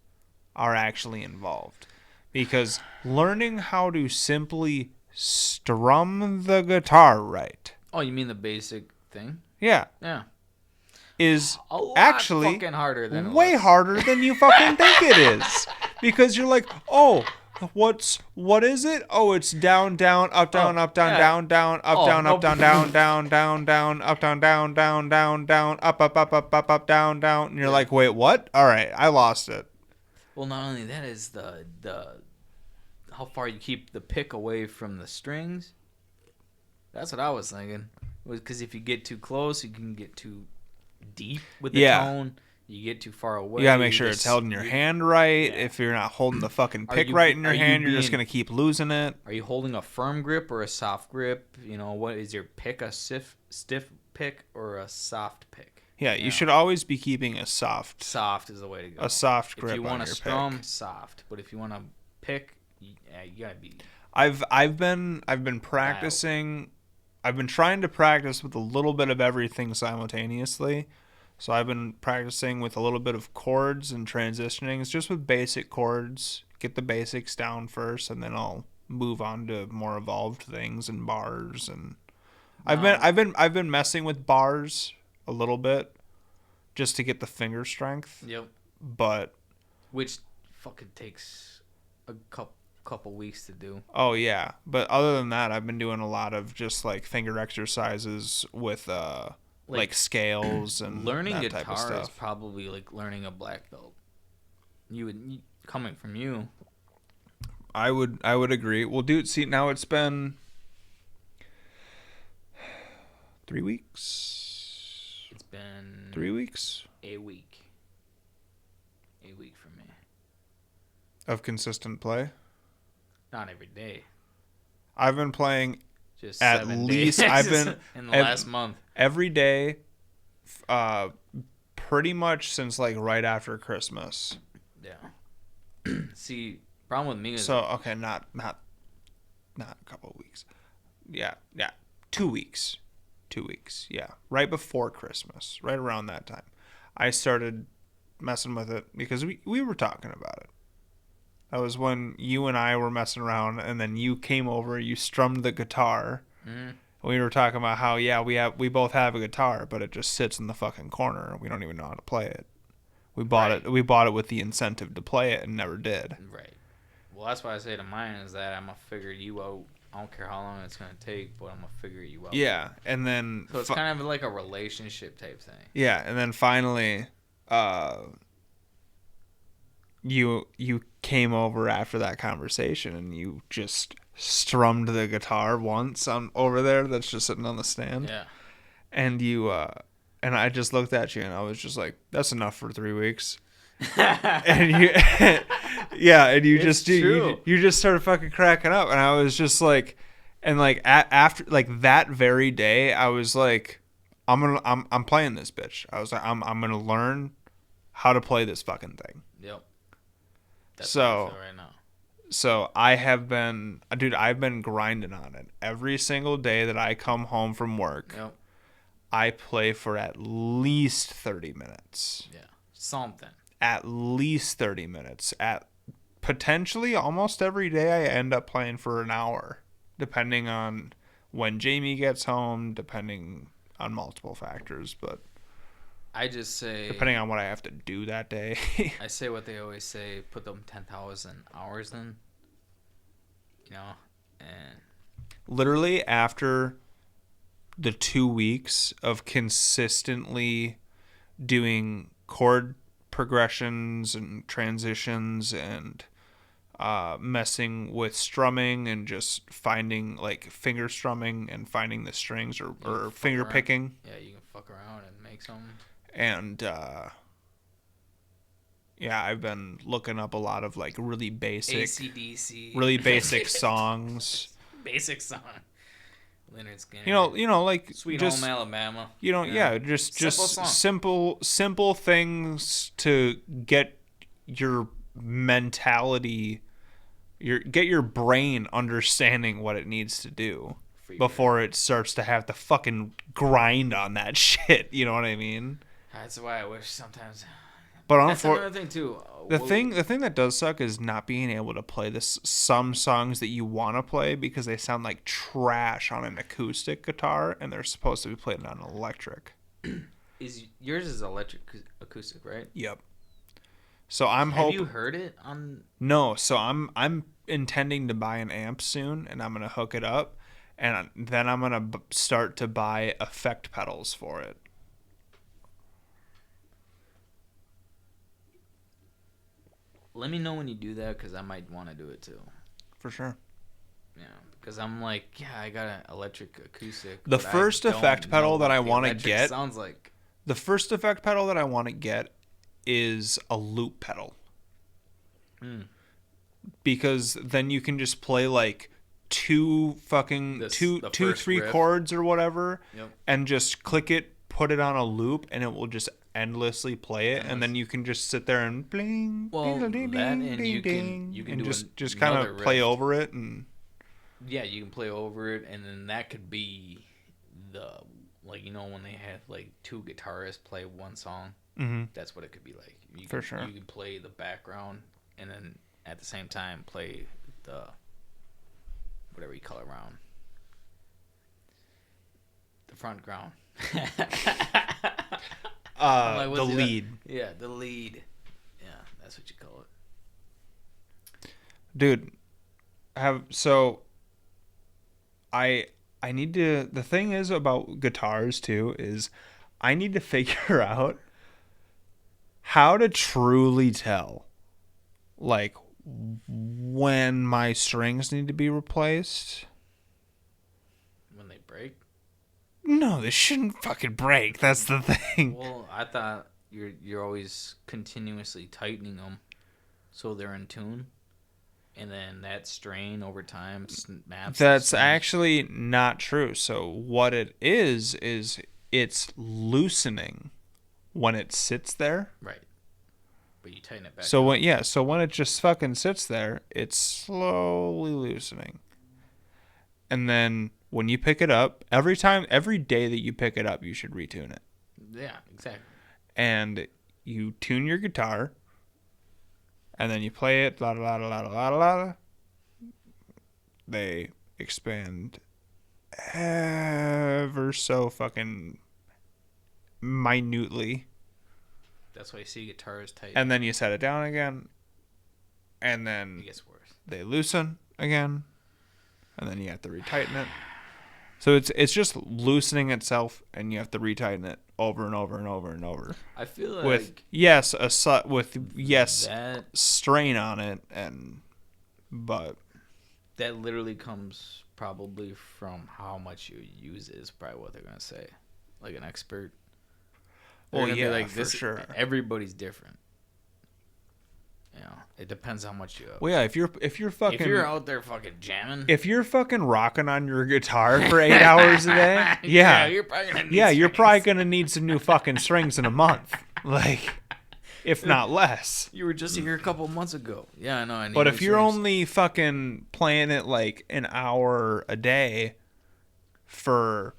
are actually involved, because learning how to simply strum the guitar right, Oh, you mean the basic thing? yeah, is A lot actually fucking harder than it way was. harder than you fucking think it is, because you're like, oh, what is it? Oh, it's down, down, up, down, up, down, yeah. down, down, up, down, no up, down, down, down, down, down, up, down, down, down, down, down, up, up, up, up, up, up, down, down, and you're like, wait, what? All right, I lost it. Well, not only that is the how far you keep the pick away from the strings. That's what I was thinking. Because if you get too close, you can get too deep with the tone. You get too far away. You gotta make sure it's held in your hand right. Yeah. If you're not holding the fucking pick you- right in your are you hand, you're just being- gonna keep losing it. Are you holding a firm grip or a soft grip? You know, what is your pick? A stiff pick or a soft pick? Yeah, you should always be keeping a soft Soft is the way to go. a soft grip If you on want your to strum, pick. soft. But if you want to pick, you gotta be. I've been practicing. I've been trying to practice with a little bit of everything simultaneously. So I've been practicing with a little bit of chords and transitionings, just with basic chords. Get the basics down first, and then I'll move on to more evolved things and bars. And I've been messing with bars a little bit, just to get the finger strength. Yep. But Which fucking takes a couple weeks to do. oh yeah, but other than that, I've been doing a lot of just like finger exercises with like scales and Learning that type of guitar is stuff. probably like learning a black belt. Coming from you. I would agree. Well, dude, see, now it's been 3 weeks. It's been 3 weeks a week. A week for me. of consistent play. Not every day. I've been playing Just at 7 least days I've been in the last month. every day, pretty much since like right after Christmas. Yeah. See, problem with me is So okay, not a couple of weeks. Yeah, 2 weeks. 2 weeks. Yeah, right before Christmas, right around that time, I started messing with it because we were talking about it. That was when you and I were messing around, and then you came over, you strummed the guitar. Mm-hmm. We were talking about how, we both have a guitar, but it just sits in the fucking corner. We don't even know how to play it. We bought it with the incentive to play it and never did. Right. Well, that's why I say to mine is that I'm going to figure you out. I don't care how long it's going to take, but I'm going to figure you out. Yeah, and then... So it's kind of like a relationship type thing. Yeah, and then finally, you came over after that conversation, and you just strummed the guitar once over there that's just sitting on the stand. Yeah. And and I just looked at you, and I was just like, that's enough for 3 weeks. And you... Yeah, and you just started fucking cracking up, and I was just like, and like after like that very day, I was like, I'm playing this bitch. I was like, I'm gonna learn how to play this fucking thing. Yep. That's so how I feel right now. So I've been grinding on it every single day that I come home from work. Yep. I play for at least 30 minutes. Yeah, something. At least 30 minutes. Potentially almost every day I end up playing for an hour, depending on when Jamie gets home, depending on multiple factors, but I just say depending on what I have to do that day. I say what they always say, put them 10,000 hours in, and literally after the 2 weeks of consistently doing chord progressions and transitions and messing with strumming and just finding like finger strumming and finding the strings or finger picking. Yeah, you can fuck around and make something. And I've been looking up a lot of like really basic AC/DC, really basic songs. Basic song. Leonard Skinner. You know, like Sweet just, Home Alabama. Just simple things to get your mentality, get your brain understanding what it needs to do before it starts to have to fucking grind on that shit. You know what I mean? That's why I wish sometimes. But that's another thing too. The thing that does suck is not being able to play some songs that you want to play because they sound like trash on an acoustic guitar and they're supposed to be played on an electric. Yours is electric acoustic, right? Yep. So Have you heard it on? No, so I'm intending to buy an amp soon, and I'm gonna hook it up, and then I'm gonna start to buy effect pedals for it. Let me know when you do that, because I might want to do it too. For sure. Yeah, because I'm like, I got an electric acoustic. The first effect pedal that I want to get sounds like. The first effect pedal that I want to get is a loop pedal. Because then you can just play like two, three chords or whatever, and just click it, put it on a loop, and it will just endlessly play it, and then you can just sit there and bling, you can just kind of play over it, and you can play over it, and then that could be when they have like two guitarists play one song. Mm-hmm. That's what it could be like. You can play the background, and then at the same time play the whatever you call it around the front ground. The lead. Yeah, the lead. Yeah, that's what you call it. Dude, I need to. The thing is about guitars too is I need to figure out how to truly tell, like, when my strings need to be replaced. When they break? No, they shouldn't fucking break. That's the thing. Well, I thought you're always continuously tightening them so they're in tune. And then that strain over time snaps. That's actually not true. So what it is it's loosening when it sits there. Right. But you tighten it back. So when it just fucking sits there, it's slowly loosening. And then when you pick it up, every day that you pick it up, you should retune it. Yeah, exactly. And you tune your guitar and then you play it, la la la la la la la. They expand ever so fucking minutely. That's why you see guitars tight. And then you set it down again, and then It gets worse. they loosen again, and then you have to retighten it. So it's just loosening itself, and you have to retighten it over and over and over and over. I feel like With that strain on it, but that literally comes probably from how much you use it is probably what they're gonna say, like an expert. Well, They're gonna be yeah, like, for sure. Everybody's different. You know, it depends how much you. Well, yeah, if you're fucking, if you're out there fucking jamming, if you're fucking rocking on your guitar for 8 hours a day, yeah, you're probably gonna need you're strings. probably gonna need some new fucking strings in a month, like, if not less. You were just here a couple months ago. Yeah, I know. I need But new if you're strings. only fucking playing it like an hour a day for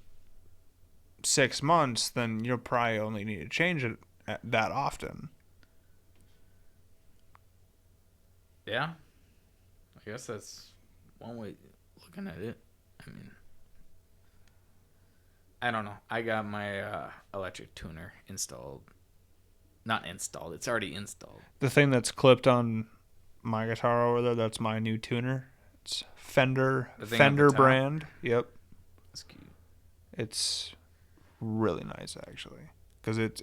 6 months, then you'll probably only need to change it that often. Yeah, I guess that's one way looking at it. I mean, I don't know. I got my electric tuner installed. Not installed. It's already installed. The thing that's clipped on my guitar over there, that's my new tuner. It's Fender The thing at the top? brand. Yep. That's cute. It's really nice actually, because it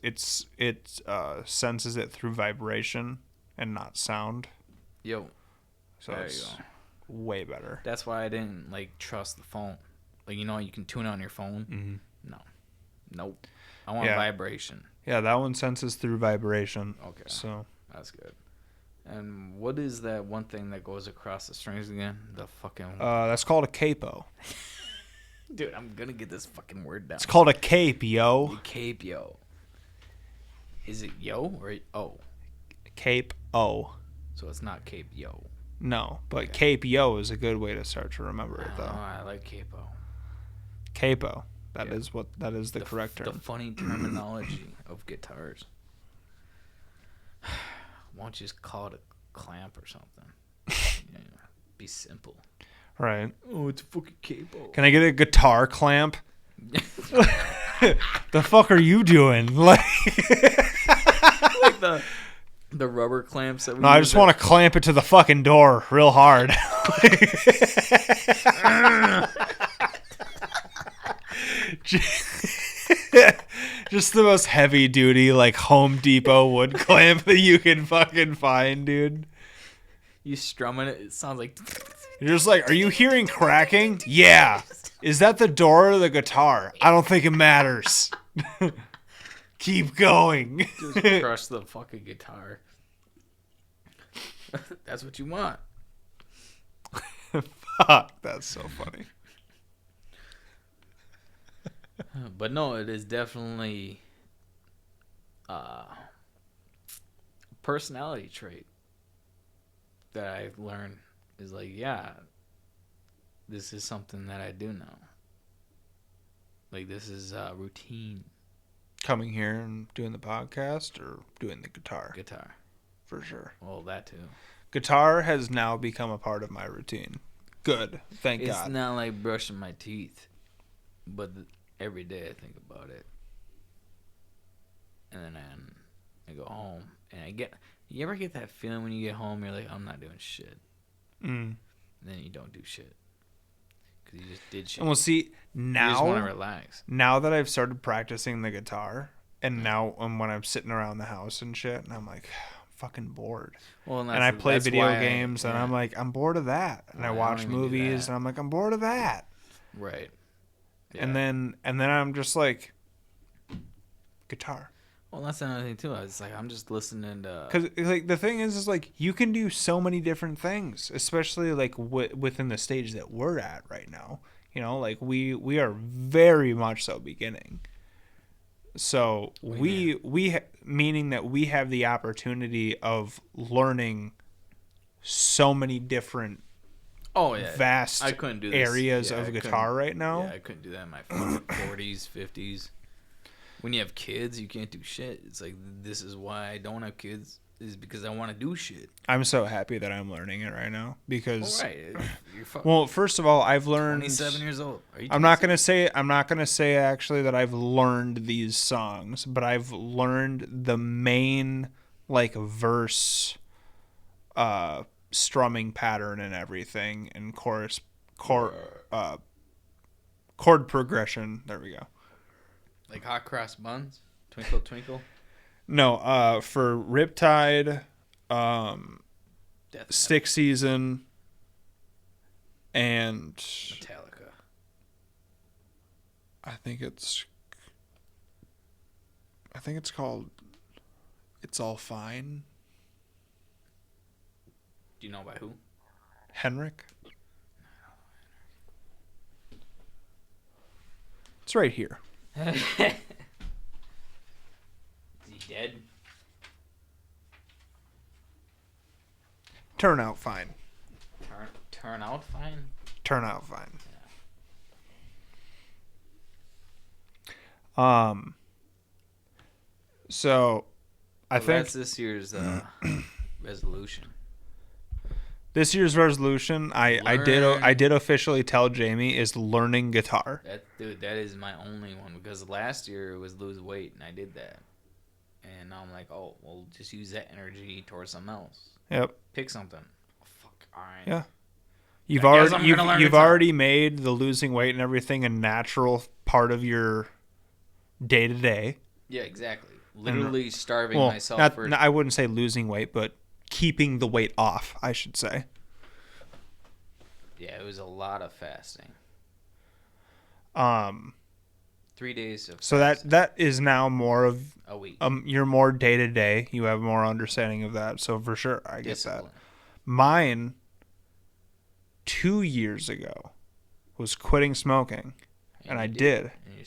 senses it through vibration and not sound. Yo, So there it's you go. way better. That's why I didn't like trust the phone. Like, you know, you can tune on your phone. Mm-hmm. No, nope. I want Yeah. vibration. Yeah, that one senses through vibration. Okay. So That's good. And what is that one thing that goes across the strings again? The fucking that's called a capo. dude. I'm gonna get this fucking word down. It's called a cape, yo. Cape yo. Is it yo or oh? Cape O. So it's not Cape yo. No, but Okay. cape yo is a good way to start to remember it Oh, though. I like capo. Capo. That Yeah. is the correct The term. funny terminology of guitars. Why don't you just call it a clamp or something? Yeah, be simple. Right. Oh, it's a fucking capo. Can I get a guitar clamp? The fuck are you doing? Like, Like the rubber clamps that we no, I just want to clamp it to the fucking door real hard. Just the most heavy duty, like, Home Depot wood clamp that you can fucking find, dude. You strumming it, it sounds like You're just like, are you hearing cracking? Yeah. Is that the door or the guitar? I don't think it matters. Keep going. just crush the fucking guitar. That's what you want. Fuck, that's so funny. But no, it is definitely a personality trait that I've learned is like, yeah, this is something that I do now. Like, this is a routine. Coming here and doing the podcast or doing the guitar? Guitar. For sure. Well, that too. Guitar has now become a part of my routine. Good. Thank It's God. not like brushing my teeth, but every day I think about it. And then I go home and I get. You ever get that feeling when you get home? You're like, I'm not doing shit. Mm. And then you don't do shit because you just did shit. And we'll see You just want to now. relax. Now that I've started practicing the guitar, and now when I'm sitting around the house and shit, and I'm like, I'm fucking bored. Well, And I play video why games, and I'm like, I'm bored of that. And I Well, I watch don't even do movies, that. and I'm like, I'm bored of that. right. And then I'm just like, guitar. Well, that's another thing too. It's like I'm just listening to. Because like the thing is like you can do so many different things, especially like within the stage that we're at right now. You know, like we are very much so beginning. So meaning that we have the opportunity of learning so many different Oh yeah, vast I couldn't do this. areas Yeah, I of couldn't- guitar right now. Yeah, I couldn't do that in my fucking 40s, 50s. When you have kids, you can't do shit. It's like, this is why I don't have kids. is because I want to do shit. I'm so happy that I'm learning it right now because. All right. You're Well, first of all, I've learned. 27 years old. Are you 27? I'm not gonna say actually that I've learned these songs, but I've learned the main like verse, strumming pattern and everything, and chord progression. There we go. Like hot cross buns, twinkle twinkle. No, for Riptide, Death Stick Season, and Metallica. I think it's called It's All Fine. Do you know by who? Henrik. It's right here. Is he dead? Turn out fine. Turn out fine? Turn out fine. So I think that's this year's resolution. This year's resolution, I did officially tell Jamie, is learning guitar. That is my only one, because last year it was lose weight and I did that, and now I'm like, oh well, just use that energy towards something else. Yep. Pick something. Oh, fuck. All right. Yeah. You've already made the losing weight and everything a natural part of your day to day. Yeah, exactly. Literally starving myself. I wouldn't say losing weight, but keeping the weight off, I should say. Yeah, it was a lot of fasting. 3 days of so fasting. that is now more of a week. You're more day to day. You have more understanding of that. So for sure, I get that. Mine 2 years ago was quitting smoking, and I did. And you're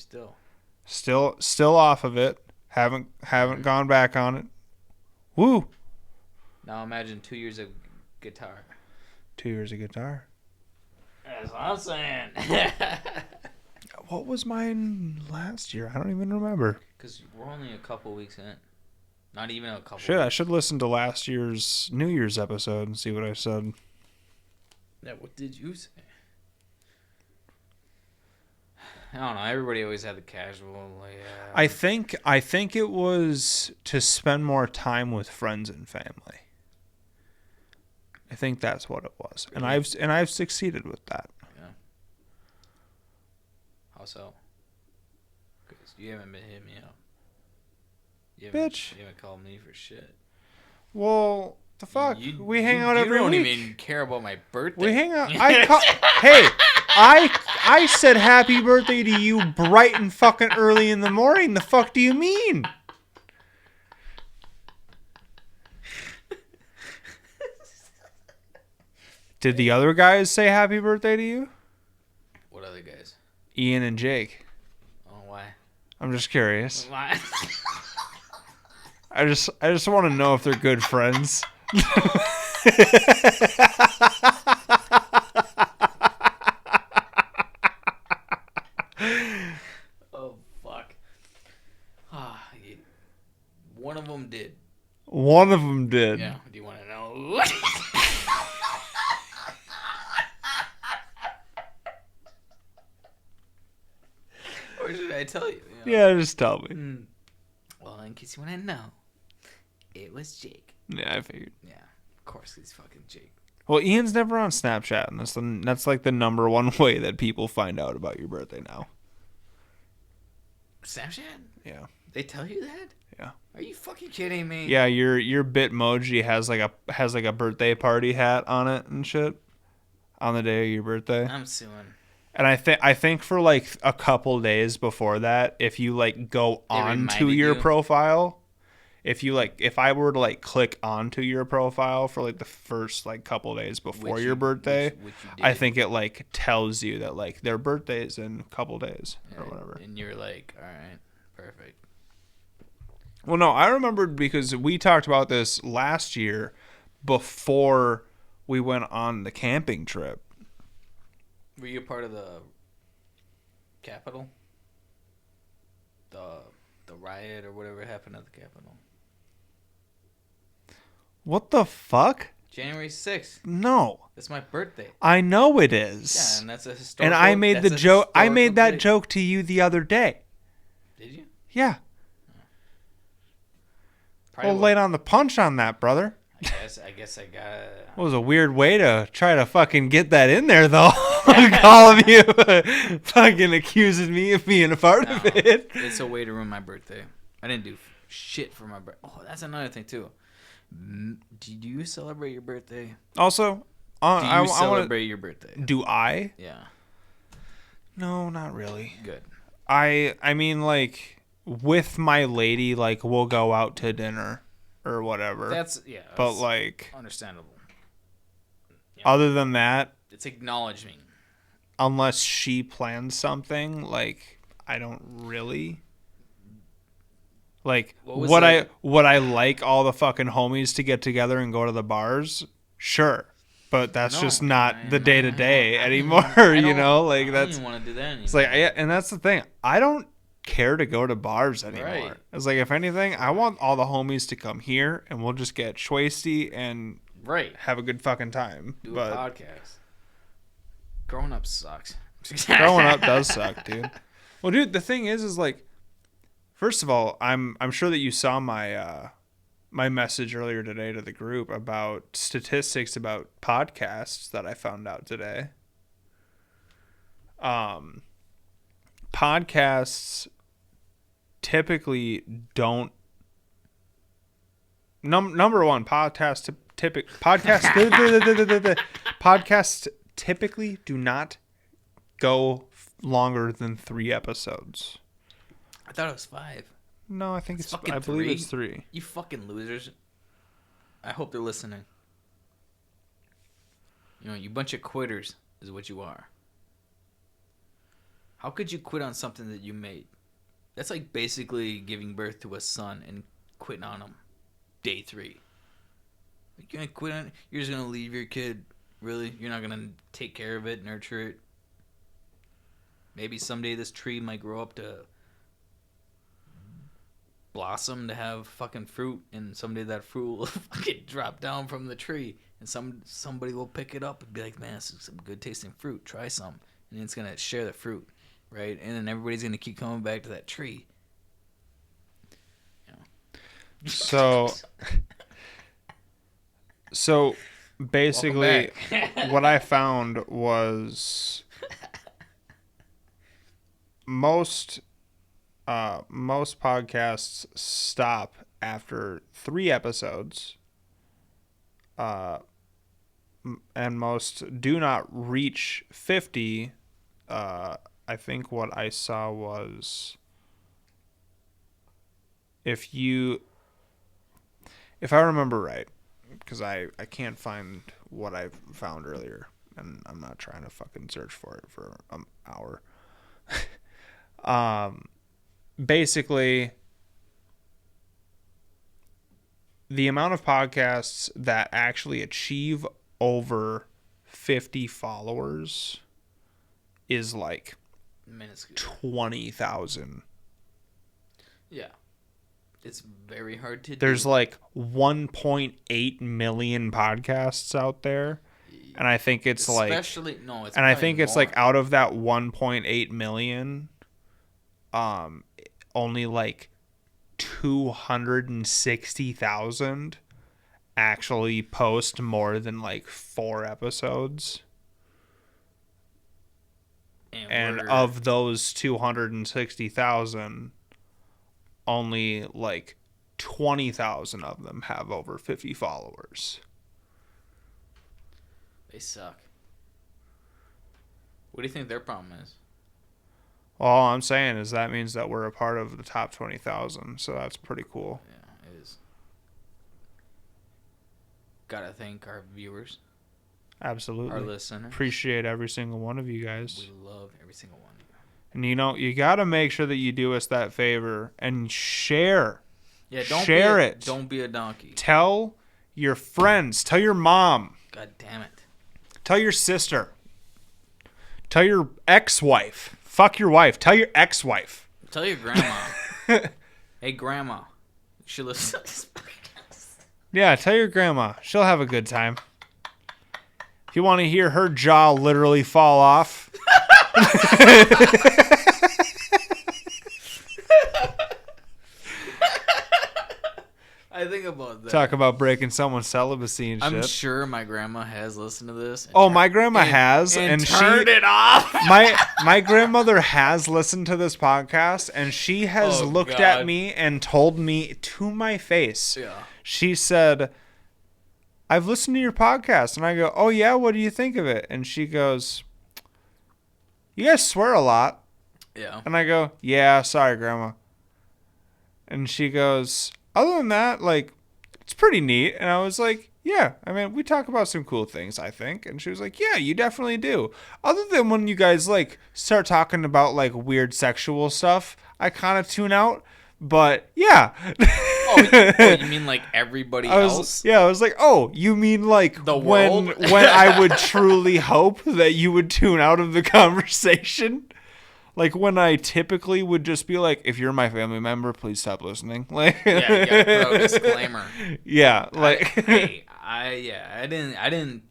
still off of it. Haven't gone back on it. Woo. Now imagine 2 years of guitar. 2 years of guitar. That's what I'm saying. What was mine last year? I don't even remember. Because we're only a couple weeks in. Not even a couple. I should listen to last year's New Year's episode and see what I said. Yeah, what did you say? I don't know. Everybody always had the casual. Like, I think it was to spend more time with friends and family. I think that's what it was, really? and I've succeeded with that. Yeah. How so? Because you haven't been hitting me up. You haven't called me for shit. Well, the fuck? We hang out every week. You don't even care about my birthday. We hang out. Hey, I said happy birthday to you bright and fucking early in the morning. The fuck do you mean? Did the other guys say happy birthday to you? What other guys? Ian and Jake. Oh, why? I'm just curious. Why? I just want to know if they're good friends. Oh, fuck. One of them did. One of them did. Yeah. Do you want to know? Or should I tell you? Yeah, just tell me. Well, in case you want to know, it was Jake. Yeah, I figured. Yeah, of course he's fucking Jake. Well, Ian's never on Snapchat, and that's like the number one way that people find out about your birthday now. Snapchat? Yeah. They tell you that? Yeah. Are you fucking kidding me? Yeah, your Bitmoji has like a birthday party hat on it and shit on the day of your birthday. I'm suing. And I think for like a couple days before that, if you like go onto your profile, if I were to like click onto your profile for like the first like couple days before your birthday, I think it like tells you that like their birthday is in a couple days or whatever. And you're like, all right, perfect. Well, no, I remembered because we talked about this last year before we went on the camping trip. Were you a part of the Capitol? The riot or whatever happened at the Capitol? What the fuck? January 6th. No. That's my birthday. I know it is. Yeah, and that's a historical. And I made the joke. I made that date. joke to you the other day. Did you? Yeah. Probably Well, late on the punch on that, brother. I guess I got it. It was a weird way to try to fucking get that in there, though. All of you fucking accusing me of being a part of it. It's a way to ruin my birthday. I didn't do shit for my birthday. Oh, that's another thing, too. Do you celebrate your birthday? Also, do you celebrate your birthday? Do I? Yeah. No, not really. Good. I mean, like, with my lady, like, we'll go out to dinner or whatever. That's but, like, understandable. Yeah. Other than that, it's acknowledging. Unless she plans something, like, I don't really. Like, would I like all the fucking homies to get together and go to the bars? Sure. But that's just not the day-to-day anymore, you know? Like, that's... I don't even want to do that anymore. It's like, and that's the thing. I don't care to go to bars anymore. Right. It's like, if anything, I want all the homies to come here, and we'll just get schwasty and have a good fucking time. Do a podcast. Growing up sucks. Growing up does suck, dude. Well, dude, the thing is like... First of all, I'm sure that you saw my my message earlier today to the group about statistics about podcasts that I found out today. Podcasts typically don't. Number one, podcasts typically do not go longer than 3 episodes. I thought it was 5. No, I think it's I believe it's 3. You fucking losers. I hope they're listening. You know, you bunch of quitters is what you are. How could you quit on something that you made? That's like basically giving birth to a son and quitting on him day 3. Like, you're gonna quit on it? You're just gonna leave your kid? Really? You're not gonna take care of it, nurture it? Maybe someday this tree might grow up to blossom to have fucking fruit, and someday that fruit will fucking drop down from the tree, and somebody will pick it up and be like, man, this is some good tasting fruit, try some, and it's gonna share the fruit, right? And then everybody's gonna keep coming back to that tree. You know. So basically what I found was most podcasts stop after 3 episodes, and most do not reach 50. I think what I saw was if I remember right, because I can't find what I found earlier, and I'm not trying to fucking search for it for an hour. Basically, the amount of podcasts that actually achieve over 50 followers is like 20,000. Yeah. It's very hard to do. There's like 1.8 million podcasts out there. And I think it's like... And I think it's like out of that 1.8 million... only like 260,000 actually post more than like 4 episodes. And of those 260,000, only like 20,000 of them have over 50 followers. They suck. What do you think their problem is? Well, all I'm saying is that means that we're a part of the top 20,000, so that's pretty cool. Yeah, it is. Gotta thank our viewers. Absolutely. Our listeners. Appreciate every single one of you guys. We love every single one of you. And you gotta make sure that you do us that favor and share. Yeah, share it. Don't be a donkey. Tell your friends. Tell your mom. God damn it. Tell your sister. Tell your ex-wife. Fuck your wife. Tell your ex-wife. Tell your grandma. Hey, grandma. You should listen to this podcast. Yeah, tell your grandma. She'll have a good time. If you want to hear her jaw literally fall off. I think about that. Talk about breaking someone's celibacy and shit. I'm sure my grandma has listened to this. Oh, my grandma has, and turned it off. My grandmother has listened to this podcast, and she has looked at me and told me to my face. Yeah. She said, "I've listened to your podcast," and I go, "Oh yeah, what do you think of it?" And she goes, "You guys swear a lot." Yeah. And I go, "Yeah, sorry, Grandma." And she goes, "Other than that, like, it's pretty neat." And I was like, "Yeah, I mean, we talk about some cool things, I think." And she was like, "Yeah, you definitely do. Other than when you guys, like, start talking about, like, weird sexual stuff, I kind of tune out. But, yeah." You mean like everybody else? Yeah, I was like, "Oh, you mean like the world?" when I would truly hope that you would tune out of the conversation? Like when I typically would just be like, if you're my family member, please stop listening. Like, yeah, you gotta throw a disclaimer. Yeah, like I didn't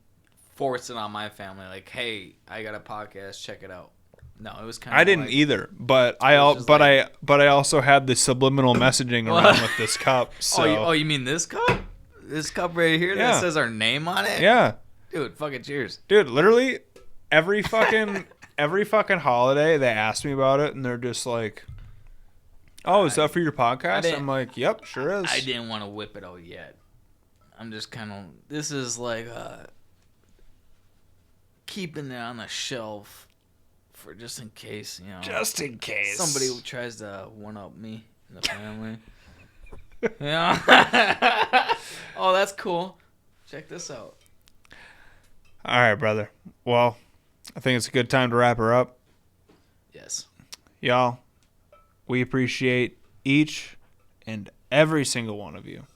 force it on my family. Like, hey, I got a podcast, check it out. No, it was kind of. I didn't either, but I also had the subliminal messaging around with this cup. So. You mean this cup? This cup right here that says our name on it? Yeah, dude, fucking cheers, dude. Literally every fucking holiday they ask me about it, and they're just like, "Oh, is that for your podcast?" I'm like, "Yep, sure is." I didn't want to whip it out yet. I'm just kind of. This is like keeping it on the shelf. For just in case, you know. Just in case. Somebody tries to one-up me in the family. Yeah. Oh, that's cool. Check this out. All right, brother. Well, I think it's a good time to wrap her up. Yes. Y'all, we appreciate each and every single one of you.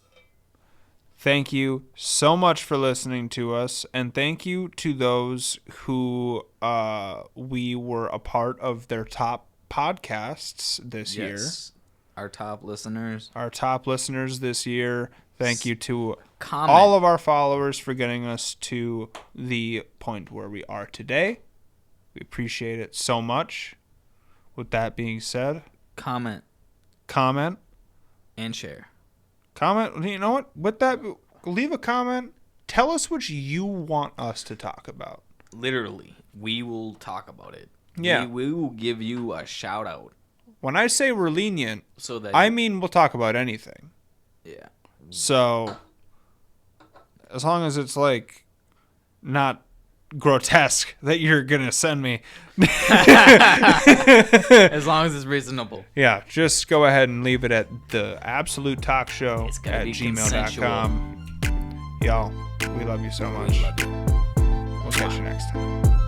Thank you so much for listening to us, and thank you to those who we were a part of their top podcasts this year. Our top listeners. Our top listeners this year. Thank you to all of our followers for getting us to the point where we are today. We appreciate it so much. With that being said, comment, and share. Comment. You know what? With that, leave a comment. Tell us what you want us to talk about. Literally, we will talk about it. Yeah. We will give you a shout out. When I say we're lenient, I mean we'll talk about anything. Yeah. So, as long as it's like not grotesque that you're gonna send me. As long as it's reasonable. Yeah, just go ahead and leave it at the Absolute Talk Show at gmail.com. Y'all, we love you so much. We'll catch you next time.